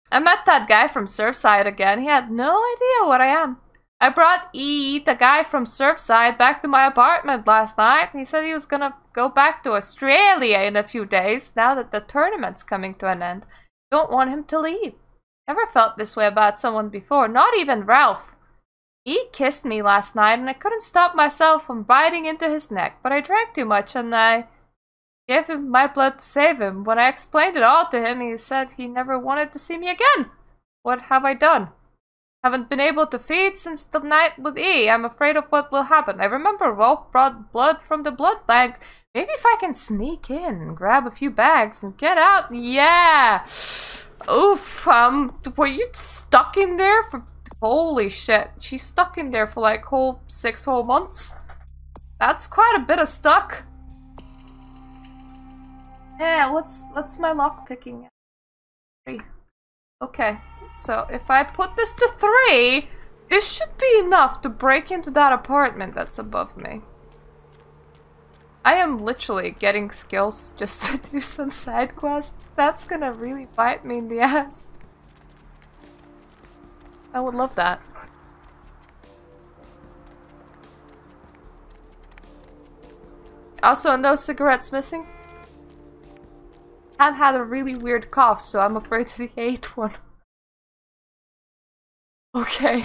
I met that guy from Surfside again. He had no idea what I am. I brought E, the guy from Surfside, back to my apartment last night. He said he was gonna go back to Australia in a few days, now that the tournament's coming to an end. Don't want him to leave. Never felt this way about someone before, not even Ralph. He kissed me last night and I couldn't stop myself from biting into his neck, but I drank too much and I gave him my blood to save him. When I explained it all to him, he said he never wanted to see me again. What have I done? Haven't been able to feed since the night with E. I'm afraid of what will happen. I remember Rolf brought blood from the blood bank. Maybe if I can sneak in, grab a few bags and get out. Yeah! Oof, were you stuck in there for... Holy shit, she's stuck in there for like 6 whole months? That's quite a bit of stuck. Yeah, what's my lock picking? 3. Okay, so if I put this to 3, this should be enough to break into that apartment that's above me. I am literally getting skills just to do some side quests. That's gonna really bite me in the ass. I would love that. Also, no cigarettes missing. Had a really weird cough, so I'm afraid that he ate one. Okay.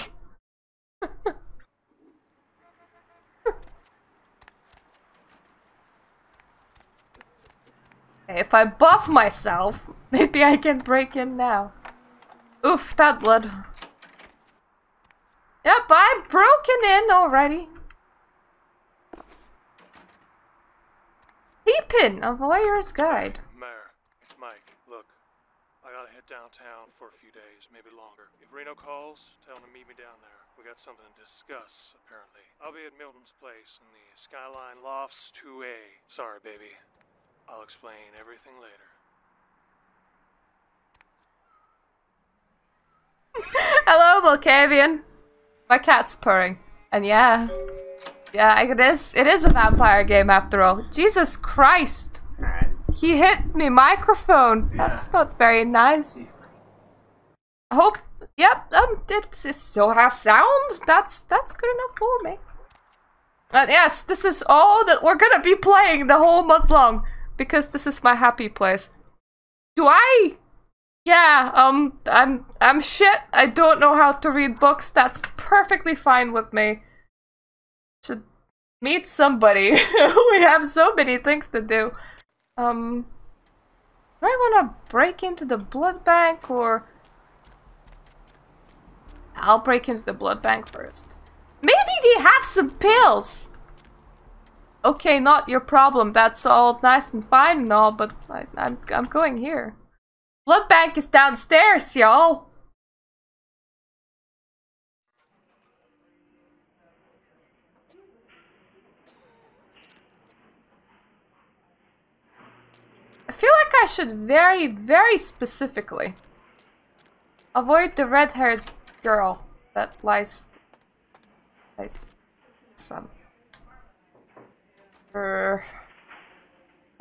If I buff myself, maybe I can break in now. Oof, that blood. Yep, I'm broken in already. Peepin', a voyeur's guide. Mayor, it's Mike. Look, I gotta head downtown for a few days, maybe longer. If Reno calls, tell him to meet me down there. We got something to discuss, apparently. I'll be at Milton's place in the Skyline Lofts 2A. Sorry, baby. I'll explain everything later. Hello, Malkavian. My cat's purring. And yeah, it is a vampire game after all. Jesus Christ. He hit me microphone. That's not very nice. I hope, yep, it still has sound. That's good enough for me. And yes, this is all that we're gonna be playing the whole month long. Because this is my happy place. Do I? Yeah, I'm shit. I don't know how to read books. That's perfectly fine with me. Should meet somebody. We have so many things to do. Do I wanna break into the blood bank or... I'll break into the blood bank first. Maybe they have some pills! Okay, not your problem. That's all nice and fine and all, but I'm going here. Blood bank is downstairs, y'all! I feel like I should very, very specifically avoid the red-haired girl that lies some. I'm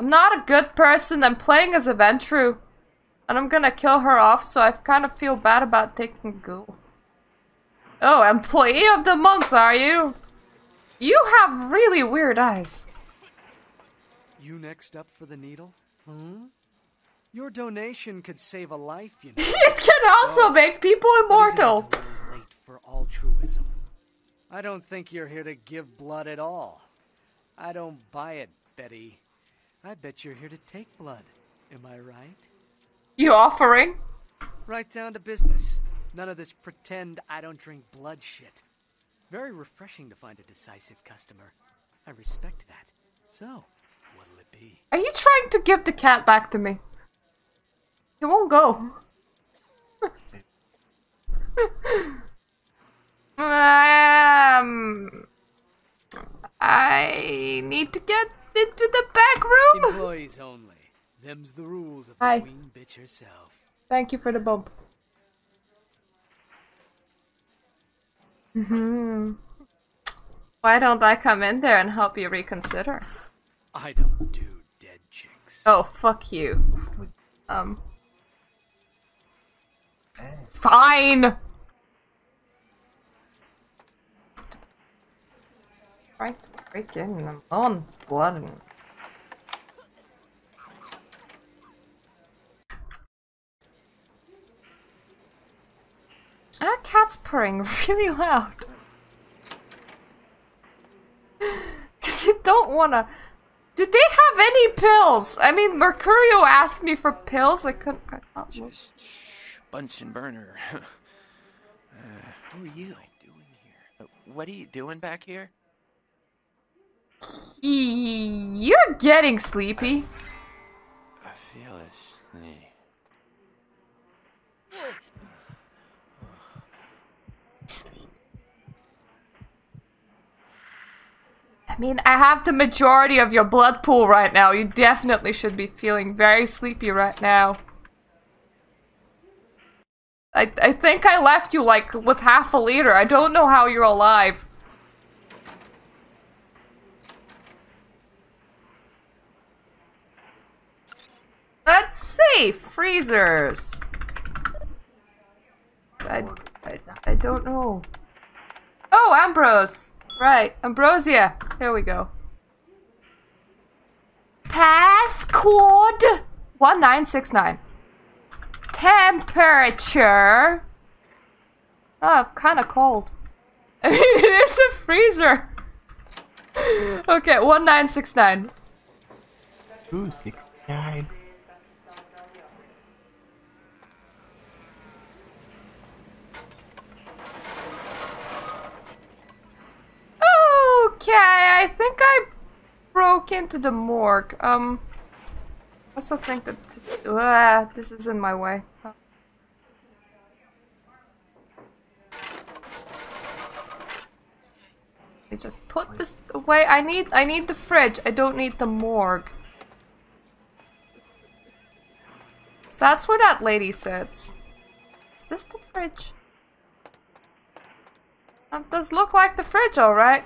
not a good person. I'm playing as a Ventrue, and I'm gonna kill her off, so I kind of feel bad about taking ghoul. Oh, employee of the month, are you? You have really weird eyes. You next up for the needle? Hmm? Your donation could save a life, you know. It can also make people immortal. But isn't it a little late for altruism? I don't think you're here to give blood at all. I don't buy it, Betty. I bet you're here to take blood. Am I right? You offering? Right down to business. None of this pretend I don't drink blood shit. Very refreshing to find a decisive customer. I respect that. So, what'll it be? Are you trying to give the cat back to me? It won't go. I need to get into the back room. Employees only. Them's the rules of the queen bitch herself. Thank you for the bump. Why don't I come in there and help you reconsider? I don't do dead chicks. Oh, fuck you. Fine! Trying to break in, I'm on blood. That cat's purring really loud. Cause you don't wanna... Do they have any pills? I mean, Mercurio asked me for pills, I can't look. Just shh, Bunsen burner. Who are you doing here? What are you doing back here? You're getting sleepy. I feel asleep. I mean, I have the majority of your blood pool right now. You definitely should be feeling very sleepy right now. I think I left you, like, with half a liter. I don't know how you're alive. Let's see! Freezers. I don't know. Oh, Ambrose! Right, Ambrosia. There we go. Passcode 1969. Temperature. Oh, kinda cold. I mean, it is a freezer. Okay, 1969. Ooh, 69. Okay, I think I broke into the morgue. I also think that this is in my way. I just put this away. I need the fridge. I don't need the morgue. So that's where that lady sits. Is this the fridge? That does look like the fridge, alright.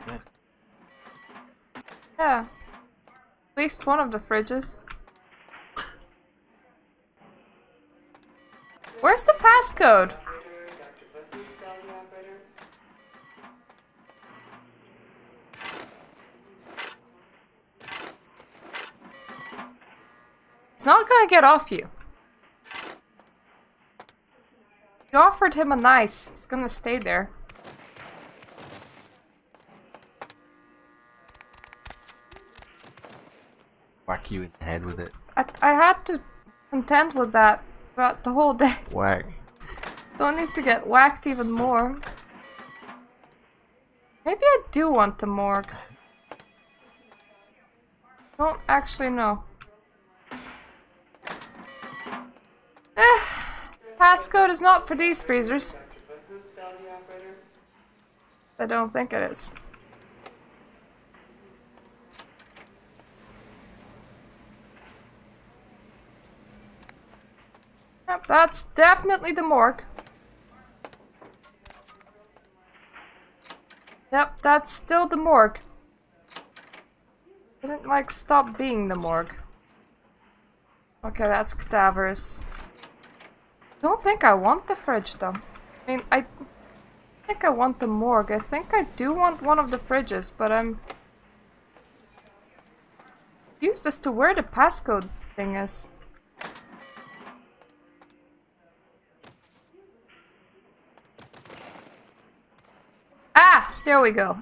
Yeah. At least one of the fridges. Where's the passcode? It's not gonna get off you. You offered him a nice. He's gonna stay there. Whack you in the head with it. I had to contend with that throughout the whole day. Whack. Don't need to get whacked even more. Maybe I do want the morgue. Don't actually know. Passcode is not for these freezers. I don't think it is. Yep, that's definitely the morgue. Yep, that's still the morgue. Didn't like stop being the morgue. Okay, that's cadavers. Don't think I want the fridge though. I mean, I think I want the morgue. I think I do want one of the fridges, but I'm confused as to where the passcode thing is. Ah! There we go.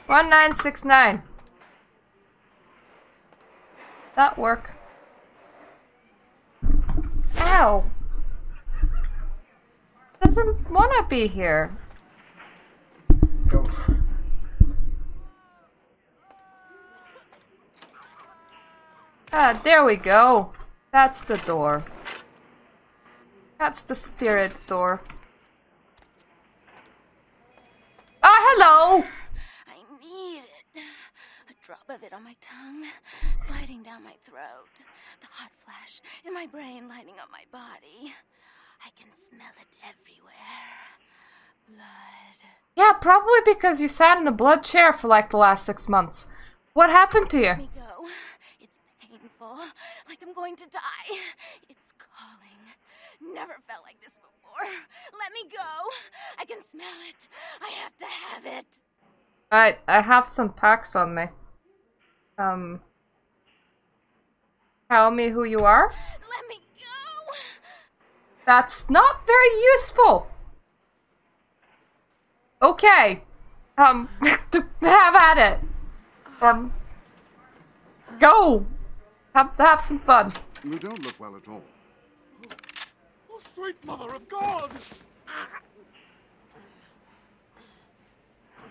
1969. That work. Ow! Doesn't wanna be here. Go. Ah, there we go. That's the door. That's the spirit door. Ah, hello! I need it. A drop of it on my tongue, sliding down my throat. The hot flash in my brain lighting up my body. I can smell it everywhere. Blood. Yeah, probably because you sat in a blood chair for like the last 6 months. What happened to you? Let me go. It's painful, like I'm going to die. It's calling. Never felt like this before. Let me go. I can smell it. I have to have it. I have some packs on me. Tell me who you are? Let me go. That's not very useful. Okay. Have at it. Go. Have some fun. You don't look well at all. Oh, sweet mother of God!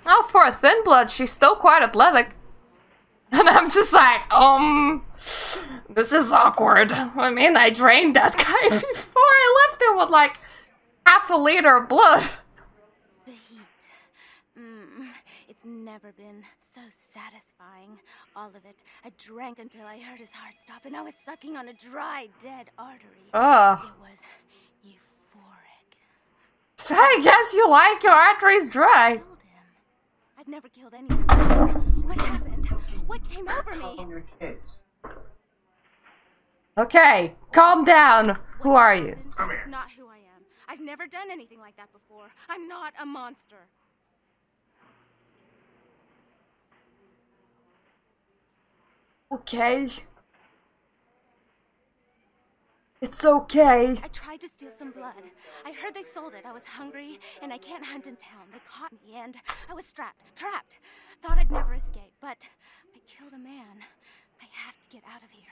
Oh, for a thin blood, she's still quite athletic. And I'm just like, this is awkward. I mean, I drained that guy before I left him with like half a liter of blood. The heat. It's never been so satisfying. All of it. I drank until I heard his heart stop and I was sucking on a dry, dead artery. Ugh. It was euphoric. I guess you like your arteries dry. I've never killed anyone before. What happened? What came over me? Okay, calm down. Who are you? It's not who I am. I've never done anything like that before. I'm not a monster. Okay. It's okay. I tried to steal some blood. I heard they sold it. I was hungry, and I can't hunt in town. They caught me, and I was trapped. Thought I'd never escape, but I killed a man. I have to get out of here.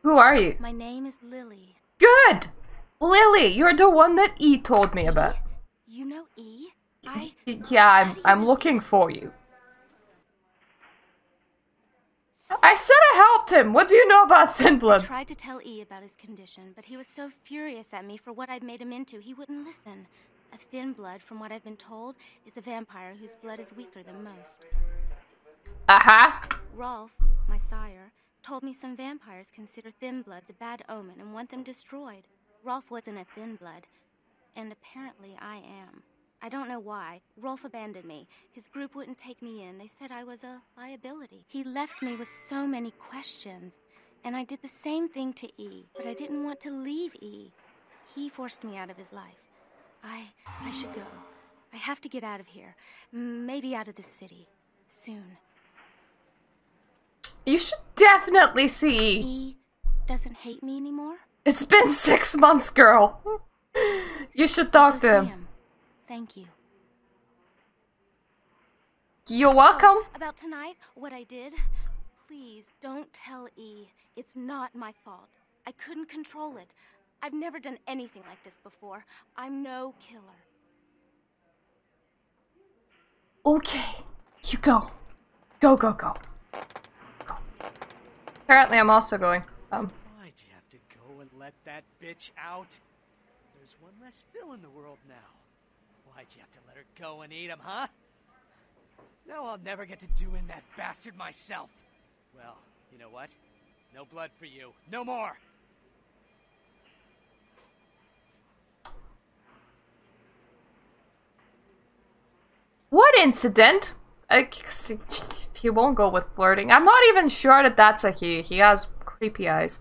Who are you? My name is Lily. Good! Lily, you're the one that E told me about. You know E? Yeah, I'm looking for you. I said I helped him. What do you know about thin bloods? I tried to tell E about his condition, but he was so furious at me for what I'd made him into, he wouldn't listen. A thin blood, from what I've been told, is a vampire whose blood is weaker than most. Rolf, my sire, told me some vampires consider thin bloods a bad omen and want them destroyed. Rolf wasn't a thin blood, and apparently I am. I don't know why. Rolf abandoned me. His group wouldn't take me in. They said I was a liability. He left me with so many questions, and I did the same thing to E, but I didn't want to leave E. He forced me out of his life. I should go. I have to get out of here. Maybe out of the city. Soon. You should definitely see E doesn't hate me anymore? It's been 6 months, girl. You should talk to him. Thank you. You're welcome. Oh, about tonight, what I did? Please, don't tell E. It's not my fault. I couldn't control it. I've never done anything like this before. I'm no killer. Okay. You go. Go, go, go. Go. Apparently I'm also going. Why'd you have to go and let that bitch out? There's one less Phil in the world now. Why'd you have to let her go and eat him, huh? Now I'll never get to do in that bastard myself. Well, you know what? No blood for you. No more! What incident? He won't go with flirting. I'm not even sure that that's a he. He has creepy eyes.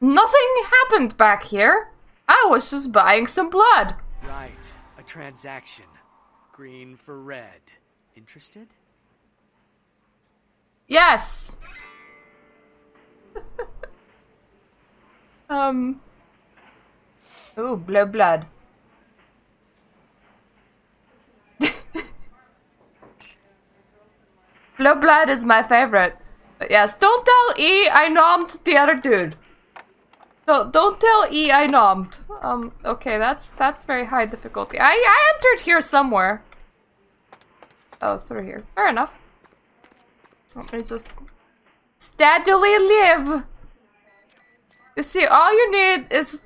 Nothing happened back here. I was just buying some blood. Right. A transaction. Green for red. Interested? Yes. Ooh, blood. Blood is my favorite. But yes, don't tell E I nommed the other dude. Don't tell E I nommed. Okay, that's very high difficulty. I entered here somewhere. Oh, through here. Fair enough. Let me just steadily live. You see, all you need is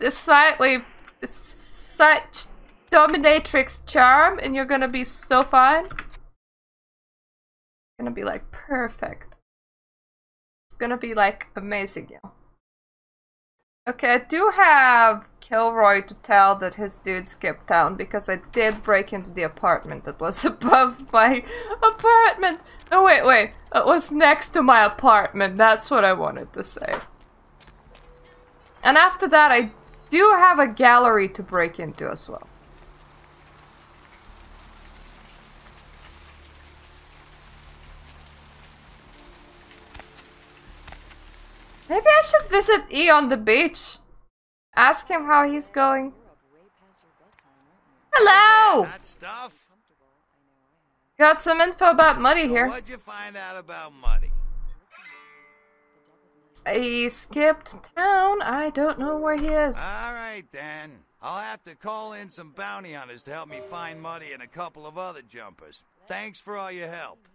such dominatrix charm, and you're gonna be so fine. Gonna be like perfect. It's gonna be like amazing, yo. Okay, I do have Kilroy to tell that his dude skipped town because I did break into the apartment that was above my apartment. No, wait. It was next to my apartment. That's what I wanted to say. And after that, I do have a gallery to break into as well. Maybe I should visit E on the beach. Ask him how he's going. Hello! That stuff? Got some info about Muddy here. What'd you find out about Muddy? He skipped town. I don't know where he is. Alright then. I'll have to call in some bounty hunters to help me find Muddy and a couple of other jumpers. Thanks for all your help.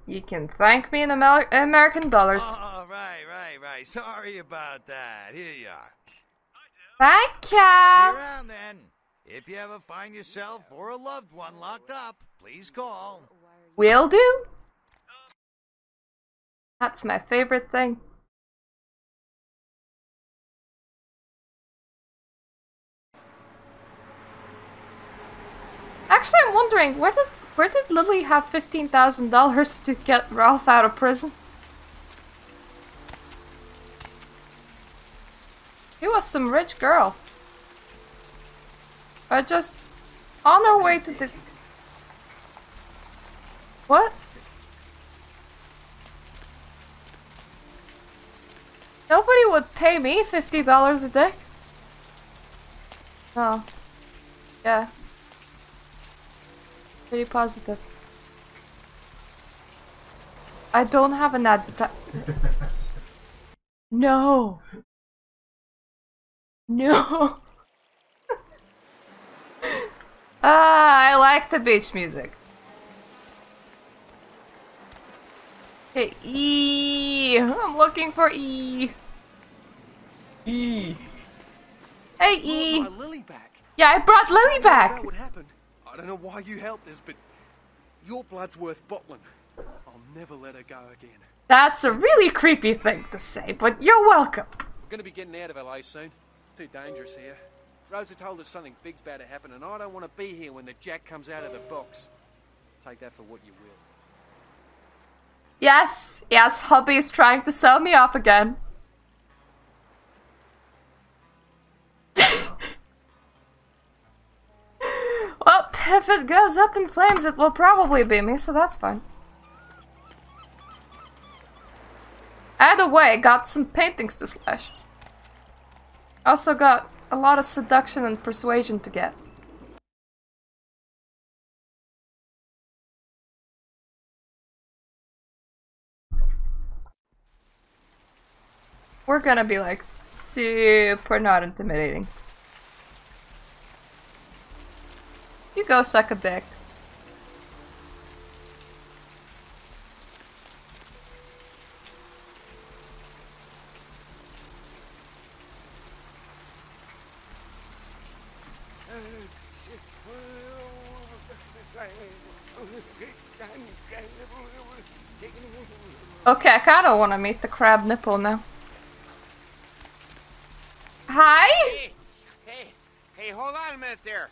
You can thank me in American dollars. Oh, right. Sorry about that. Here you are. Thank See ya! you around then. If you ever find yourself or a loved one locked up, please call. Will do. That's my favorite thing. Actually, I'm wondering, where did Lily have $15,000 to get Ralph out of prison? He was some rich girl. Or just on her way to the... What? Nobody would pay me $50 a day. Oh. Yeah. Pretty positive. I don't have an advertise. No. No. I like the beach music. Okay, E. I'm looking for E. E. Hey, E. My Lily back. Yeah, I brought Lily back. What happened? I don't know why you helped us, but your blood's worth bottling. I'll never let her go again. That's a really creepy thing to say, but you're welcome. We're gonna be getting out of LA soon. Too dangerous here. Rosa told us something big's about to happen, and I don't want to be here when the jack comes out of the box. Take that for what you will. Yes, hubby's trying to sell me off again. Well, if it goes up in flames, it will probably be me, so that's fine. Either way, got some paintings to slash. Also got a lot of seduction and persuasion to get. We're gonna be like super not intimidating. You go suck a dick. Okay, I kinda wanna meet the crab nipple now. Hi? Hey, hold on a minute there.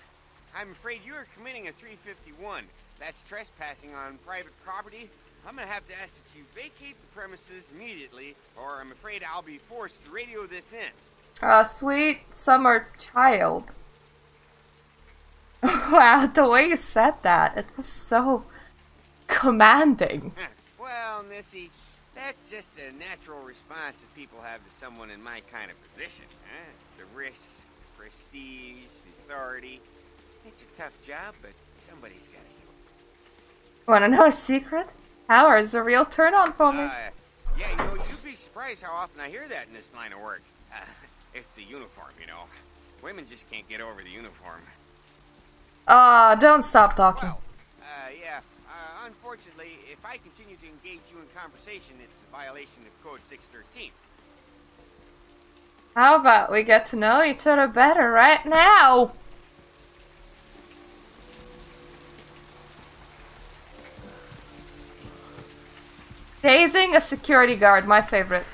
I'm afraid you are committing a 351. That's trespassing on private property. I'm gonna have to ask that you vacate the premises immediately, or I'm afraid I'll be forced to radio this in. Sweet summer child. Wow, the way you said that, it was so commanding. Well, Missy, that's just a natural response that people have to someone in my kind of position. The risks, the prestige, the authority. It's a tough job, but somebody's gotta do it. Wanna know a secret? Power is a real turn-on for me. Yeah, you know, you'd be surprised how often I hear that in this line of work. It's the uniform, you know. Women just can't get over the uniform. Don't stop talking. Well, yeah. Unfortunately, if I continue to engage you in conversation, it's a violation of Code 613. How about we get to know each other better right now? Tasing a security guard, my favorite.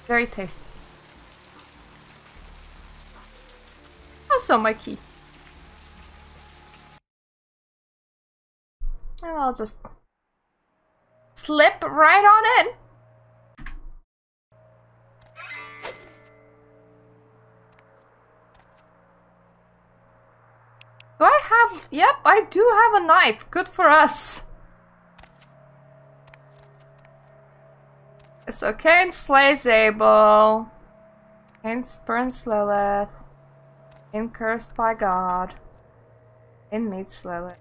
Very tasty. Also my key. And I'll just slip right on in. Do I have... Yep, I do have a knife. Good for us. So Cain slays Abel. Cain spurns Lilith. Cain cursed by God. Cain meets Lilith.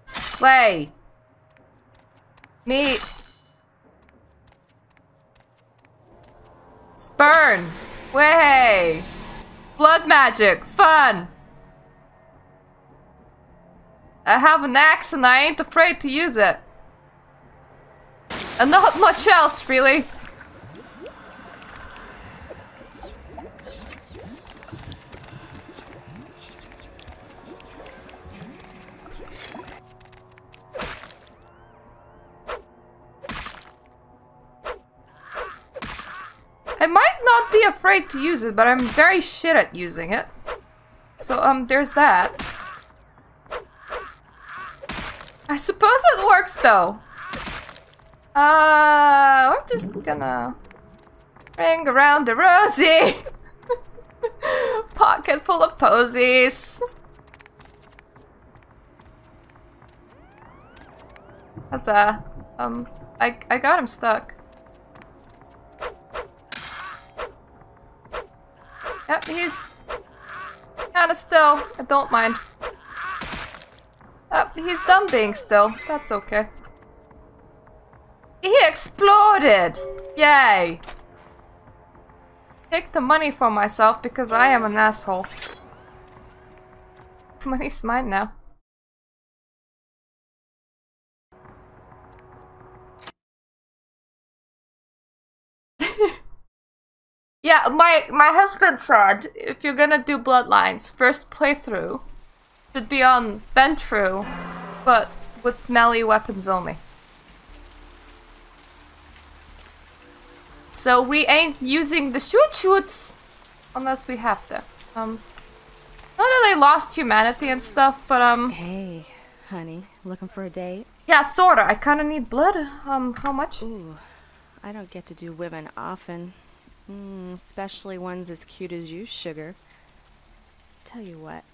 Slay. Meet. Spurn. Way. Blood magic. Fun. I have an axe and I ain't afraid to use it. And not much else, really. I might not be afraid to use it, but I'm very shit at using it. So, there's that. I suppose it works, though. We're just gonna ring around the rosy. Pocket full of posies. That's I got him stuck. Yep, he's kinda still. I don't mind. He's done being still. That's okay. He exploded! Yay! Take the money for myself because I am an asshole. Money's mine now. Yeah, my husband said if you're gonna do Bloodlines, first playthrough should be on Ventrue, but with melee weapons only. So we ain't using the shoots unless we have to. Not that they lost humanity and stuff, but Hey, honey, looking for a date? Yeah, sorta. I kinda need blood. How much? Ooh, I don't get to do women often. Especially ones as cute as you, sugar. Tell you what,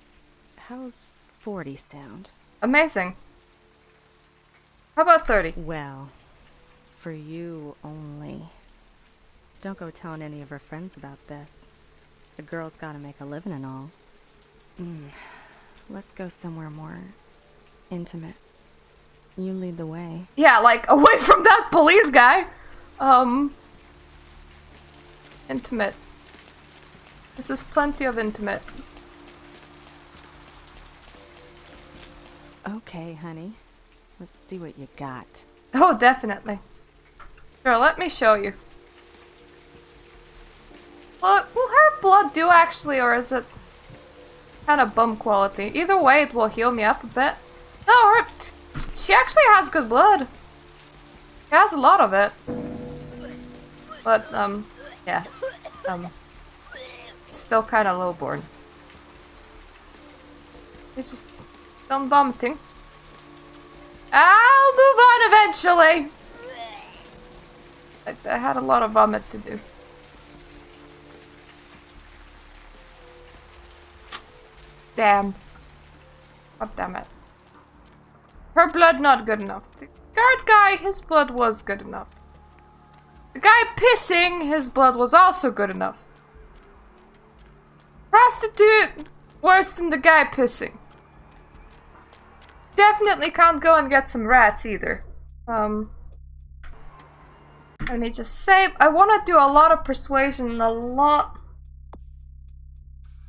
how's 40 sound? Amazing. How about 30? Well, for you only. Don't go telling any of her friends about this. The girl's gotta make a living and all. Let's go somewhere more intimate. You lead the way. Yeah, like, away from that police guy. Intimate. This is plenty of intimate. Okay, honey. Let's see what you got. Oh, definitely. Sure, let me show you. Well, will her blood do actually, or is it kind of bum quality? Either way, it will heal me up a bit. No, she actually has good blood. She has a lot of it. But, yeah. Still kind of lowborn. It's just done vomiting. I'll move on eventually! I had a lot of vomit to do. Damn. God damn it. Her blood not good enough. The guard guy, his blood was good enough. The guy pissing, his blood was also good enough. Prostitute, worse than the guy pissing. Definitely can't go and get some rats either. Let me just save. I want to do a lot of persuasion, a lot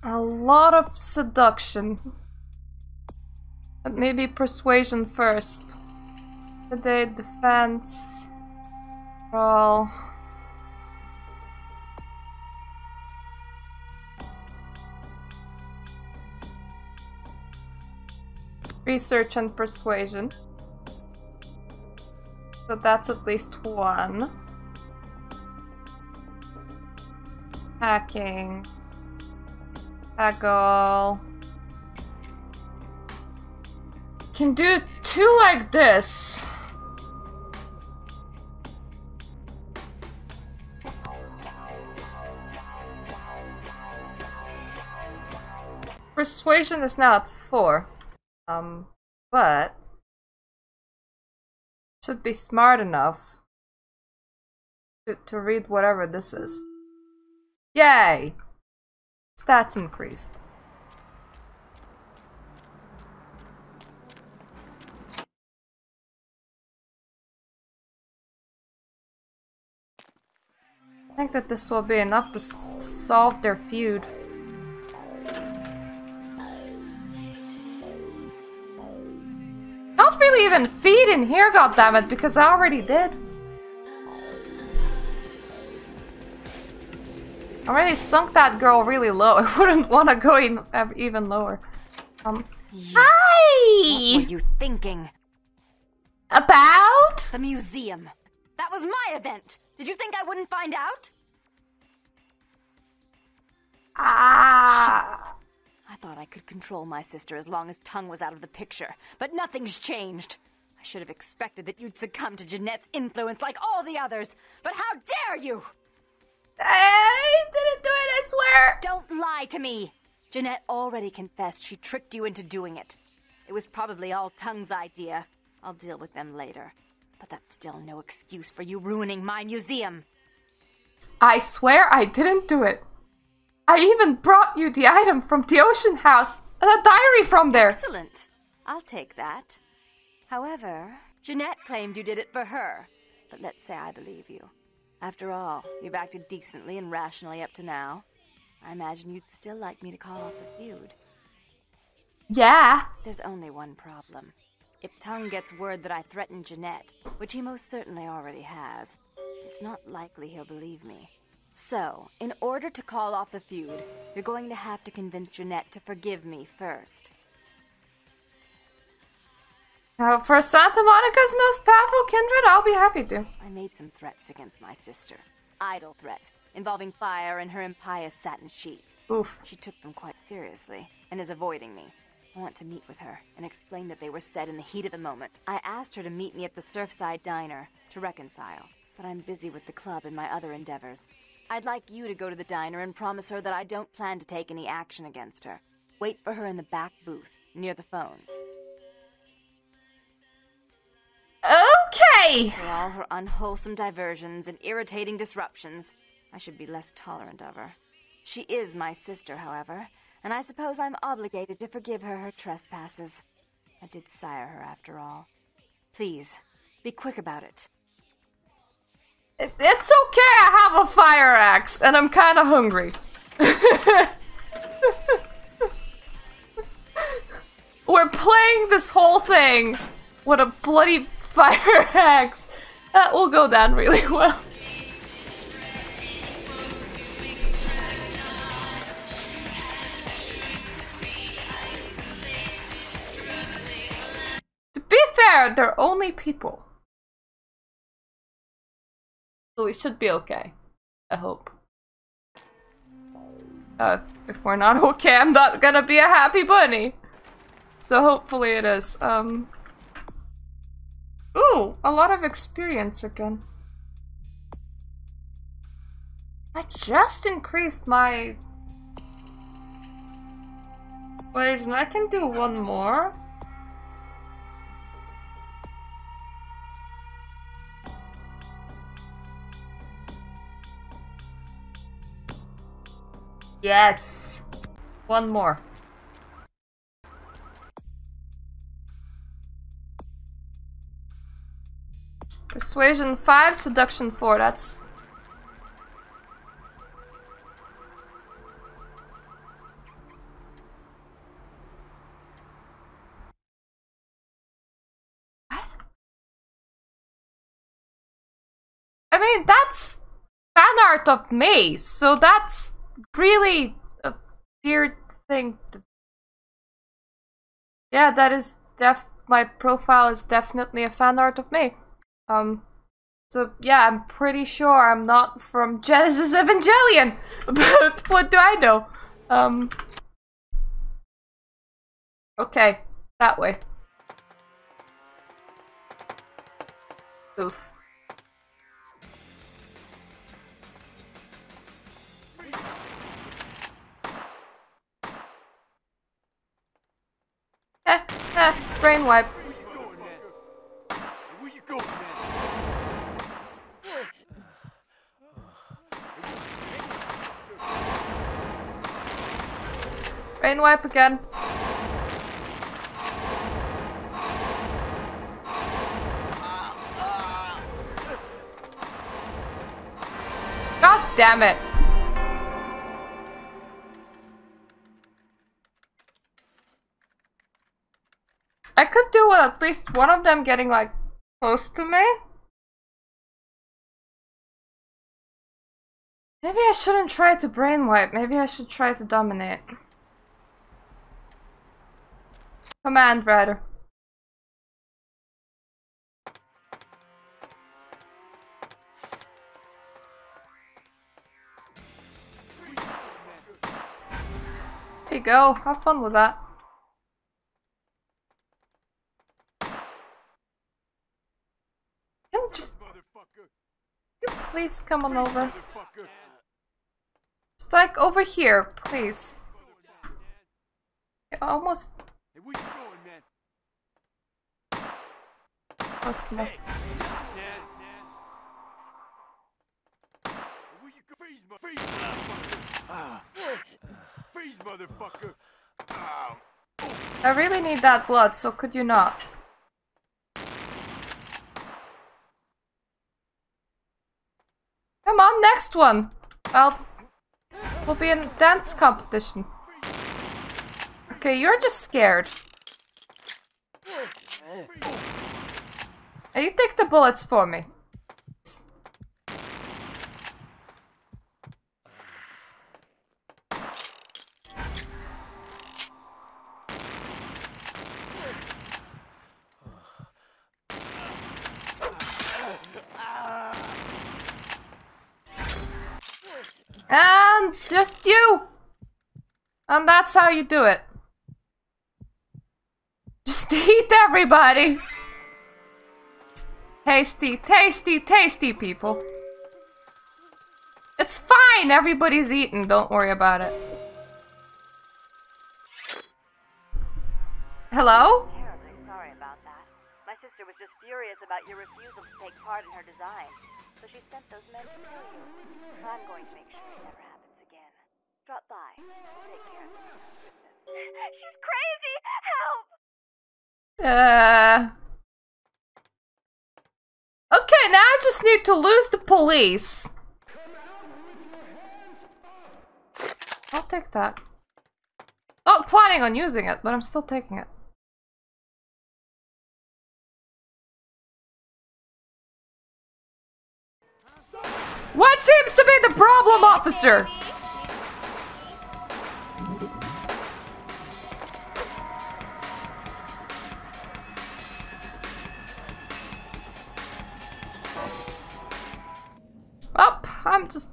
of seduction. But maybe persuasion first. Today, defense. Roll. Research and persuasion. So that's at least one. Hacking. Haggle. Can do 2 like this. Persuasion is now at 4. But should be smart enough to read whatever this is. Yay! Stats increased. I think that this will be enough to solve their feud. Not really even feed in here, goddammit, because I already did. I already sunk that girl really low. I wouldn't want to go even lower. Hi! What were you thinking? About? The museum. That was my event. Did you think I wouldn't find out? Ah. I thought I could control my sister as long as Tongue was out of the picture, but nothing's changed. I should have expected that you'd succumb to Jeanette's influence like all the others, but how dare you! I didn't do it, I swear! Don't lie to me! Jeanette already confessed she tricked you into doing it. It was probably all Tongue's idea. I'll deal with them later. But that's still no excuse for you ruining my museum. I swear I didn't do it. I even brought you the item from the ocean house and a diary from there. Excellent. I'll take that. However, Jeanette claimed you did it for her. But let's say I believe you. After all, you've acted decently and rationally up to now. I imagine you'd still like me to call off the feud. Yeah. There's only one problem. If Tongue gets word that I threatened Jeanette, which he most certainly already has, it's not likely he'll believe me. So, in order to call off the feud, you're going to have to convince Jeanette to forgive me first. For Santa Monica's most powerful kindred, I'll be happy to. I made some threats against my sister. Idle threats, involving fire and her impious satin sheets. Oof. She took them quite seriously, and is avoiding me. I want to meet with her, and explain that they were said in the heat of the moment. I asked her to meet me at the Surfside Diner, to reconcile. But I'm busy with the club and my other endeavors. I'd like you to go to the diner and promise her that I don't plan to take any action against her. Wait for her in the back booth, near the phones. Okay! For all her unwholesome diversions and irritating disruptions, I should be less tolerant of her. She is my sister, however, and I suppose I'm obligated to forgive her her trespasses. I did sire her, after all. Please, be quick about it. It's okay, I have a fire axe, and I'm kinda hungry. We're playing this whole thing with a bloody fire axe. That will go down really well. To be fair, they're only people. So we should be okay. I hope. If we're not okay, I'm not gonna be a happy bunny. So hopefully it is. Ooh, a lot of experience again. I just increased my wage, and I can do one more. Yes! One more. Persuasion 5, seduction 4, that's... What? I mean, that's fan art of me, so that's really a weird thing to... Yeah, that is my profile is definitely a fan art of me. So yeah, I'm pretty sure I'm not from Genesis Evangelion, but what do I know? Okay, that way. Oof. Brain wipe. Brain wipe again. God damn it. I could do at least one of them getting like close to me. Maybe I shouldn't try to brain wipe. Maybe I should try to dominate. Command Rider. There you go. Have fun with that. Can you please come on over? Just like over here, please. Almost. Close enough. Freeze, motherfucker! I really need that blood, so could you not? Come on, next one! We'll be in dance competition. Okay, you're just scared. Now you take the bullets for me. And just you! And that's how you do it. Just eat everybody! Tasty, tasty, tasty, people. It's fine, everybody's eaten, don't worry about it. Hello? I'm terribly sorry about that. My sister was just furious about your refusal to take part in her design. So she sent those men to kill you. I'm going to make sure it never happens again. Drop by. We'll take care of this. She's crazy! Help! Okay, now I just need to lose the police. I'll take that. Not planning on using it, but I'm still taking it. What seems to be the problem, officer? Oh, I'm just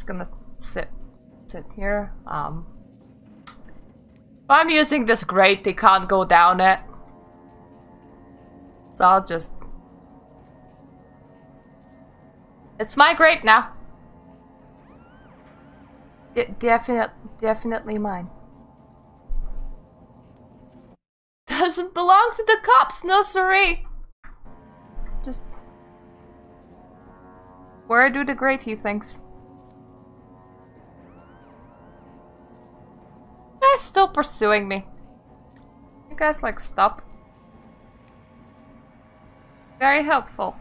gonna sit here. If I'm using this grate, they can't go down it. So I'll just... It's my grate now. Definitely mine. Doesn't belong to the cops, no siree. Just... Where do the grate, he thinks? You guys still pursuing me? You guys like stop? Very helpful.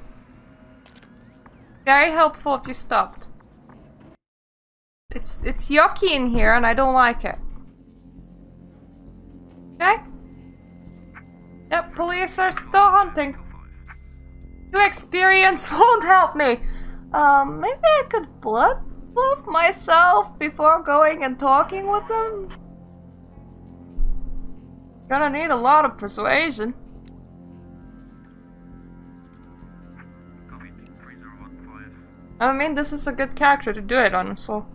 Very helpful if you stopped. It's yucky in here and I don't like it. Okay? Yep, police are still hunting. Too experience won't help me. Maybe I could blood buff myself before going and talking with them? Gonna need a lot of persuasion. I mean, this is a good character to do it on, so...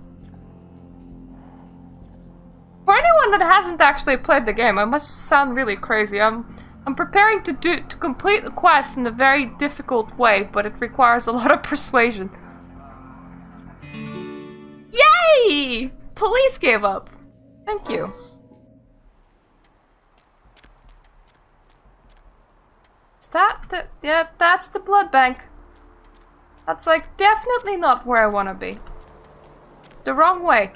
For anyone that hasn't actually played the game, I must sound really crazy. I'm preparing to complete the quest in a very difficult way, but it requires a lot of persuasion. Yay! Police gave up. Thank you. Is that the... Yeah, that's the blood bank. That's like definitely not where I want to be. It's the wrong way.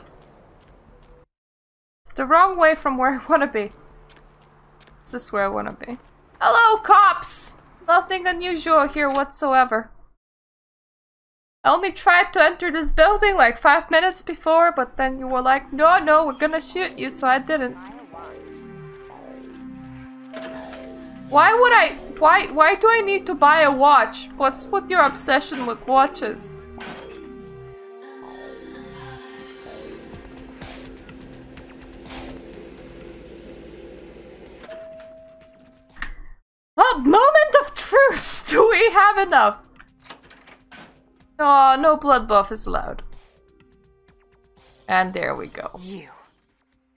It's the wrong way from where I want to be. This is where I want to be. Hello, cops! Nothing unusual here whatsoever. I only tried to enter this building like 5 minutes before, but then you were like, no, we're gonna shoot you, so I didn't. Why do I need to buy a watch? What's with your obsession with watches? Well, moment of truth! Do we have enough? Oh, no blood buff is allowed. And there we go. You.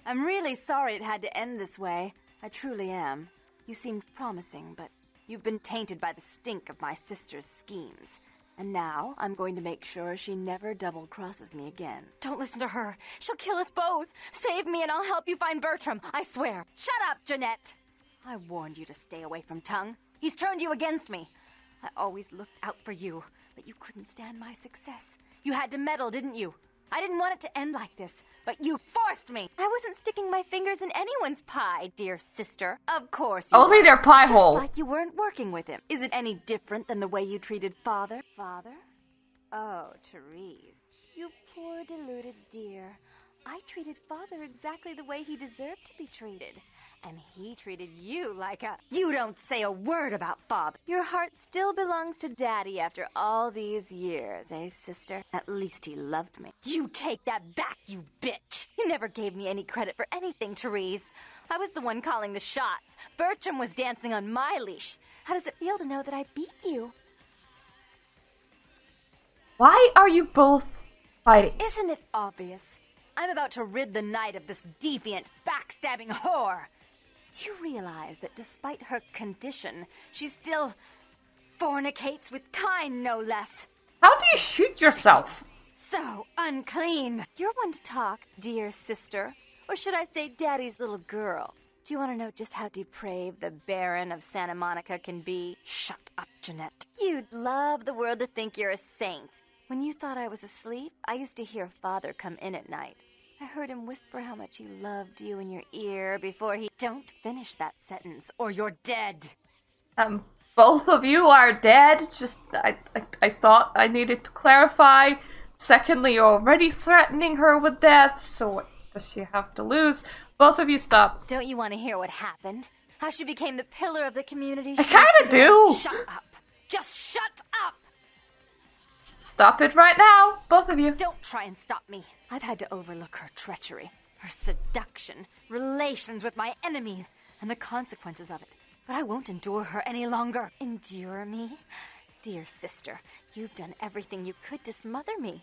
I'm really sorry it had to end this way. I truly am. You seemed promising, but you've been tainted by the stink of my sister's schemes. And now, I'm going to make sure she never double-crosses me again. Don't listen to her. She'll kill us both. Save me and I'll help you find Bertram. I swear. Shut up, Jeanette. I warned you to stay away from Tongue. He's turned you against me. I always looked out for you, but you couldn't stand my success. You had to meddle, didn't you? I didn't want it to end like this, but you forced me. I wasn't sticking my fingers in anyone's pie, dear sister. Of course you Only their pie hole. Just like you weren't working with him. Is it any different than the way you treated Father? Father? Oh, Therese. You poor deluded dear. I treated Father exactly the way he deserved to be treated. And he treated you like a... You don't say a word about Father. Your heart still belongs to Daddy after all these years, eh, sister? At least he loved me. You take that back, you bitch! You never gave me any credit for anything, Therese. I was the one calling the shots. Bertram was dancing on my leash. How does it feel to know that I beat you? Why are you both fighting? Isn't it obvious? I'm about to rid the night of this deviant, backstabbing whore. Do you realize that despite her condition, she still fornicates with kind, no less? How do you shoot yourself? So unclean. You're one to talk, dear sister. Or should I say daddy's little girl? Do you want to know just how depraved the Baron of Santa Monica can be? Shut up, Jeanette. You'd love the world to think you're a saint. When you thought I was asleep, I used to hear Father come in at night. I heard him whisper how much he loved you in your ear before he... Don't finish that sentence, or you're dead. Both of you are dead. Just, I thought I needed to clarify. Secondly, you're already threatening her with death, so what does she have to lose? Both of you stop. Don't you want to hear what happened? How she became the pillar of the community? I kinda do. Shut up. Just shut up! Stop it right now, both of you. Don't try and stop me. I've had to overlook her treachery, her seduction, relations with my enemies, and the consequences of it. But I won't endure her any longer. Endure me? Dear sister, you've done everything you could to smother me.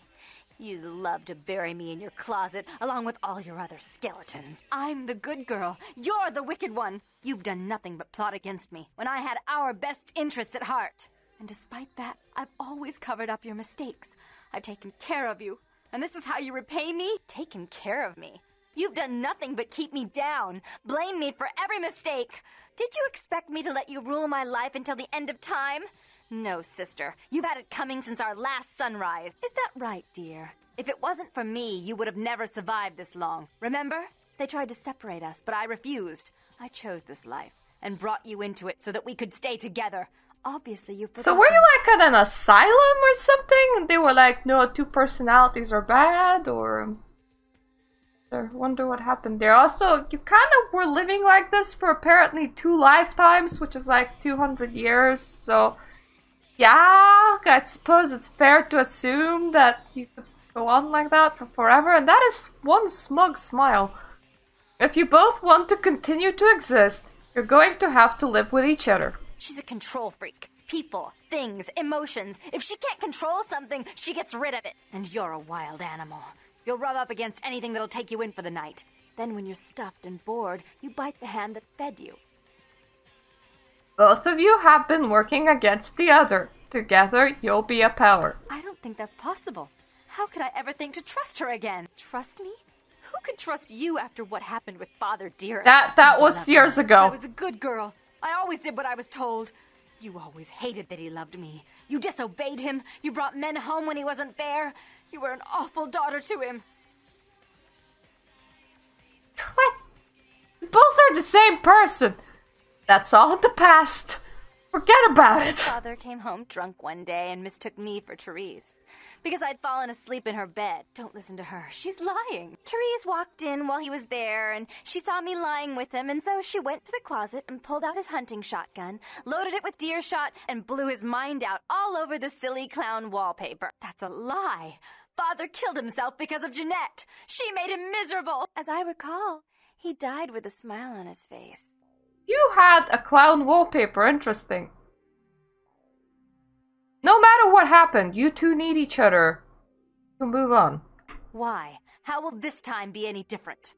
You love to bury me in your closet, along with all your other skeletons. I'm the good girl. You're the wicked one. You've done nothing but plot against me, when I had our best interests at heart. And despite that, I've always covered up your mistakes. I've taken care of you. And this is how you repay me? Taken care of me. You've done nothing but keep me down, blame me for every mistake. Did you expect me to let you rule my life until the end of time? No, sister. You've had it coming since our last sunrise. Is that right, dear? If it wasn't for me, you would have never survived this long. Remember? They tried to separate us, but I refused. I chose this life and brought you into it so that we could stay together. Obviously, you've forgotten. So were you like at an asylum or something? And they were like, no, two personalities are bad, or... I wonder what happened there. Also, you kind of were living like this for apparently 2 lifetimes, which is like 200 years, so... Yeah, I suppose it's fair to assume that you could go on like that for forever, and that is one smug smile. If you both want to continue to exist, you're going to have to live with each other. She's a control freak. People, things, emotions. If she can't control something, she gets rid of it. And you're a wild animal. You'll rub up against anything that'll take you in for the night. Then when you're stuffed and bored, you bite the hand that fed you. Both of you have been working against the other. Together, you'll be a power. I don't think that's possible. How could I ever think to trust her again? Trust me? Who could trust you after what happened with Father Dearest? That was years ago. I was a good girl. I always did what I was told. You always hated that he loved me. You disobeyed him. You brought men home when he wasn't there. You were an awful daughter to him. What? Both are the same person. That's all in the past. Forget about it. Father came home drunk one day and mistook me for Therese. Because I'd fallen asleep in her bed. Don't listen to her. She's lying. Therese walked in while he was there, and she saw me lying with him, and so she went to the closet and pulled out his hunting shotgun, loaded it with deer shot, and blew his mind out all over the silly clown wallpaper. That's a lie. Father killed himself because of Jeanette. She made him miserable. As I recall, he died with a smile on his face. You had a clown wallpaper, interesting. No matter what happened, you two need each other to move on. Why? How will this time be any different?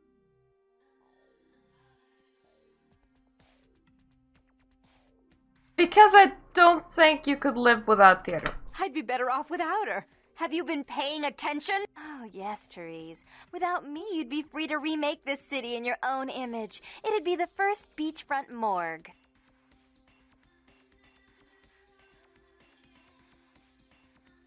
Because I don't think you could live without the other. I'd be better off without her. Have you been paying attention? Oh, yes, Therese. Without me, you'd be free to remake this city in your own image. It'd be the first beachfront morgue.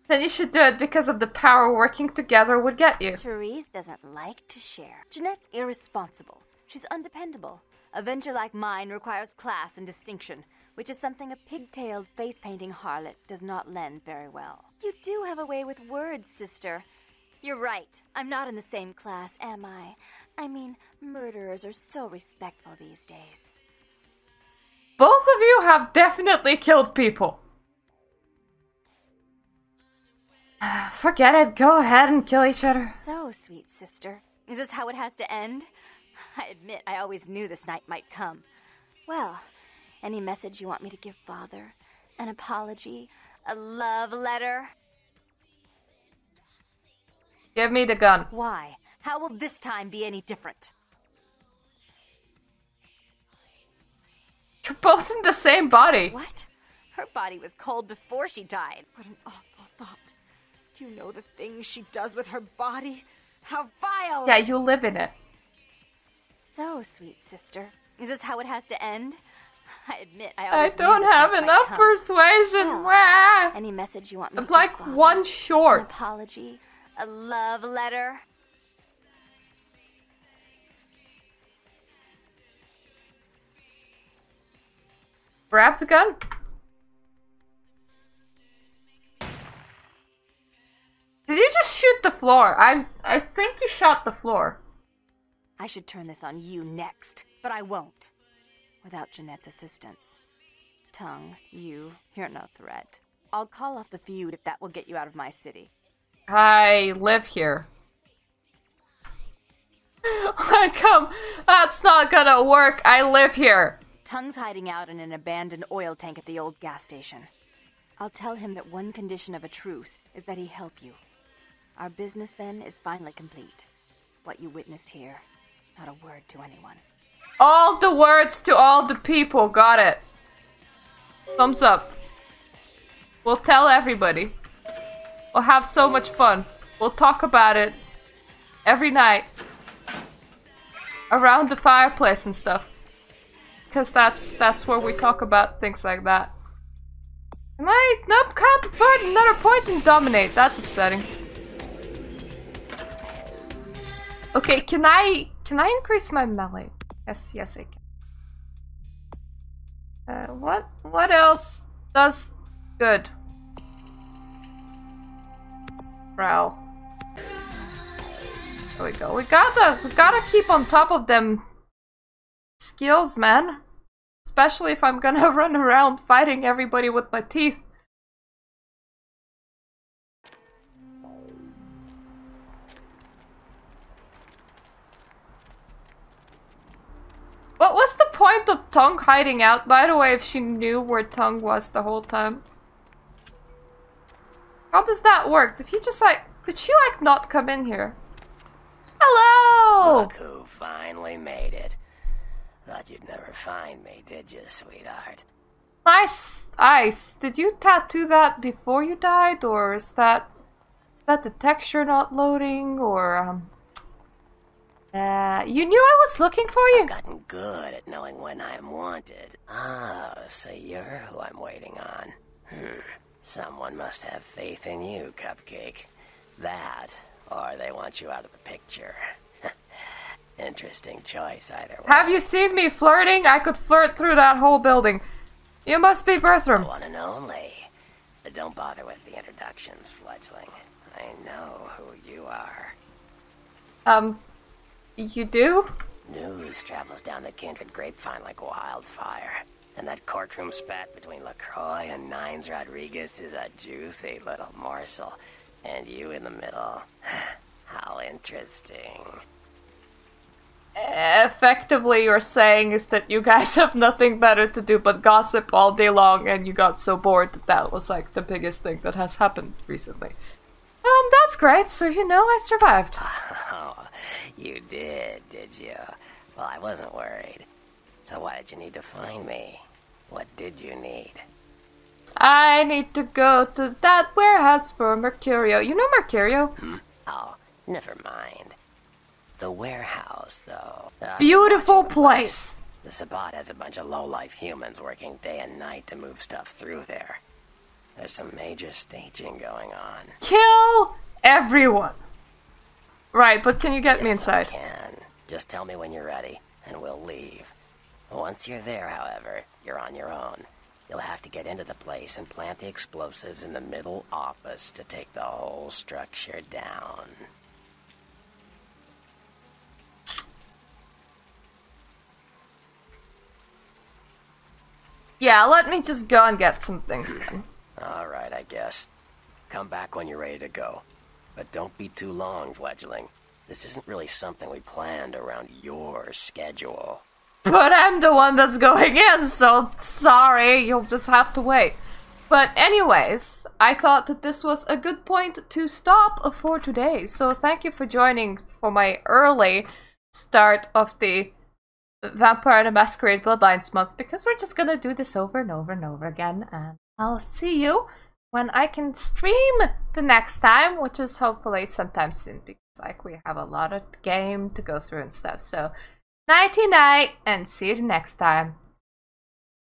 Then you should do it because of the power working together would get you. Therese doesn't like to share. Jeanette's irresponsible. She's undependable. A venture like mine requires class and distinction, which is something a pigtailed, face-painting harlot does not lend very well. You do have a way with words, sister. You're right. I'm not in the same class, am I? I mean, murderers are so respectful these days. Both of you have definitely killed people. Forget it. Go ahead and kill each other. So, sweet sister. Is this how it has to end? I admit I always knew this night might come. Well, any message you want me to give Father? An apology? A love letter? Give me the gun. Why? How will this time be any different? You're both in the same body. What? Her body was cold before she died. What an awful thought. Do you know the things she does with her body? How vile! Yeah, you live in it. So, sweet sister, Is this how it has to end? I admit, I I always don't have enough persuasion. Wah. Any message you want me I'm to like give Bobby? one short. An apology? A love letter? Grab the gun. Did you just shoot the floor? I think you shot the floor. I should turn this on you next, but I won't. Without Jeanette's assistance. Tongue, you're no threat. I'll call off the feud if that will get you out of my city. I live here. That's not gonna work. I live here. Tongue's hiding out in an abandoned oil tank at the old gas station. I'll tell him that one condition of a truce is that he help you. Our business then is finally complete. What you witnessed here, not a word to anyone. All the words to all the people. Got it. Thumbs up. We'll tell everybody. We'll have so much fun. We'll talk about it every night. Around the fireplace and stuff. Because that's where we talk about things like that. Nope, can't afford another point and dominate. That's upsetting. Okay, can I increase my melee? Yes, I can. What else does good? Prowl. There we go. We gotta keep on top of them skills, man. Especially if I'm gonna run around fighting everybody with my teeth. What was the point of Tongue hiding out, by the way, if she knew where Tongue was the whole time? How does that work? Did he just did she not come in here? Hello! Look who finally made it. Thought you'd never find me, did you, sweetheart? Nice ice. Did you tattoo that before you died, or is that the texture not loading, or you knew I was looking for you? I've gotten good at knowing when I'm wanted. Oh, so you're who I'm waiting on. Someone must have faith in you, Cupcake. That, or they want you out of the picture. Interesting choice, either way. Have you seen me flirting? I could flirt through that whole building. You must be Bertram. The one and only. But don't bother with the introductions, fledgling. I know who you are. You do? News travels down the Kindred grapevine like wildfire. And that courtroom spat between LaCroix and Nines Rodriguez is a juicy little morsel. And you in the middle. How interesting. Effectively, you're saying is that you guys have nothing better to do but gossip all day long, and you got so bored that that was like the biggest thing that has happened recently. That's great. So you know I survived. Oh, you did you? Well, I wasn't worried. So why did you need to find me? What did you need? I need to go to that warehouse for Mercurio. You know Mercurio? Oh, never mind. The warehouse, though. Beautiful place. The Sabbat has a bunch of low-life humans working day and night to move stuff through there. There's some major staging going on. Kill everyone. Right, but can you get me inside? I can. Just tell me when you're ready, and we'll leave. Once you're there, however, you're on your own. You'll have to get into the place and plant the explosives in the middle office to take the whole structure down. Yeah, let me just go and get some things then. Alright, I guess. Come back when you're ready to go. But don't be too long, fledgling. This isn't really something we planned around your schedule. But I'm the one that's going in, so sorry, you'll just have to wait. But anyways, I thought that this was a good point to stop for today. So thank you for joining for my early start of the Vampire the Masquerade Bloodlines month, because we're just gonna do this over and over and over again, and I'll see you when I can stream the next time, which is hopefully sometime soon, because like we have a lot of game to go through and stuff. So Nighty night, and see you next time.